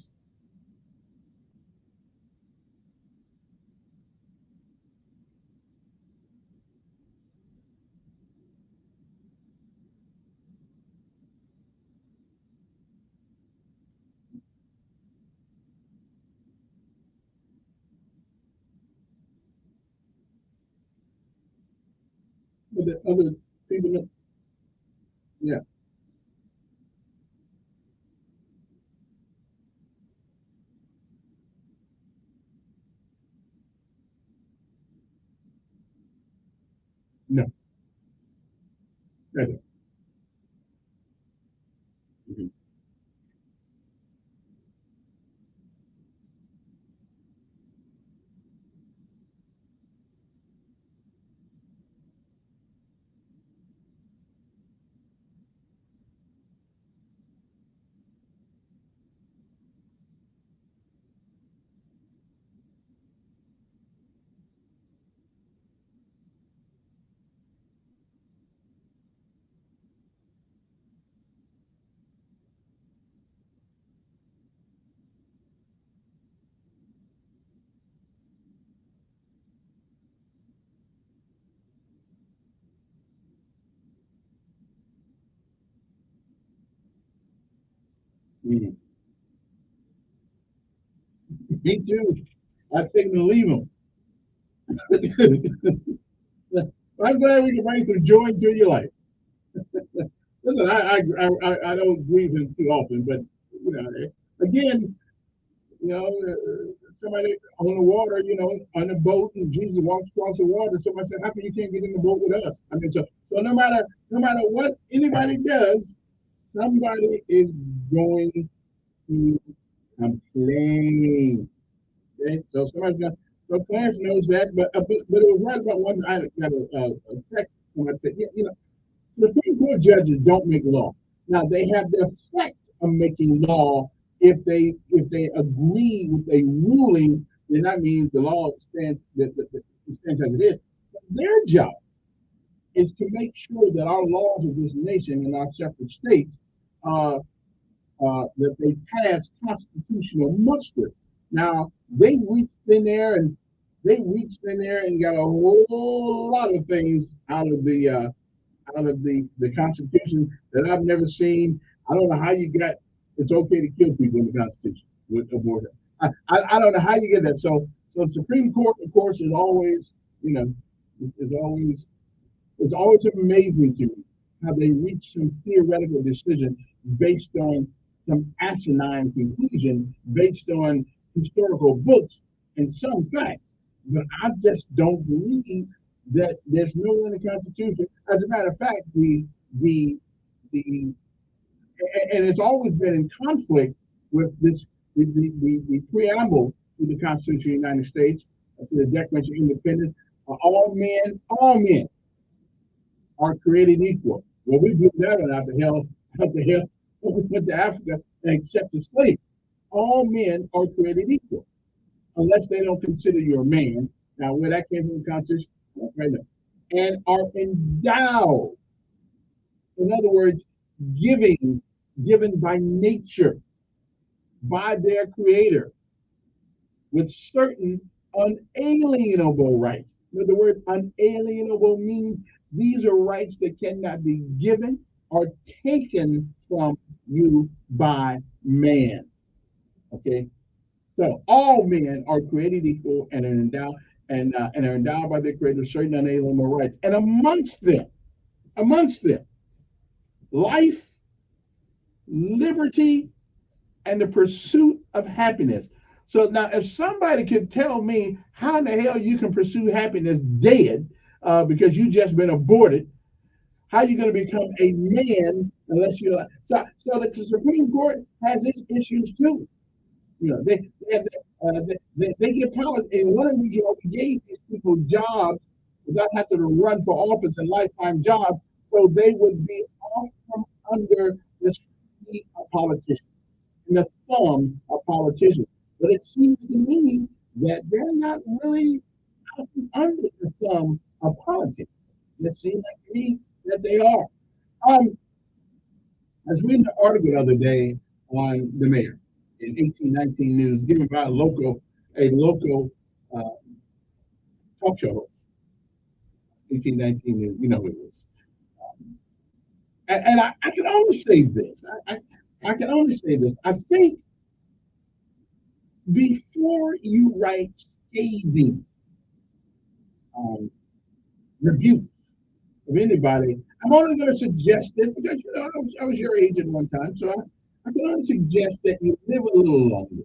But the other people, yeah. No. No. Mm-hmm. Mm-hmm. Me too. I take them and leave them. I'm glad we can bring some joy into your life. Listen, I don't grieve him too often, but again, somebody on the water, on a boat, and Jesus walks across the water. Somebody said, "How come you can't get in the boat with us?" I mean, so no matter what anybody does, somebody is going to complain. Okay, so so Clarence knows that, but it was right about one. I got a text. Somebody said, "Yeah, the Supreme Court judges don't make law. Now they have the effect of making law if they agree with a ruling, then that means the law stands as it is. But their job is to make sure that our laws of this nation and our separate states uh, that they pass constitutional muster. Now they reached in there and They reached in there and got a whole lot of things out of the Constitution that I've never seen. I don't know how you got it's okay to kill people in the Constitution with abortion. I don't know how you get that. So the Supreme Court, of course, is always, you know, is always it's always amazing to me how they reach some theoretical decision based on some asinine conclusion based on historical books and some facts. But I just don't believe that there's nowhere in the Constitution. As a matter of fact, the and it's always been in conflict with the preamble to the Constitution of the United States, to the Declaration of Independence. All men are created equal. Well, we blew that one out the hell, we went to Africa and accepted slavery. All men are created equal, unless they don't consider you a man. Now, where that came from the Constitution, I don't know. And are endowed. In other words, given by nature, by their creator, with certain unalienable rights. Now, the word unalienable means these are rights that cannot be given or taken from you by man. Okay, so all men are created equal and are endowed by their creator certain unalienable rights, and amongst them, life, liberty, and the pursuit of happiness. So now, if somebody could tell me how in the hell you can pursue happiness dead because you just been aborted, how you going to become a man unless you're so the Supreme Court has its issues too. You know, they get powers, and one of the reasons we gave these people jobs without having to run for office and lifetime jobs, so they would be off from under the feet of politicians and the thumb of politicians. But it seems to me that they're not really out from under the thumb of politics. It seems like to me that they are. I was reading an article the other day on the mayor in 1819 News, given by a local talk show host. 1819 News, you know who it is. And I can only say this. I can only say this. I think before you write scathing reviews of anybody, I'm only going to suggest this because I was your age at one time, so I can only suggest that you live a little longer,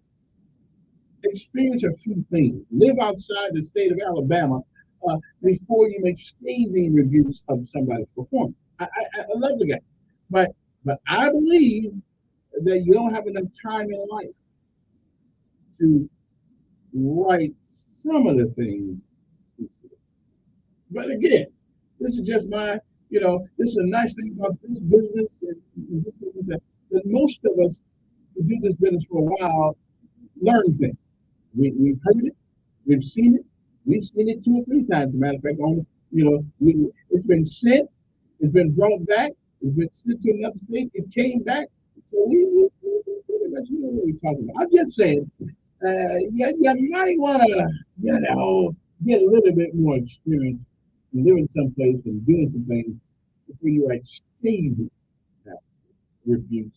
experience a few things, live outside the state of Alabama before you make scathing reviews of somebody's performance. I love the guy, but I believe that you don't have enough time in life to write some of the things. But again, this is just my, this is a nice thing about this business, that most of us who do this business for a while learn things. We've heard it, we've seen it 2 or 3 times. As a matter of fact, it's been sent, it's been brought back, it's been sent to another state, it came back. So we pretty much know what we're talking about. I'm just saying, you might want to, get a little bit more experience in living someplace and doing some things before you write scathing reviews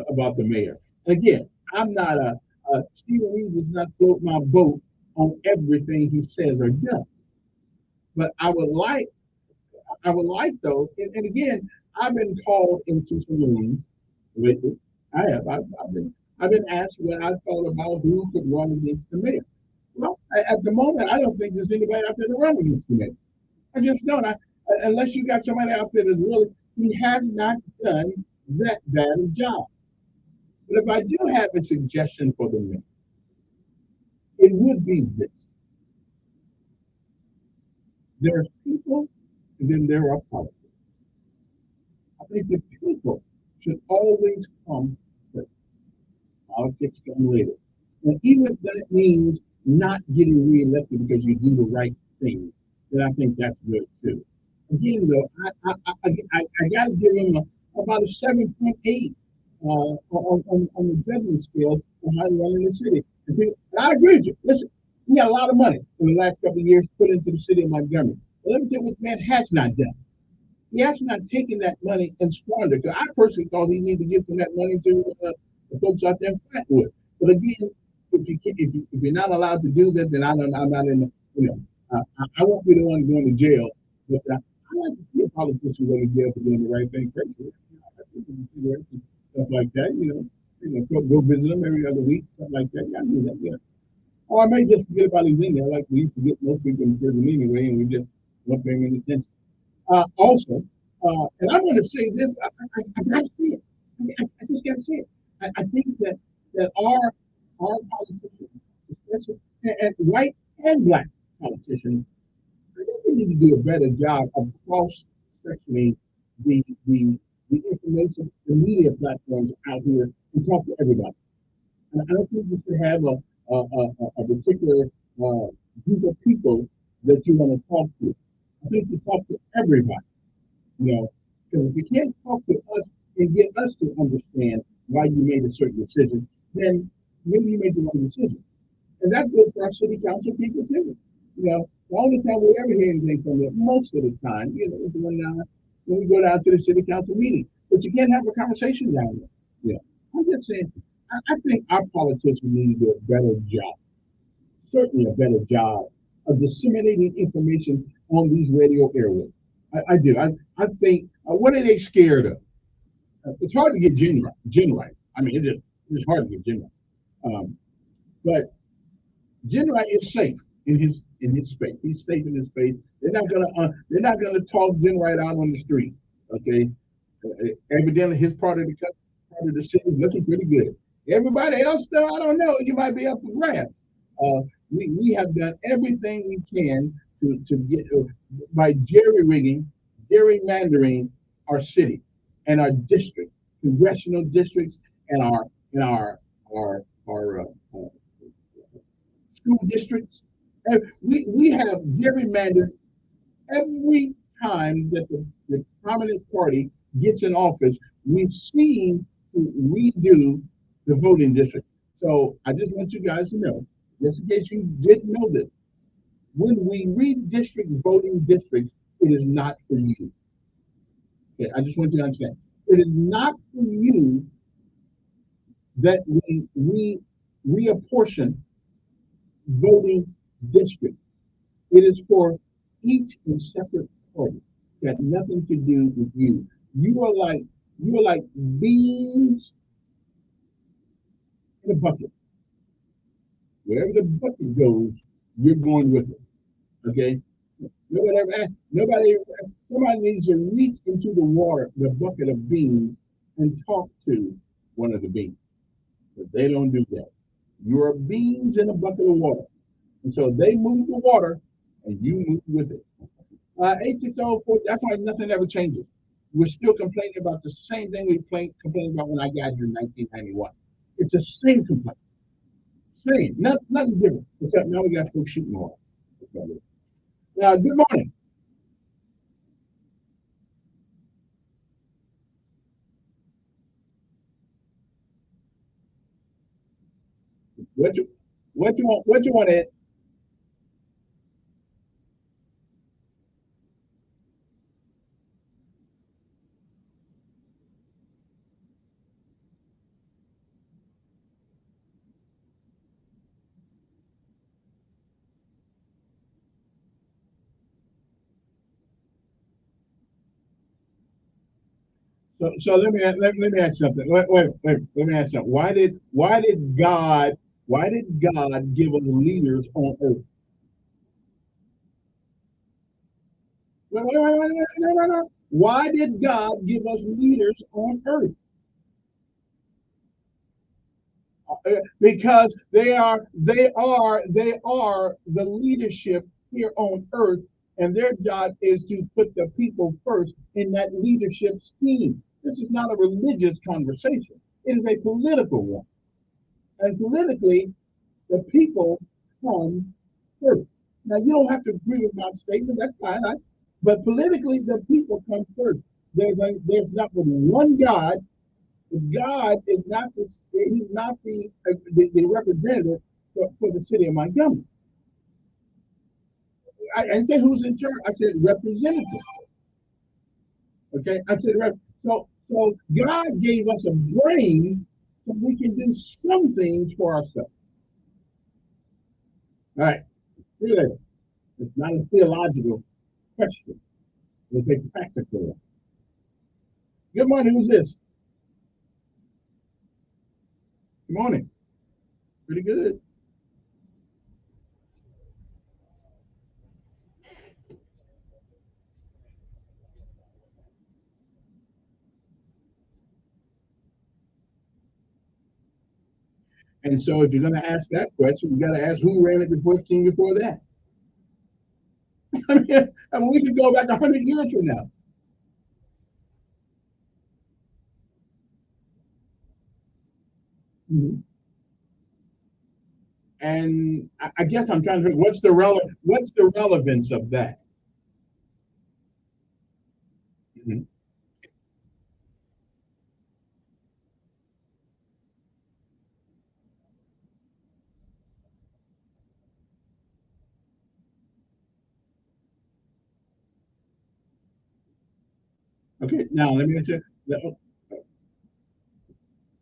about the mayor. Again, I'm not Stephen Reed does not float my boat on everything he says or does. But I would like though, and again, I've been called into some rooms lately. I have. I've been asked what I thought about who could run against the mayor. Well, at the moment, I don't think there's anybody out there to run against the mayor. I just don't. Unless you got somebody out there that's really, he has not done that bad a job. But if I do have a suggestion for the mayor, it would be this. There's people, and then there are politics. I think the people should always come first. Politics come later. And even if that means not getting reelected because you do the right thing, then I think that's good too. Again, though, I got to give him about a 7.8 on the judgment scale for how to run in the city. And I agree with you. Listen, We had a lot of money in the last couple of years put into the city of Montgomery. But let me tell you what the man has not done. He has not taken that money and squandered. Because I personally thought he needed to give some of that money to the folks out there in Flatwood. But again, if you're not allowed to do that, then I'm not in the, I won't be the one going to jail. But I like to see a politician go to jail for doing the right thing. Personally, stuff like that. Go visit them every other week, something like that. Yeah, I do that. Yeah. Or I may just forget about his in there, like we forget most people in prison anyway, and we just don't pay any attention. Also, and I'm going to say this, I got to say it. I just got to say it. I think that our politicians, especially and white and black politicians, I think we need to do a better job of cross-sectioning the information, the media platforms out here and talk to everybody. And I don't think we should have a particular group of people that you want to talk to. I think you talk to everybody. Because if you can't talk to us and get us to understand why you made a certain decision, then maybe you made the wrong decision. And that goes for our city council people too. The only time we ever hear anything from them, most of the time, is when we go down to the city council meeting. But you can't have a conversation down there. I'm just saying, I think our politicians need to do a better job, certainly a better job of disseminating information on these radio airwaves. I do. I think, what are they scared of? It's hard to get Jen right. I mean, it's hard to get Jen right. But Jen Wright is safe in his space. He's safe in his space. They're not gonna toss Jen Wright out on the street. Okay. Evidently, his part of the city is looking pretty good. Everybody else, though, I don't know. You might be up for grabs. We have done everything we can to get by gerrymandering our city and our district, congressional districts, and our school districts. And we have gerrymandered every time that the prominent party gets in office. We seem to redo the voting district. So I just want you guys to know, just in case you didn't know this, when we redistrict voting districts, it is not for you. Okay, I just want you to understand. It is not for you that we reapportion voting districts. It is for each and separate party. Got nothing to do with you. You are like beans in a bucket. Wherever the bucket goes, you're going with it. Okay? Somebody needs to reach into the bucket of beans, and talk to one of the beans. But they don't do that. You're beans in a bucket of water. And so they move the water and you move with it. 860, that's why nothing ever changes. We're still complaining about the same thing we complained about when I got here in 1991. It's the same complaint. Same, nothing different. Except now we got folks shooting more. Good morning. What you want, Ed? So let me ask something. Let me ask something. Why did God give us leaders on earth? No. Why did God give us leaders on earth? Because they are the leadership here on earth, and their job is to put the people first in that leadership scheme. This is not a religious conversation. It is a political one. And politically, the people come first. Now, you don't have to agree with my statement. That's fine. But politically, the people come first. There's not but one God. God is not he's not the representative for the city of Montgomery. I didn't say who's in charge. I said representative. Okay, I said so God gave us a brain so we can do some things for ourselves. All right, really, it's not a theological question. It's a practical one. Good morning. Who's this? Good morning. Pretty good. And so if you're going to ask that question, you got to ask who ran it before that. I mean, we could go back 100 years from now. Mm-hmm. And I guess I'm trying to think, what's the relevance of that? Mm-hmm. Okay, now let me ask you. So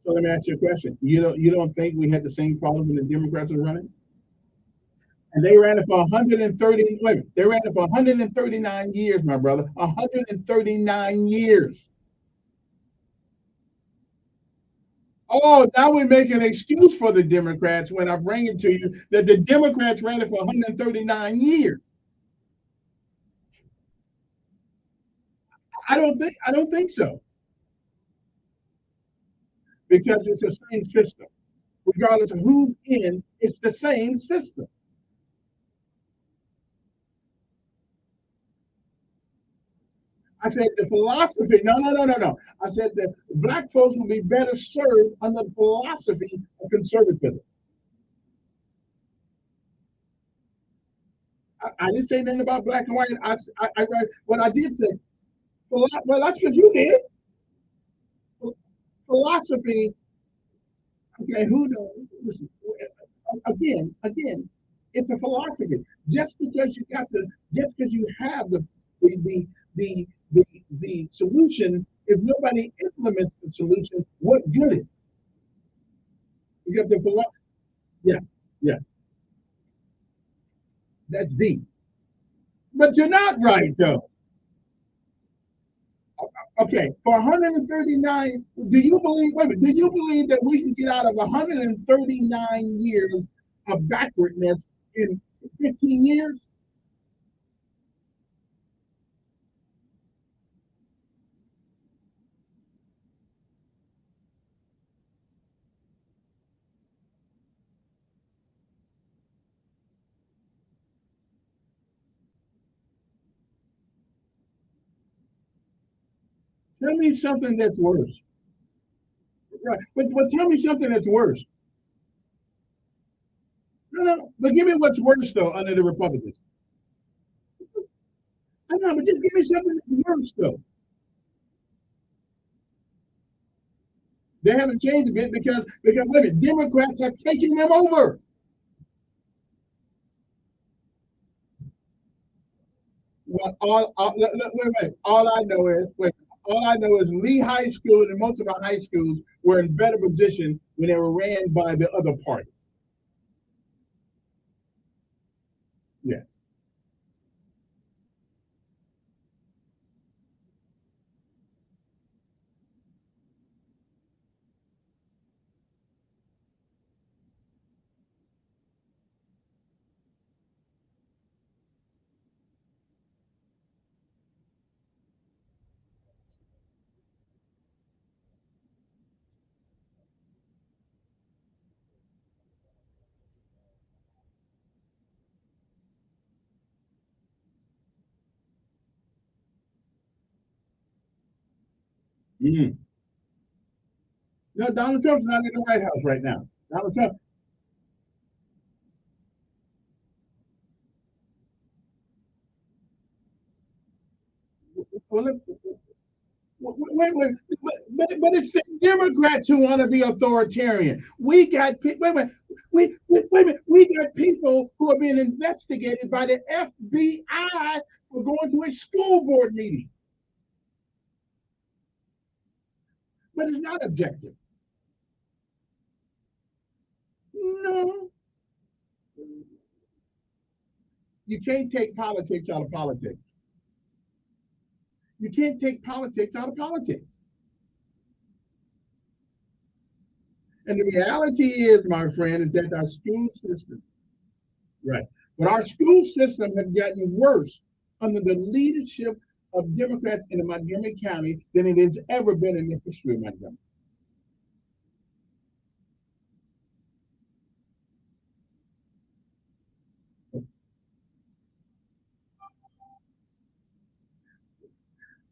let me ask you a question. You don't think we had the same problem when the Democrats were running? And they ran it for 130. Wait, they ran it for 139 years, my brother. 139 years. Oh, now we make an excuse for the Democrats when I bring it to you that the Democrats ran it for 139 years. I don't think so. Because it's the same system. Regardless of who's in, it's the same system. I said the philosophy, no. I said that black folks will be better served under the philosophy of conservatism. I didn't say nothing about black and white. What I did say, well, that's because you did. Philosophy, okay, who knows? Listen, again, it's a philosophy. Just because you have the the solution, if nobody implements the solution, what good is it? You got the philosophy. Yeah, yeah, that's deep. But you're not right though. Okay, for 139, do you believe? Wait a minute, do you believe that we can get out of 139 years of backwardness in 15 years? Tell me something that's worse. Right, but tell me something that's worse. No, but give me what's worse though under the Republicans. I know, but just give me something that's worse though. They haven't changed a bit because wait a minute, Democrats have taken them over. Well, all I know is Lee High School and most of our high schools were in better position when they were ran by the other party. Yeah. Mm-hmm. No, Donald Trump's not in the White House right now. Donald Trump. Well, But it's the Democrats who want to be authoritarian. We got wait a minute. Wait a minute. We got people who are being investigated by the FBI for going to a school board meeting. But it's not objective. No. You can't take politics out of politics. You can't take politics out of politics. And the reality is, my friend, is that our school system, right? But our school system has gotten worse under the leadership of Democrats in Montgomery County than it has ever been in the history of Montgomery.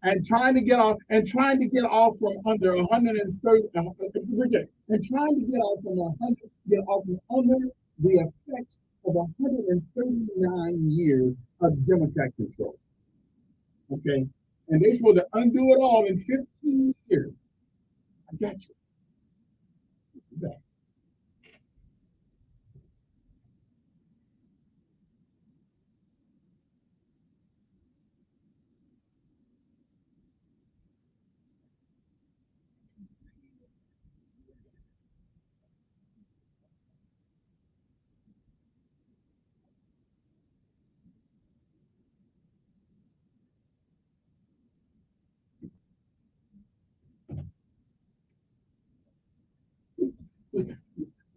And trying to get off from under 130 and trying to get off from under the effects of 139 years of Democrat control. Okay, and they're supposed to undo it all in 15 years. I got you. Back.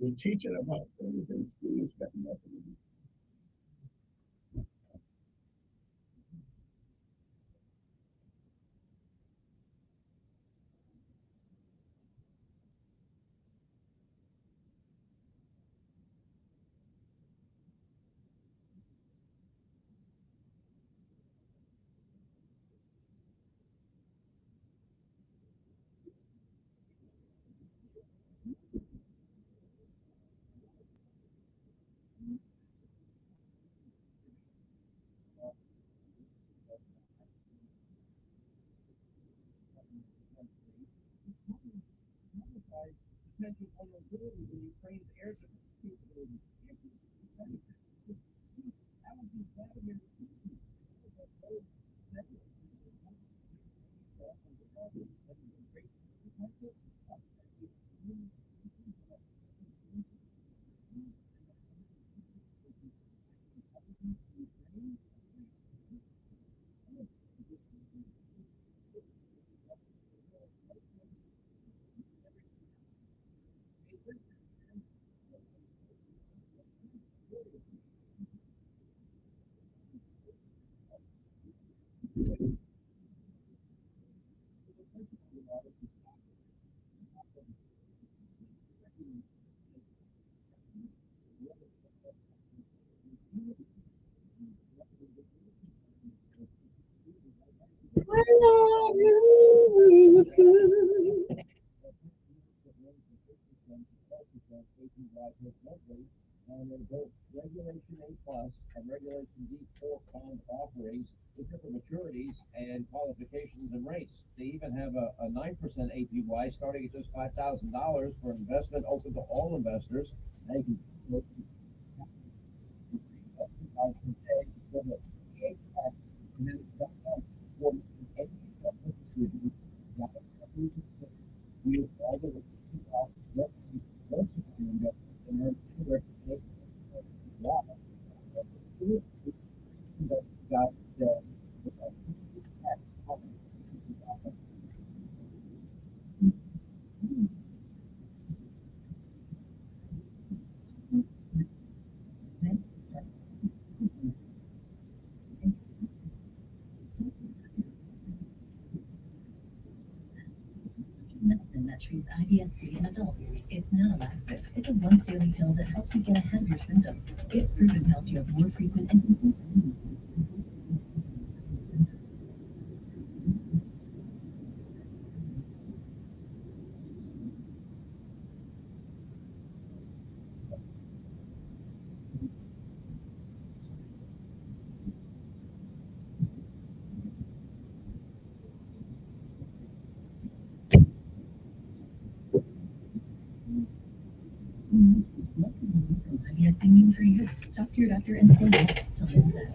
We're teaching about things in schools that nothing. And then both Regulation A Plus and Regulation D4 bond offerings with different maturities and qualifications and rates. They even have a 9% APY starting at just $5,000 for investment open to all investors. They can Medicine that treats IBS-C in adults. It's not a laxative. It's a once daily pill that helps you get ahead of your symptoms. It's proven to help you have more frequent and your doctor and say yes to Linda.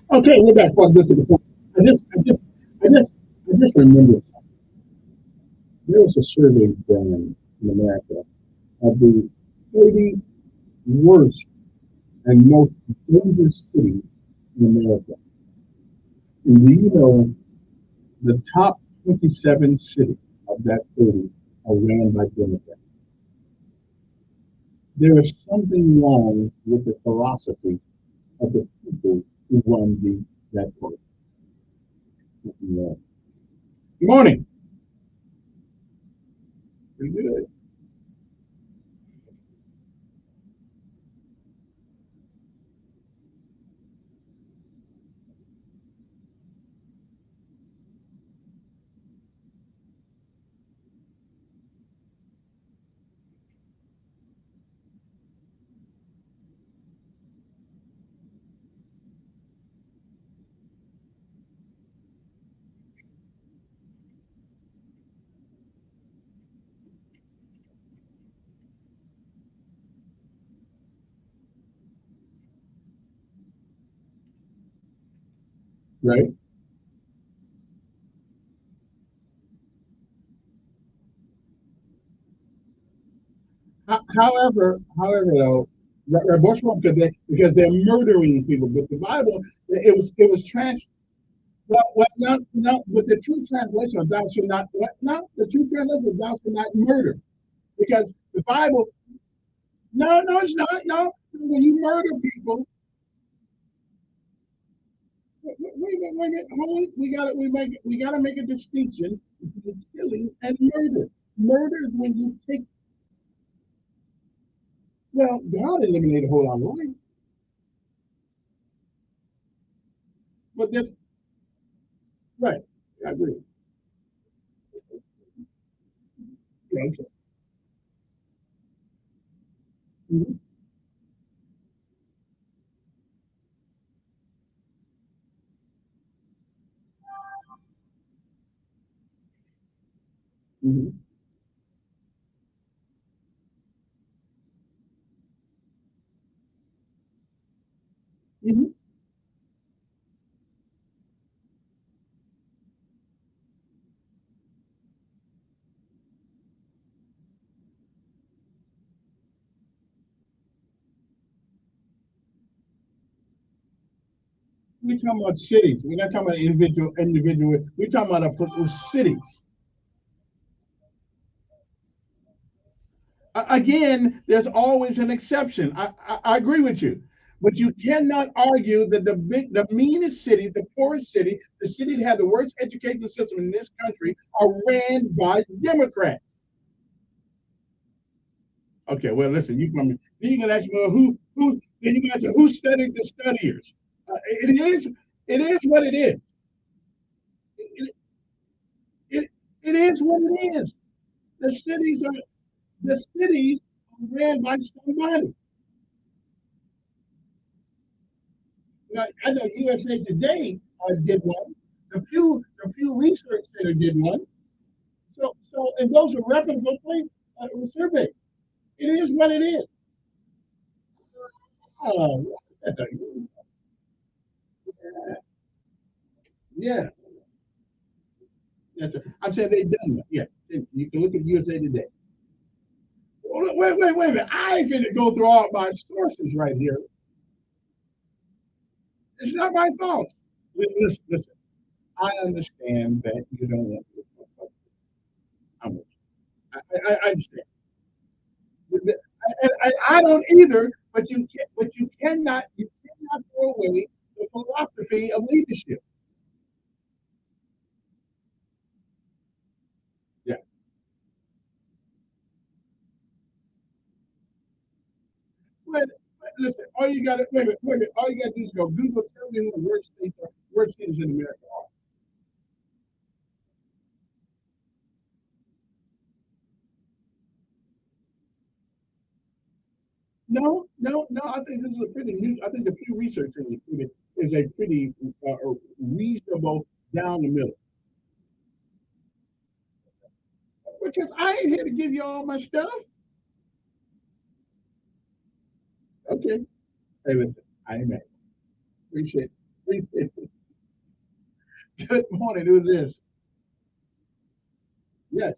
Okay, we're back. Before I get to the point, I just remember there was a survey done in America of the 30 worst and most dangerous cities in America. And do you know the top 27 cities of that 30 are ran by Democrats? There is something wrong with the philosophy of the people who run that party. Something wrong. Good morning. Pretty good. Right? However, though, Bush won't because they're murdering people. But the Bible, it was trans. What? No. But the true translation of thou shalt not. What? No. The true translation of thou shalt not murder, because the Bible. No, no, it's not. No, when you murder people. Wait a minute. Hold on. We gotta make a distinction between killing and murder. Murder is when you take. Well, God eliminated a whole lot of life, but that's right. I agree. Yeah, okay. Mm-hmm. Mm-hmm. Mm-hmm. we're talking about cities. We're not talking about individual. We're talking about cities. Again, there's always an exception. I agree with you, but you cannot argue that the meanest city, the poorest city, the city that had the worst education system in this country, are ran by Democrats. Okay, well, listen, you come. Then you can ask me, well, who? Then you can ask me, who studied the studiers? It is what it is. It, it is what it is. The cities are ran by somebody. Now, I know USA Today did one. The Pew Research Center did one. And those are reputable surveys. It is what it is. Yeah, I'm saying they've done that. Yeah, you can look at USA Today. Wait a minute. I ain't finna go through all my sources right here. It's not my fault. Listen. I understand that you don't want to. I understand. I don't either. But you cannot throw away the philosophy of leadership. Yeah. But listen, all you got to wait a minute. All you got to do is go Google. Tell me who the worst cities in America are. No. I think this is a pretty new. I think the Pew Research is a pretty reasonable down the middle. Because I ain't here to give you all my stuff. Okay. Hey, listen, I ain't mad. Appreciate it. Good morning. Who's this? Yes.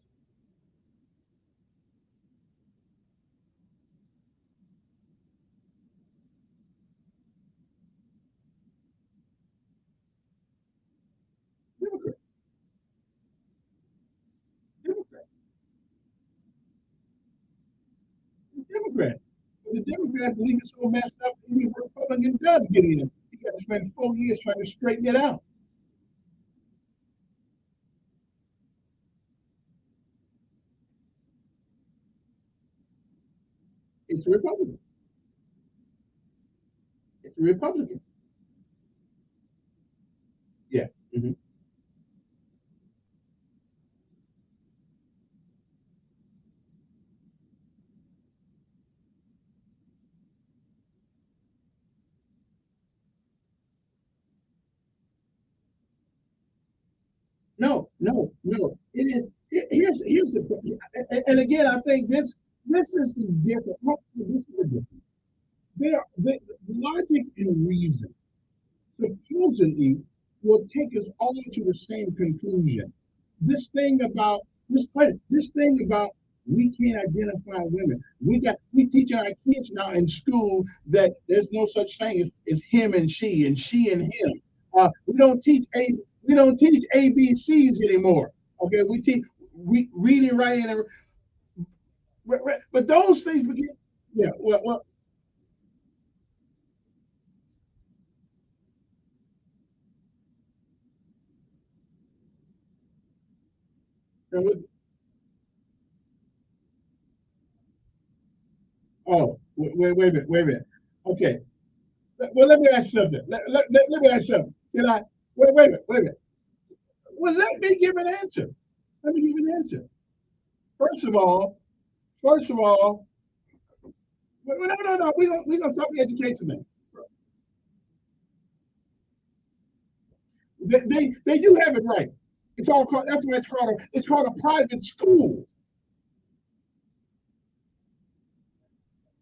Democrat. Democrat. Democrat. The Democrats leave it so messed up, even Republican does get in. You got to spend 4 years trying to straighten it out. It's a Republican. It's a Republican. Yeah. Mm-hmm. No. It is. Here's the thing. And again, I think this is the difference. This is the difference. The logic and reason supposedly will take us all to the same conclusion. This thing about we can't identify women. We teaching our kids now in school that there's no such thing as him and she and him. We don't teach ABCs anymore. Okay, we teach reading, writing, and but those things begin. Yeah, and oh, wait a minute. Okay, well, let me ask you something. Let me ask you something. Can I? Wait a minute. Well, let me give an answer. Let me give an answer. First of all, first of all, no. We gonna start the education thing. They do have it right. It's all called. That's why it's called a private school.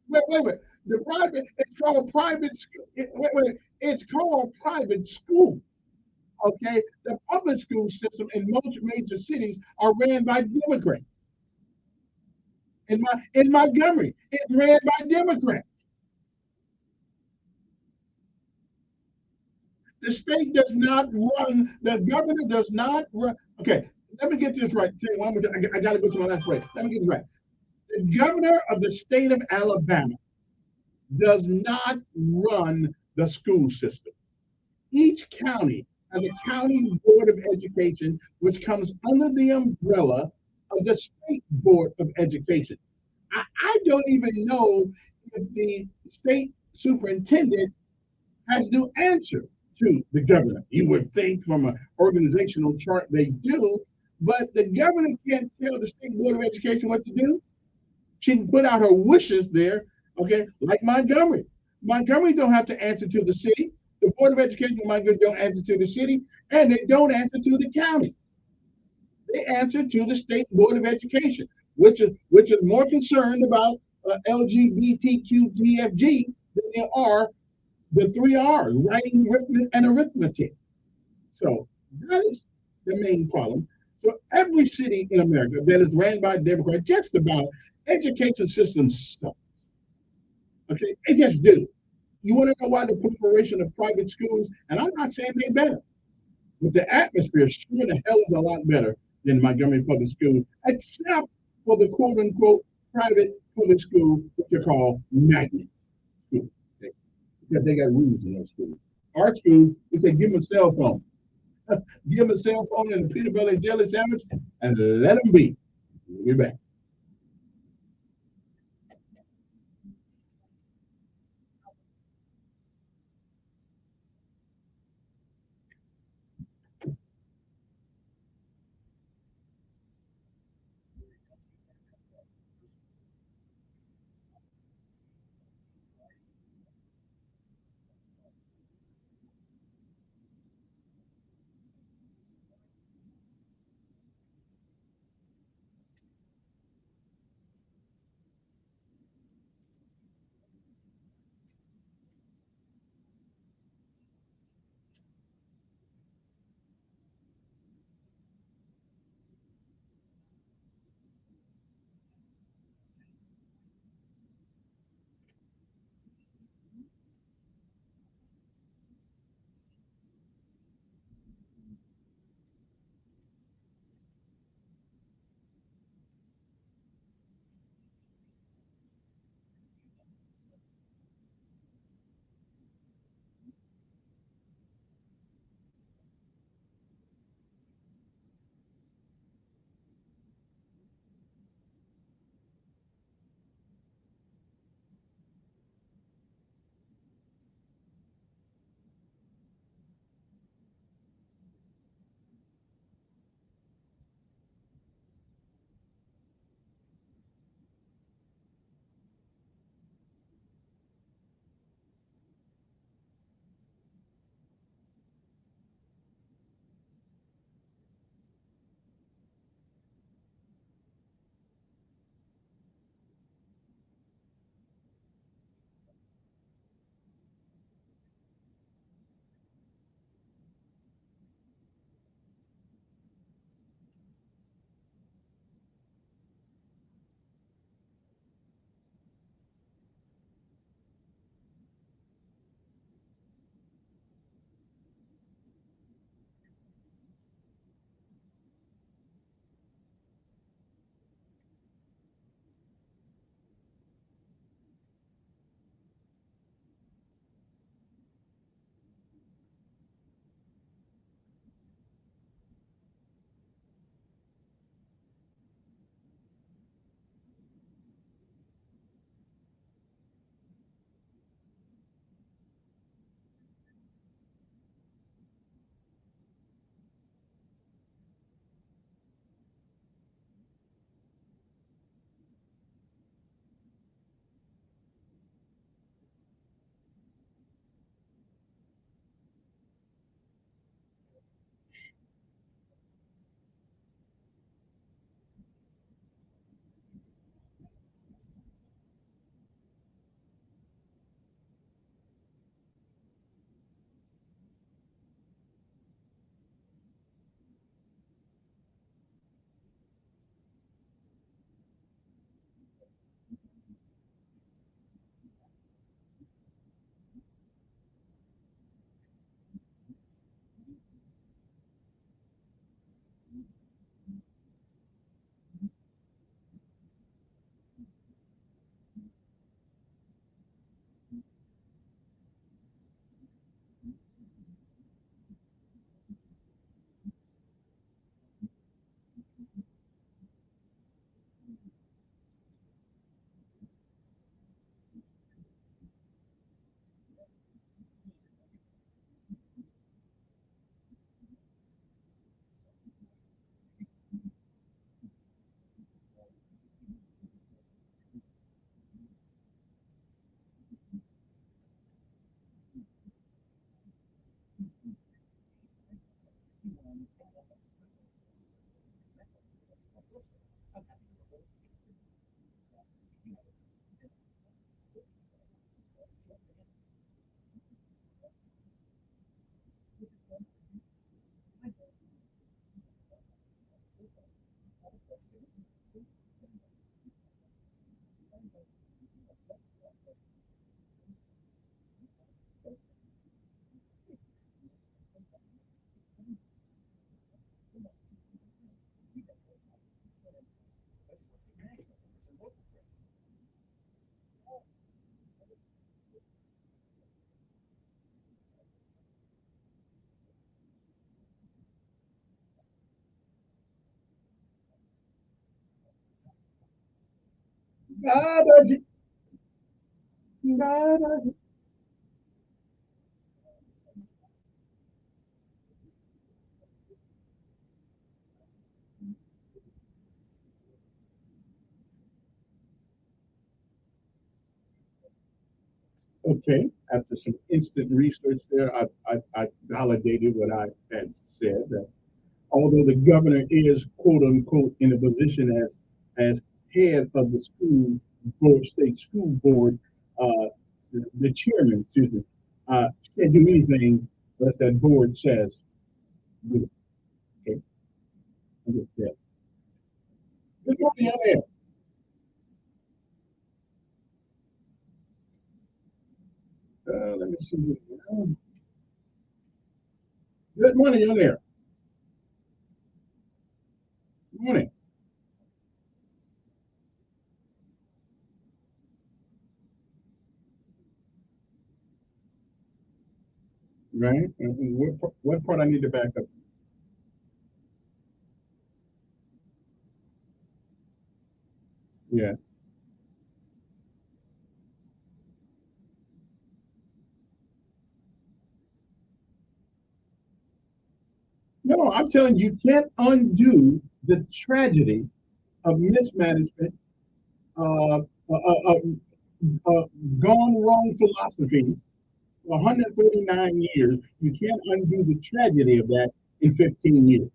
Wait. The private. It's called private school. It's called private school. Okay. The public school system in most major cities are ran by Democrats. In Montgomery, it's ran by Democrats. The state does not run, the governor does not run. Okay, let me get this right. Tell you one more time. I got to go to my last break. Let me get this right. The governor of the state of Alabama does not run the school system. Each county has a county board of education, which comes under the umbrella of the state board of education. I don't even know if the state superintendent has to answer to the governor. You would think from an organizational chart they do, but the governor can't tell the state board of education what to do. She can put out her wishes there, okay, like Montgomery. Montgomery don't have to answer to the city. The Board of Education of Montgomery don't answer to the city, and they don't answer to the county. They answer to the State Board of Education, which is more concerned about LGBTQTFG than they are the three R's, writing, and arithmetic. So that is the main problem. So every city in America that is ran by Democrats, just about, education systems suck. Okay, they just do. You want to know why the proliferation of private schools? And I'm not saying they're better, but the atmosphere sure the hell is a lot better than Montgomery Public Schools, except for the quote unquote private public school, what you call magnet schools. Okay? Because they got rules in those schools. Our schools, we say give them a cell phone. Give them a cell phone and a peanut butter and jelly sandwich and let them be. We'll be back. Okay, after some instant research there, I validated what I had said. That although the governor is quote unquote in a position as head of the school board, state school board, uh, the chairman, excuse me, can't do anything unless that board says do it. Okay, I get that. Good morning, young air. Let me see. Good morning, young air. Good morning. Right? And what part I need to back up? Yeah. No, I'm telling you, you can't undo the tragedy of mismanagement, uh, uh, uh, uh, gone wrong philosophies for 139 years. You can't undo the tragedy of that in 15 years.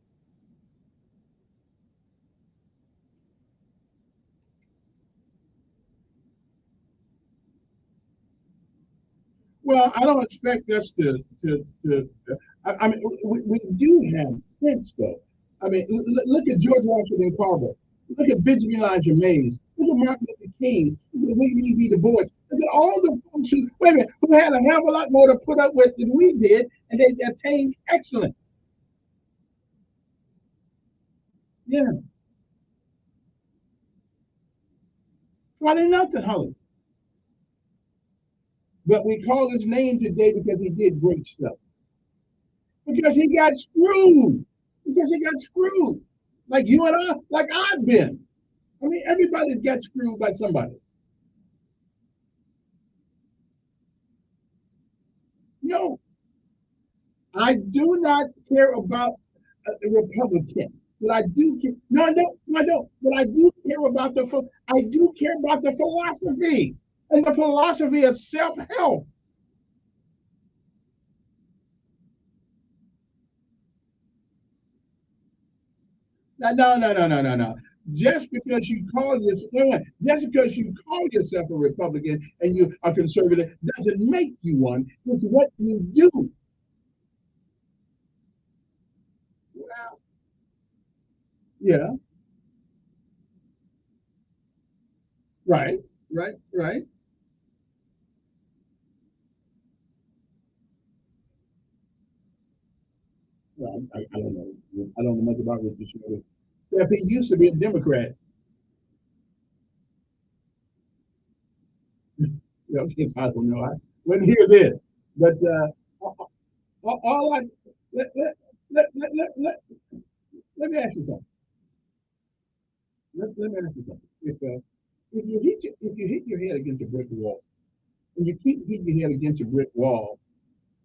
Well, I don't expect us I mean, we do have sense, though. I mean, look at George Washington Carver. Look at Benjamin Elijah Mays. Look at Martin Luther King. Look at William E. B. Du Bois. Look at all the folks who, wait a minute, who had a hell of a lot more to put up with than we did, and they attained excellence. Yeah, probably nothing, Holly. But we call his name today because he did great stuff. Because he got screwed. Because he got screwed. Like you and I, like I've been. I mean, everybody's got screwed by somebody. No, I do not care about a Republican. But I do care. No, I don't. No, I don't. But I do care about I do care about the philosophy and the philosophy of self-help. No. Just because you call yourself just because you call yourself a Republican and you are conservative doesn't make you one. It's what you do. Well, yeah, right, right. Well, I don't know. I don't know much about Richard Sherman. If he used to be a Democrat, I don't know. I wouldn't hear this. But all I let, let, let me ask you something. Let me ask you something. If you hit your head against a brick wall and you keep hitting your head against a brick wall,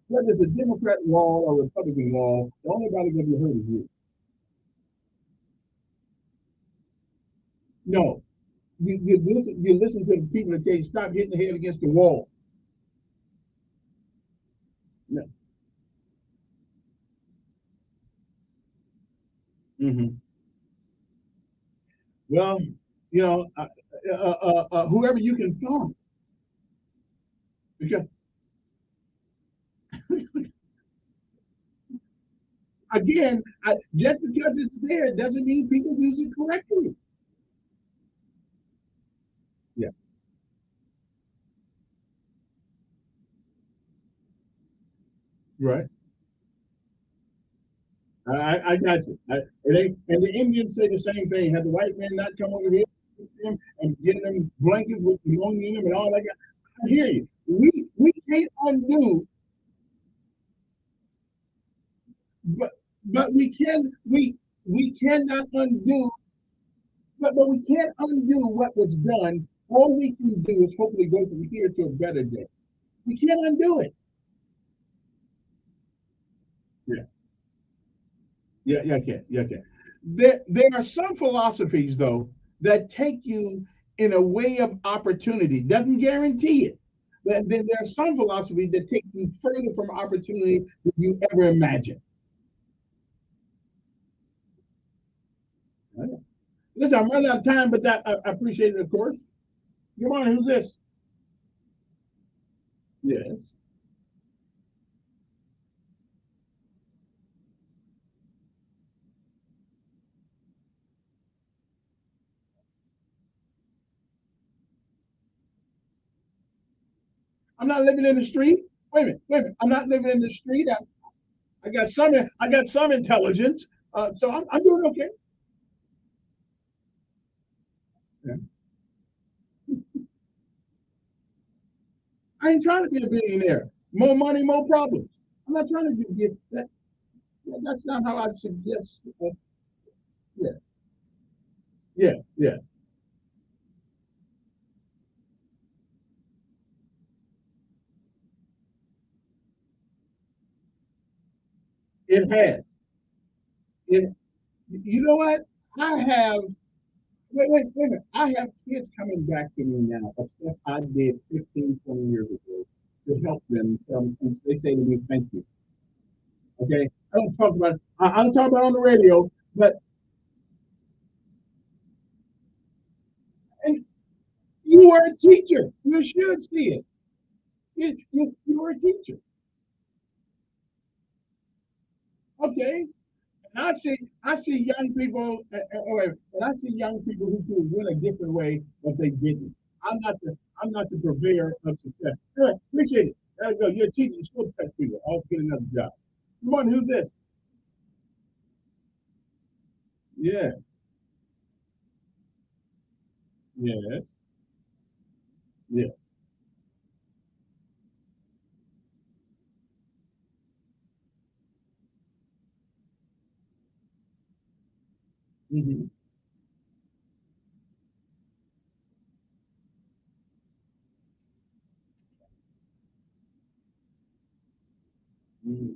whether it's a Democrat wall or a Republican wall, the only body going to be hurt is you. No, you listen to the people that tell you stop hitting the head against the wall. Mm-hmm. Well, you know, whoever you can find, because again, just because it's there doesn't mean people use it correctly. Yeah, right. I got you. And the Indians say the same thing. Had the white man not come over here and get them blankets with pneumonia in them and all that. I hear you. We can't undo, but we cannot undo, but we can't undo what was done. All we can do is hopefully go from here to a better day. We can't undo it. Yeah, yeah, okay, yeah, okay. There are some philosophies though that take you in a way of opportunity. Doesn't guarantee it. But there are some philosophies that take you further from opportunity than you ever imagined. Right. Listen, I'm running out of time, but I appreciate it, of course. Come on, who's this? Yes. I'm not living in the street. Wait a minute, wait a minute. I'm not living in the street. I got some intelligence. So I'm doing okay. Yeah. I ain't trying to be a billionaire. More money, more problems. I'm not trying to get that. That's not how I suggest. Yeah, yeah, yeah. It has. It. You know what? I have. Wait a minute. I have kids coming back to me now of stuff I did 15, 20 years ago to help them. And they say to me, "Thank you." Okay. I don't talk about it on the radio, but and you were a teacher. You should see it. You were a teacher. Okay. And I see young people, and I see young people who could win a different way, but they didn't. I'm not the purveyor of success. Good, appreciate it. There you go. You're a teacher. You're supposed to touch people. I'll get another job. Come on, who's this? Yeah. Yes. Yeah. Mm-hmm. Mm-hmm.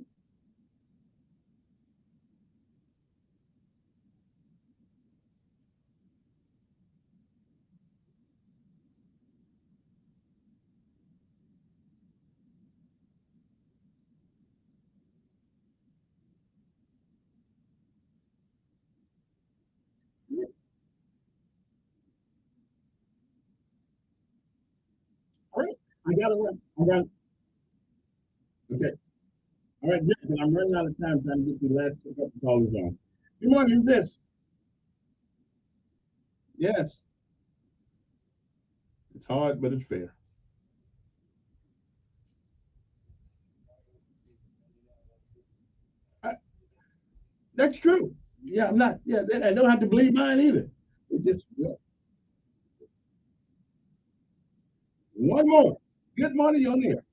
All right. I got to run. I got. Okay. All right, Jason, I'm running out of time trying to get the last couple callers on. Good morning. Who's this? Yes. It's hard, but it's fair. I, that's true. Yeah, I'm not. Yeah, I don't have to believe mine either. It just one more. Good morning, on there.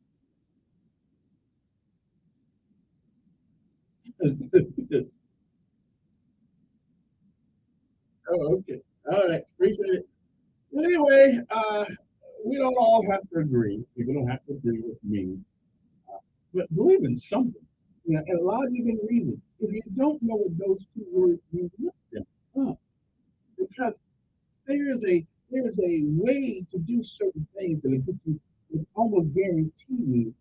Oh, okay. All right. Appreciate it. Well, anyway, we don't all have to agree. People don't have to agree with me, but believe in something. You know, and logic and reason. If you don't know what those two words mean, look them up because there is a way to do certain things that it almost guarantee you,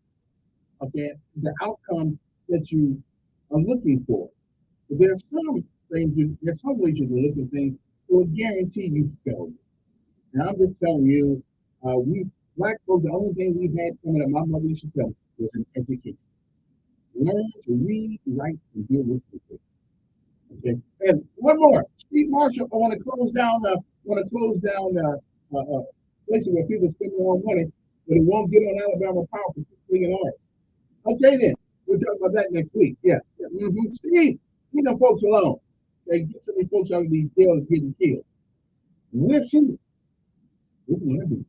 okay, the outcome that you are looking for. But there's some things, there's some ways you can look at things that will guarantee you failure. And I'm just telling you, we black folks, the only thing we had coming up, my mother used to tell me, was an education. Learn to read, write, and deal with people. Okay. And one more, Steve Marshall. I want to close down. Places where people spend more money, but it won't get on Alabama Power for $6 million. Okay, then we'll talk about that next week. Yeah. Steve, leave them folks alone. They get some of these folks out of these jails getting killed. We'll see. We're going to be.